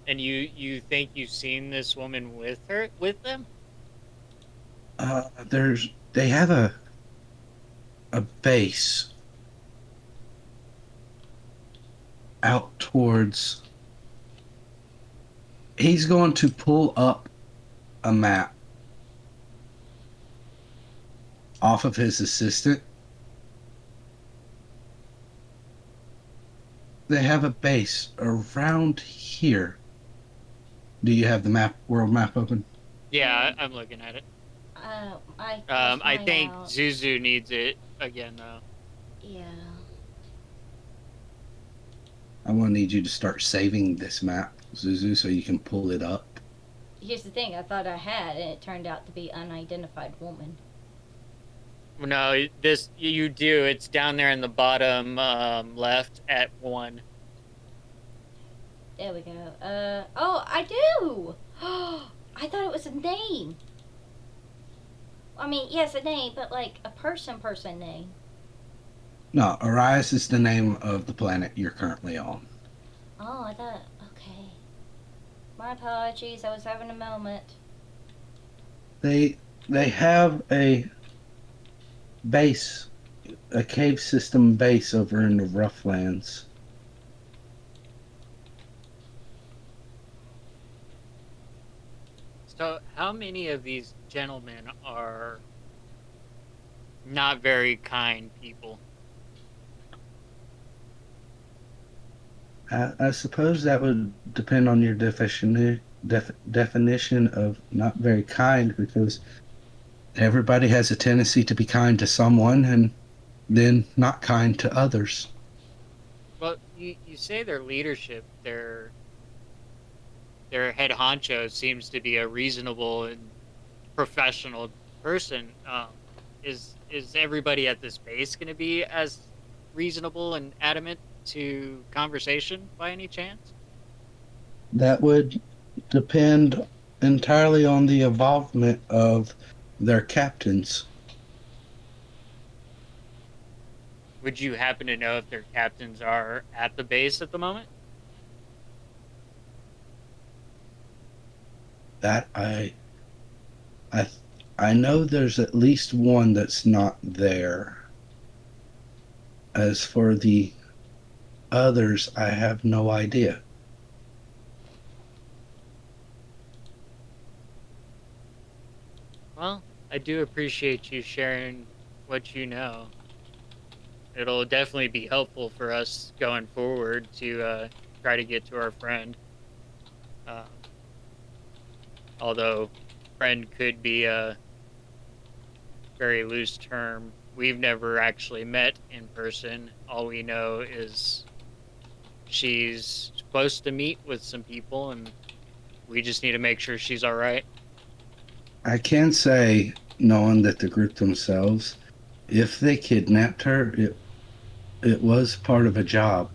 Speaker 3: And you think you've seen this woman with them?
Speaker 2: They have a base out towards. He's going to pull up a map off of his assistant. They have a base around here. Do you have the world map open?
Speaker 3: Yeah, I'm looking at it. I think
Speaker 1: out.
Speaker 3: Zuzu needs it again though.
Speaker 1: Yeah.
Speaker 2: I'm going to need you to start saving this map, Zuzu, so you can pull it up.
Speaker 1: Here's the thing. I thought I had, and it turned out to be unidentified woman.
Speaker 3: No, this you do. It's down there in the bottom left at 1.
Speaker 1: There we go. Oh, I do. I thought it was a name. I mean, yes, a name, but like a person name.
Speaker 2: No, Arias is the name of the planet you're currently on.
Speaker 1: Oh, I thought. Okay. My apologies. I was having a moment.
Speaker 2: They have a base, a cave system base over in the Roughlands.
Speaker 3: So, how many of these gentlemen are not very kind people?
Speaker 2: I suppose that would depend on your definition of not very kind, because everybody has a tendency to be kind to someone and then not kind to others.
Speaker 3: Well, you say their leadership, their head honcho seems to be a reasonable and professional person. Is everybody at this base going to be as reasonable and adamant to conversation by any chance?
Speaker 2: That would depend entirely on the involvement of their captains.
Speaker 3: Would you happen to know if their captains are at the base at the moment?
Speaker 2: That I know there's at least one that's not there. As for the others, I have no idea.
Speaker 3: Well, I do appreciate you sharing what you know. It'll definitely be helpful for us going forward to try to get to our friend. Uh, although friend could be a very loose term. We've never actually met in person. All we know is she's supposed to meet with some people, and we just need to make sure she's all right.
Speaker 2: I can say, knowing that the group themselves, if they kidnapped her, it was part of a job.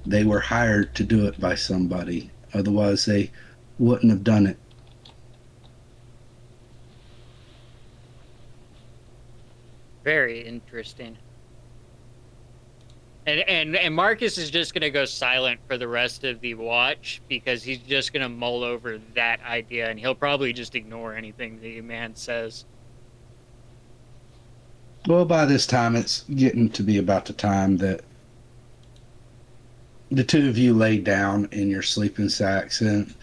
Speaker 2: They were hired to do it by somebody. Otherwise, they wouldn't have done it.
Speaker 3: Very interesting. And Marcus is just gonna go silent for the rest of the watch because he's just gonna mull over that idea, and he'll probably just ignore anything the man says.
Speaker 2: Well, by this time, it's getting to be about the time that the two of you lay down in your sleeping sacks. And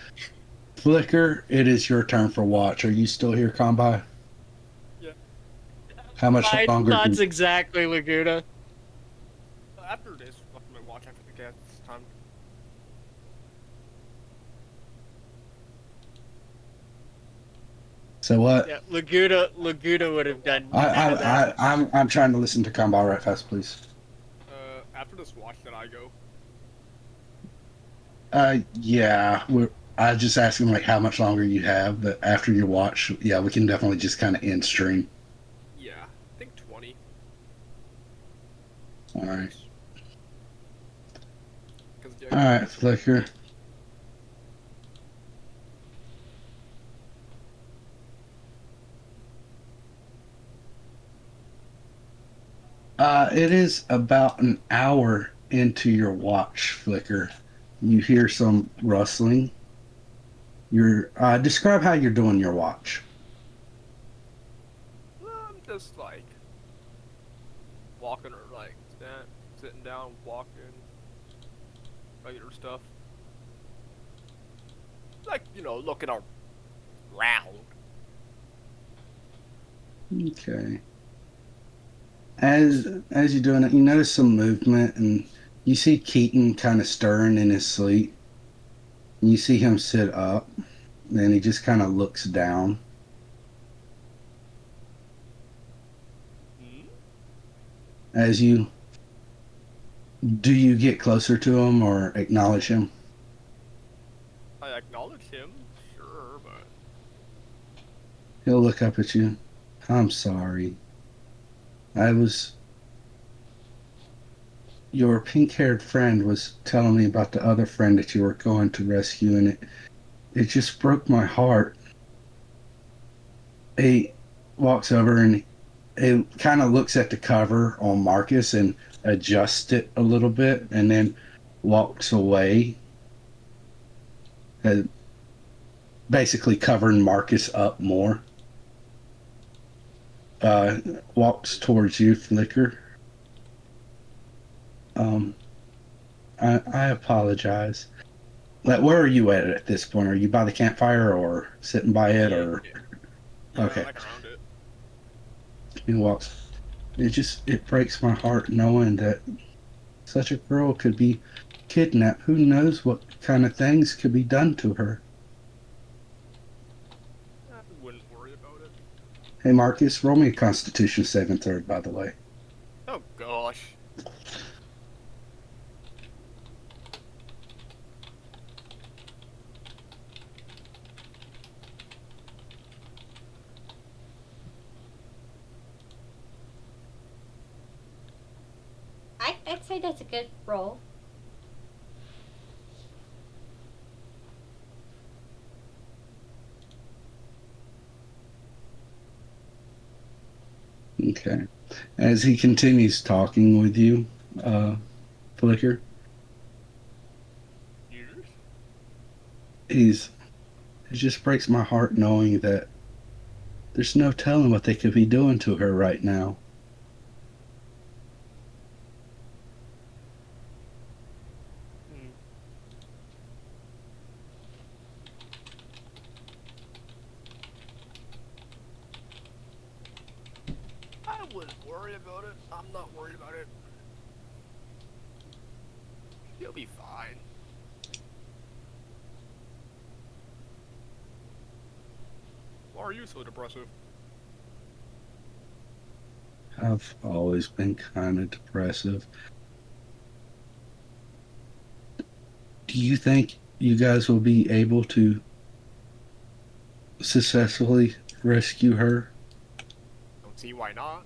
Speaker 2: Flicker, it is your turn for watch. Are you still here, Combi?
Speaker 6: Yeah.
Speaker 2: How much
Speaker 3: My
Speaker 2: longer?
Speaker 3: thoughts exactly, Laguna.
Speaker 6: After this, I'm gonna watch after the cat's time.
Speaker 2: So what?
Speaker 3: Yeah, Laguna would have done none of that.
Speaker 2: I'm trying to listen to Combi right fast, please.
Speaker 6: After this watch, then I go.
Speaker 2: Yeah, I was just asking like how much longer you have, but after your watch, yeah, we can definitely just kind of end stream.
Speaker 6: Yeah, I think 20.
Speaker 2: All right.
Speaker 6: 'Cause,
Speaker 2: All right, Flicker. It is about an hour into your watch, Flicker. You hear some rustling. Describe how you're doing your watch.
Speaker 6: I'm just like walking or like sitting down, walking, regular stuff. Like, looking around.
Speaker 2: Okay. As you're doing it, you notice some movement, and you see Keaton kind of stirring in his sleep. And you see him sit up, and he just kind of looks down.
Speaker 6: Hmm?
Speaker 2: Do you get closer to him or acknowledge him?
Speaker 6: I acknowledge him, sure, but
Speaker 2: He'll look up at you. I'm sorry. Your pink-haired friend was telling me about the other friend that you were going to rescue, and it just broke my heart. He walks over and he kind of looks at the cover on Marcus and adjusts it a little bit, and then walks away, basically covering Marcus up more. Walks towards you, Flicker. I apologize. Where are you at this point? Are you by the campfire or sitting by it, or?
Speaker 6: yeah,
Speaker 2: Okay.
Speaker 6: like around it.
Speaker 2: He walks. It breaks my heart knowing that such a girl could be kidnapped. Who knows what kind of things could be done to her?
Speaker 6: I wouldn't worry about it.
Speaker 2: Hey, Marcus, roll me a Constitution saving throw, by the way.
Speaker 6: Oh gosh.
Speaker 1: I'd say that's a good roll.
Speaker 2: Okay. As he continues talking with you, Flicker,
Speaker 6: Years?
Speaker 2: it just breaks my heart knowing that there's no telling what they could be doing to her right now.
Speaker 6: Hmm. I wouldn't worry about it. I'm not worried about it. He'll be fine. Why are you so depressive?
Speaker 2: I've always been kind of depressive. Do you think you guys will be able to successfully rescue her?
Speaker 6: Don't see why not.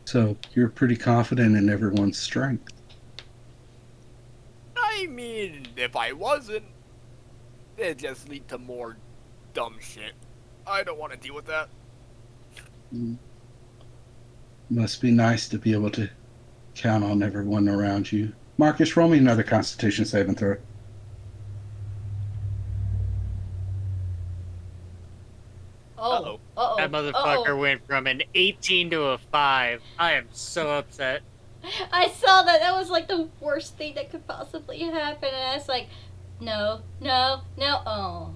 Speaker 2: So you're pretty confident in everyone's strength.
Speaker 6: I mean, if I wasn't, it'd just lead to more dumb shit. I don't want to deal with that.
Speaker 2: Must be nice to be able to count on everyone around you. Marcus, roll me another Constitution saving throw.
Speaker 1: Oh. Uh-oh.
Speaker 3: That motherfucker
Speaker 1: Uh-oh.
Speaker 3: went from an 18 to a 5. I am so upset.
Speaker 1: I saw that. That was like the worst thing that could possibly happen. And I was like, no. Oh.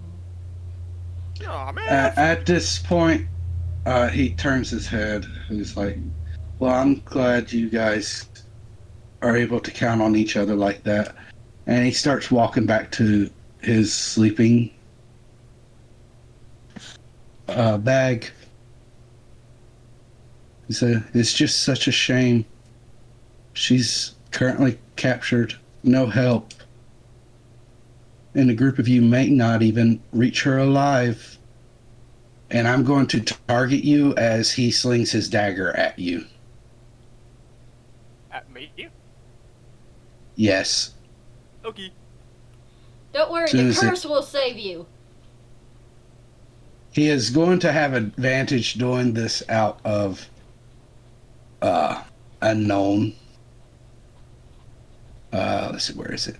Speaker 6: Aw, man.
Speaker 2: At this point, he turns his head. He's like, well, I'm glad you guys are able to count on each other like that. And he starts walking back to his sleeping bag. He said, it's just such a shame. She's currently captured. No help. And a group of you may not even reach her alive. And I'm going to target you as he slings his dagger at you.
Speaker 6: At me?
Speaker 2: Yes.
Speaker 6: Okay.
Speaker 1: Don't worry,
Speaker 2: Soon
Speaker 1: the
Speaker 2: as
Speaker 1: curse will save you.
Speaker 2: He is going to have advantage doing this out of unknown. Let's see, where is it?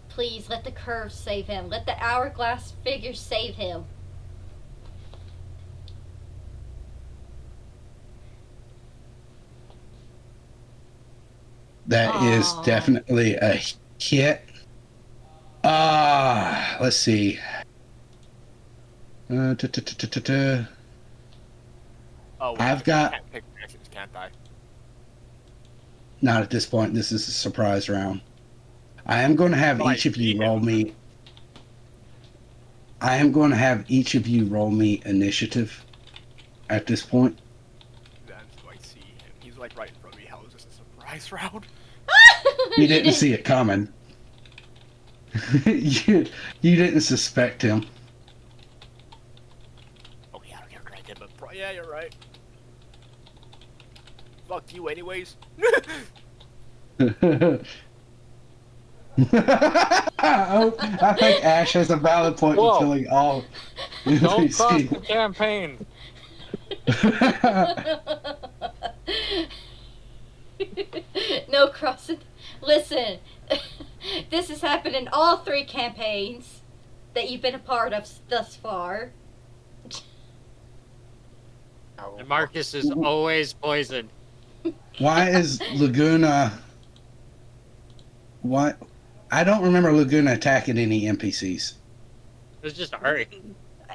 Speaker 1: Please let the curve save him. Let the hourglass figure save him.
Speaker 2: That is
Speaker 1: Aw.
Speaker 2: definitely a hit. Let's see.
Speaker 6: Oh,
Speaker 2: I've
Speaker 6: I
Speaker 2: got-
Speaker 6: can't pick actions, can't I?
Speaker 2: Not at this point. This is a surprise round. I am going to have
Speaker 6: Well, I
Speaker 2: each of
Speaker 6: see
Speaker 2: you roll
Speaker 6: him.
Speaker 2: me. I am going to have each of you roll me initiative at this point.
Speaker 6: Then do I see him? He's like right in front of me. How is this a surprise round?
Speaker 2: You didn't see it coming. you didn't suspect him.
Speaker 6: Oh yeah, I don't care what I did, but yeah, you're right. Fuck you, anyways.
Speaker 2: Oh, I think Ash has a valid point in
Speaker 5: Whoa.
Speaker 2: killing all
Speaker 5: Don't cross
Speaker 2: NPCs.
Speaker 5: the campaign.
Speaker 1: No crossing. Listen, this has happened in all 3 campaigns that you've been a part of thus far.
Speaker 3: And Marcus is always poisoned.
Speaker 2: Why is Laguna? What? I don't remember Laguna attacking any NPCs.
Speaker 3: It was just Ari.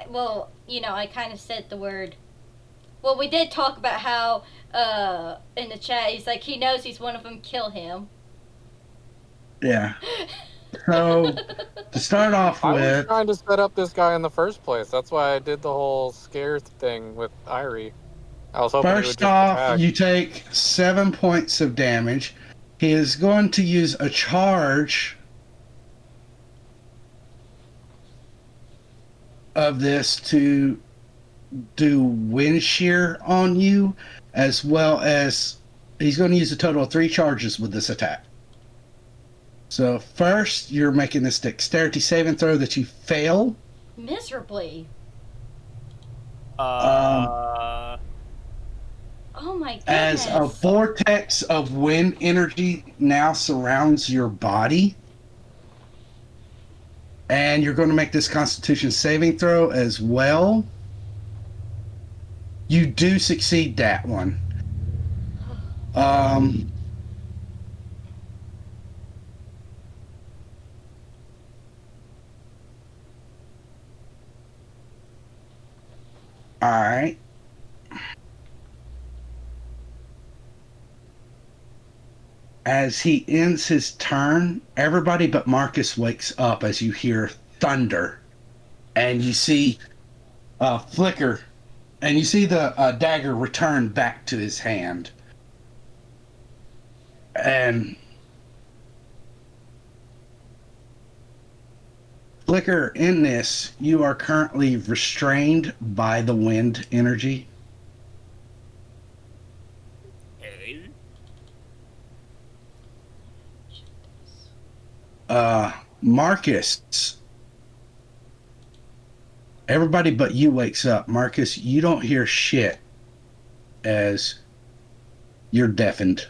Speaker 1: Well, I kind of said the word. Well, we did talk about how, in the chat, he's like, he knows he's one of them, kill him.
Speaker 2: Yeah. So to start off
Speaker 5: I was
Speaker 2: with,
Speaker 5: trying to set up this guy in the first place. That's why I did the whole scare thing with Irie. I was hoping he would
Speaker 2: first
Speaker 5: just
Speaker 2: off,
Speaker 5: attack.
Speaker 2: you take 7 points of damage. He is going to use a charge of this to do wind shear on you, as well as he's going to use a total of 3 charges with this attack. So first, you're making this dexterity saving throw that you fail.
Speaker 1: Miserably.
Speaker 2: Um,
Speaker 1: Oh my goodness.
Speaker 2: As a vortex of wind energy now surrounds your body. And you're going to make this Constitution saving throw as well. You do succeed that one. All right. As he ends his turn, everybody but Marcus wakes up as you hear thunder. And you see flicker. And you see the dagger return back to his hand. And Flicker, in this, you are currently restrained by the wind energy.
Speaker 6: Hey.
Speaker 2: Marcus, everybody but you wakes up. Marcus, you don't hear shit as you're deafened.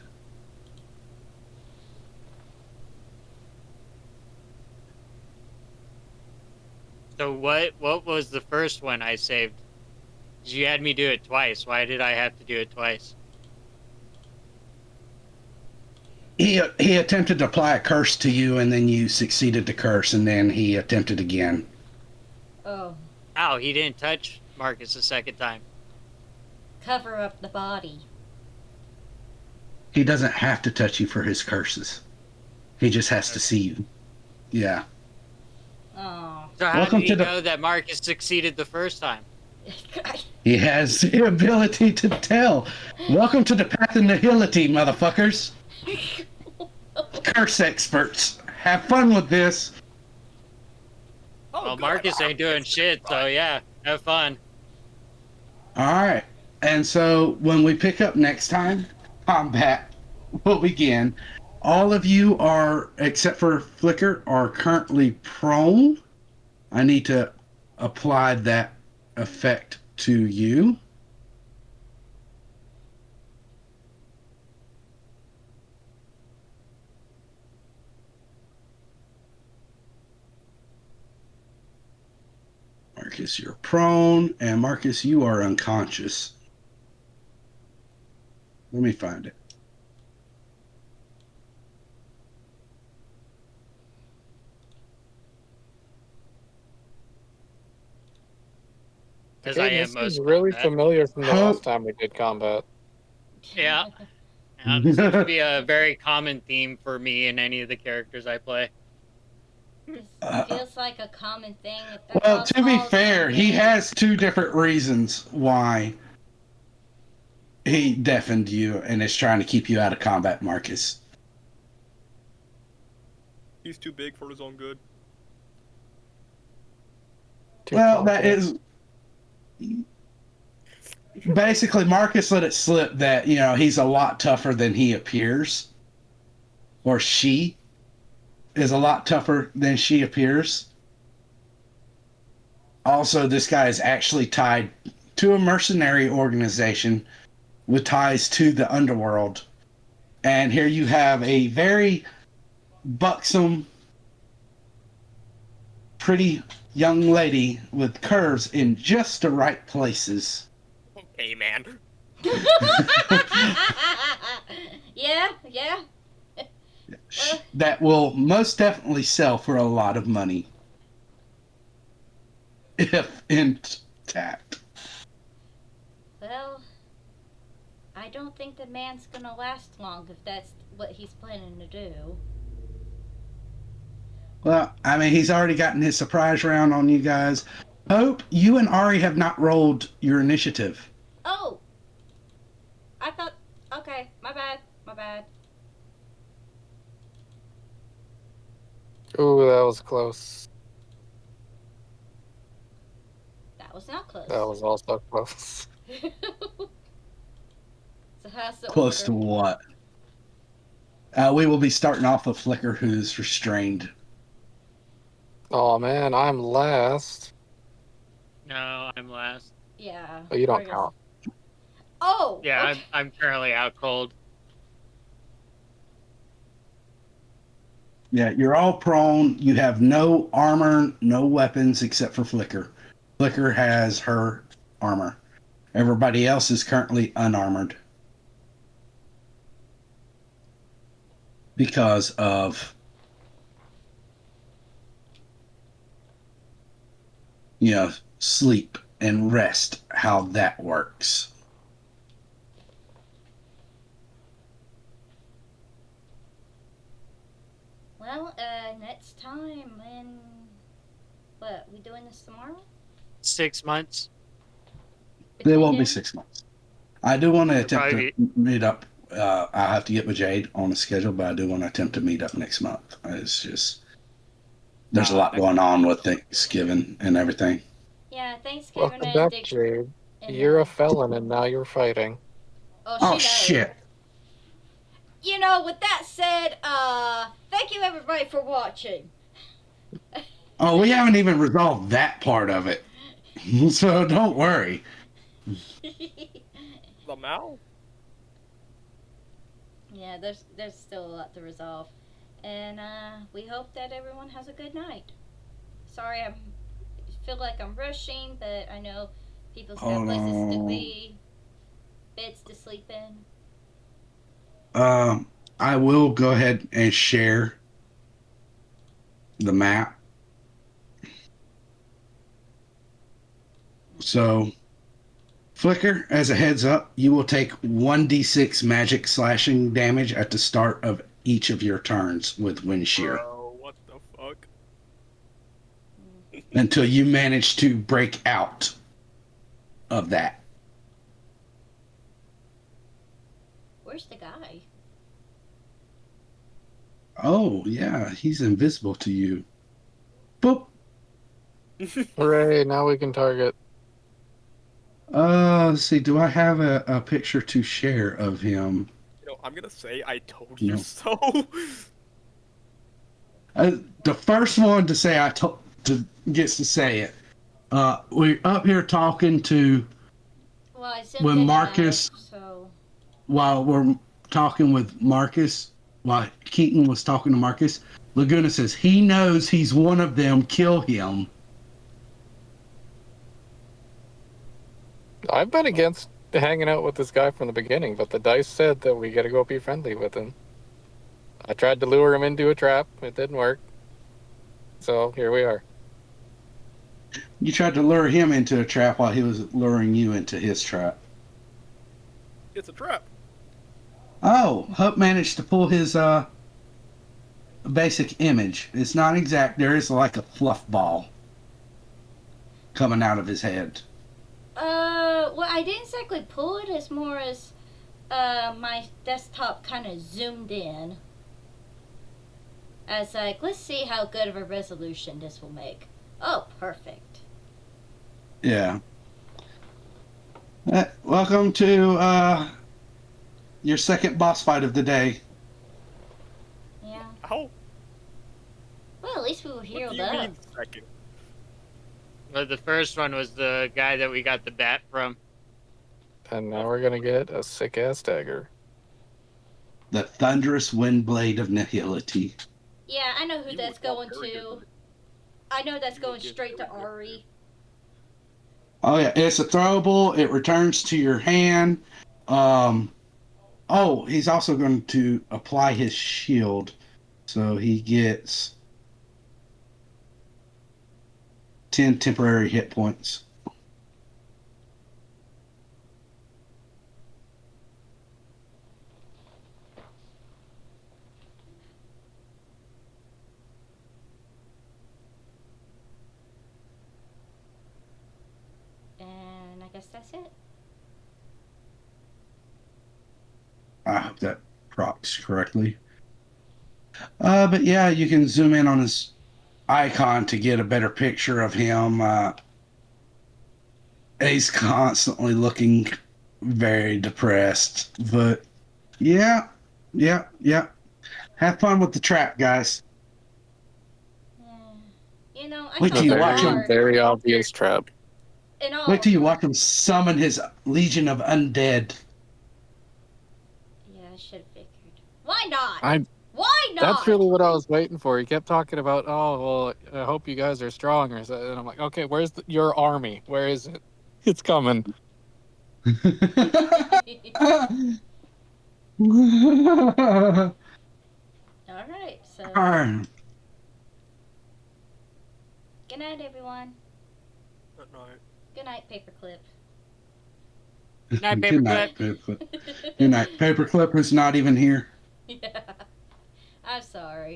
Speaker 3: So what was the first one I saved? You had me do it twice. Why did I have to do it twice?
Speaker 2: He attempted to apply a curse to you, and then you succeeded to curse, and then he attempted again.
Speaker 1: Oh,
Speaker 3: Ow, he didn't touch Marcus the second time.
Speaker 1: cover up the body.
Speaker 2: He doesn't have to touch you for his curses. He just has to see you. Yeah.
Speaker 1: Oh.
Speaker 3: So how
Speaker 2: Welcome
Speaker 3: did he
Speaker 2: to the-
Speaker 3: know that Marcus succeeded the first time?
Speaker 2: He has the ability to tell. Welcome to the path of nihility, motherfuckers. Curse experts. Have fun with this.
Speaker 6: Oh,
Speaker 3: Well,
Speaker 6: good.
Speaker 3: Marcus ain't doing shit, so yeah, have fun.
Speaker 2: All right. And so when we pick up next time, combat will begin. All of you are, except for Flicker, are currently prone. I need to apply that effect to you. Marcus, you're prone, and Marcus, you are unconscious. Let me find it.
Speaker 3: As I
Speaker 5: Again,
Speaker 3: am
Speaker 5: this
Speaker 3: most
Speaker 5: is really
Speaker 3: combat.
Speaker 5: familiar from the
Speaker 2: How-
Speaker 5: last time we did combat.
Speaker 3: Yeah. Seems to be a very common theme for me and any of the characters I play.
Speaker 1: This
Speaker 2: Uh,
Speaker 1: feels like a common thing. Across
Speaker 2: Well, to be
Speaker 1: all
Speaker 2: fair, he
Speaker 1: D&D.
Speaker 2: has two different reasons why he deafened you and is trying to keep you out of combat, Marcus.
Speaker 6: He's too big for his own good.
Speaker 5: Too
Speaker 2: Well, that
Speaker 5: confident.
Speaker 2: is basically Marcus let it slip that, he's a lot tougher than he appears, or she is a lot tougher than she appears. Also, this guy is actually tied to a mercenary organization with ties to the underworld. And here you have a very buxom, pretty young lady with curves in just the right places.
Speaker 6: Okay, man.
Speaker 1: Yeah.
Speaker 2: That will most definitely sell for a lot of money. If intact.
Speaker 1: Well, I don't think the man's gonna last long if that's what he's planning to do.
Speaker 2: Well, I mean, he's already gotten his surprise round on you guys. Hope, you and Ari have not rolled your initiative.
Speaker 1: Oh! I thought. Okay, my bad.
Speaker 5: Ooh, that was close.
Speaker 1: That was not close.
Speaker 5: That was also close.
Speaker 1: So how's the
Speaker 2: Close to
Speaker 1: order?
Speaker 2: what? We will be starting off with Flicker, who's restrained.
Speaker 5: Oh man, I'm last.
Speaker 3: No, I'm last.
Speaker 1: Yeah.
Speaker 5: Oh, you don't
Speaker 1: Argus-
Speaker 5: count.
Speaker 1: Oh!
Speaker 3: Yeah,
Speaker 1: okay.
Speaker 3: I'm currently out cold.
Speaker 2: Yeah, you're all prone. You have no armor, no weapons except for Flicker. Flicker has her armor. Everybody else is currently unarmored. Because of, sleep and rest, how that works.
Speaker 1: Well, next time when. What, we doing this tomorrow?
Speaker 3: 6 months.
Speaker 2: It won't be
Speaker 1: Between
Speaker 2: 6 months. I do want to
Speaker 3: It'll
Speaker 2: attempt
Speaker 3: probably
Speaker 2: to meet up. I'll have to get with Jade on the schedule, but I do want to attempt to meet up next month. It's just, there's a lot going on with Thanksgiving and everything.
Speaker 1: Yeah, Thanksgiving
Speaker 5: Welcome
Speaker 1: and
Speaker 5: back,
Speaker 1: Dick.
Speaker 5: Jade.
Speaker 1: And,
Speaker 5: You're a felon and now you're fighting.
Speaker 1: Oh,
Speaker 2: Oh,
Speaker 1: knows.
Speaker 2: shit.
Speaker 1: With that said, thank you everybody for watching.
Speaker 2: Oh, we haven't even resolved that part of it. So don't worry.
Speaker 6: Somehow?
Speaker 1: Yeah, there's still a lot to resolve. And we hope that everyone has a good night. Sorry, I feel like I'm rushing, but I know people's got
Speaker 2: Hold
Speaker 1: places to
Speaker 2: on.
Speaker 1: be, beds to sleep in.
Speaker 2: I will go ahead and share the map. So, Flicker, as a heads up, you will take 1d6 magic slashing damage at the start of each of your turns with Wind Shear
Speaker 6: Bro, what the fuck?
Speaker 2: until you manage to break out of that.
Speaker 1: Where's the guy?
Speaker 2: Oh, yeah, he's invisible to you. Boop.
Speaker 5: Hooray, now we can target.
Speaker 2: Let's see, do I have a picture to share of him?
Speaker 6: I'm gonna say I told
Speaker 2: No.
Speaker 6: you so.
Speaker 2: The first one to say gets to say it. We're up here talking to,
Speaker 1: Well, I zoomed
Speaker 2: when
Speaker 1: in
Speaker 2: Marcus,
Speaker 1: enough, so
Speaker 2: while we're talking with Marcus, while Keaton was talking to Marcus, Laguna says he knows he's one of them, kill him.
Speaker 5: I've been against hanging out with this guy from the beginning, but the dice said that we got to go be friendly with him. I tried to lure him into a trap. It didn't work. So here we are.
Speaker 2: You tried to lure him into a trap while he was luring you into his trap.
Speaker 6: It's a trap.
Speaker 2: Oh, Hup managed to pull his basic image. It's not exact. There is like a fluff ball coming out of his head.
Speaker 1: Well, I didn't exactly pull it as more as my desktop kind of zoomed in. As like, let's see how good of a resolution this will make. Oh, perfect.
Speaker 2: Yeah. Welcome to your second boss fight of the day.
Speaker 1: Yeah.
Speaker 6: How?
Speaker 1: Well, at least we were
Speaker 6: What do
Speaker 1: healed
Speaker 6: you
Speaker 1: up.
Speaker 6: mean second?
Speaker 3: Well, the first one was the guy that we got the bat from.
Speaker 5: And now we're going to get a sick ass dagger.
Speaker 2: The thunderous wind blade of nihility.
Speaker 1: Yeah, I know who
Speaker 6: You
Speaker 1: that's
Speaker 6: would want
Speaker 1: going
Speaker 6: very
Speaker 1: to.
Speaker 6: good.
Speaker 1: I know that's
Speaker 6: You would
Speaker 1: going
Speaker 6: get
Speaker 1: straight to
Speaker 6: very good.
Speaker 1: Ari.
Speaker 2: Oh yeah, it's a throwable. It returns to your hand. Oh, he's also going to apply his shield, so he gets 10 temporary hit points.
Speaker 1: And I guess that's it.
Speaker 2: I hope that procs correctly. But yeah, you can zoom in on his icon to get a better picture of him. He's constantly looking very depressed. But yeah, yeah. Have fun with the trap, guys.
Speaker 1: Yeah. You know, I
Speaker 2: Wait
Speaker 1: felt
Speaker 2: till
Speaker 5: A
Speaker 2: you
Speaker 1: so
Speaker 2: watch
Speaker 5: very,
Speaker 2: him.
Speaker 1: hard.
Speaker 5: very obvious trap.
Speaker 1: And all.
Speaker 2: Wait till you watch him summon his legion of undead.
Speaker 1: Yeah, I should have figured. Why not?
Speaker 5: I
Speaker 1: Why not?
Speaker 5: That's really what I was waiting for. He kept talking about, oh, well, I hope you guys are strong. Or something. And I'm like, okay, where's your army? Where is it? It's coming.
Speaker 1: All right. So,
Speaker 2: Arr.
Speaker 1: good night, everyone.
Speaker 6: Good night.
Speaker 1: Good night, Paperclip.
Speaker 3: Night,
Speaker 2: Good night, Paperclip. Good night, Paperclip, who's not even here.
Speaker 1: Yeah. I'm sorry.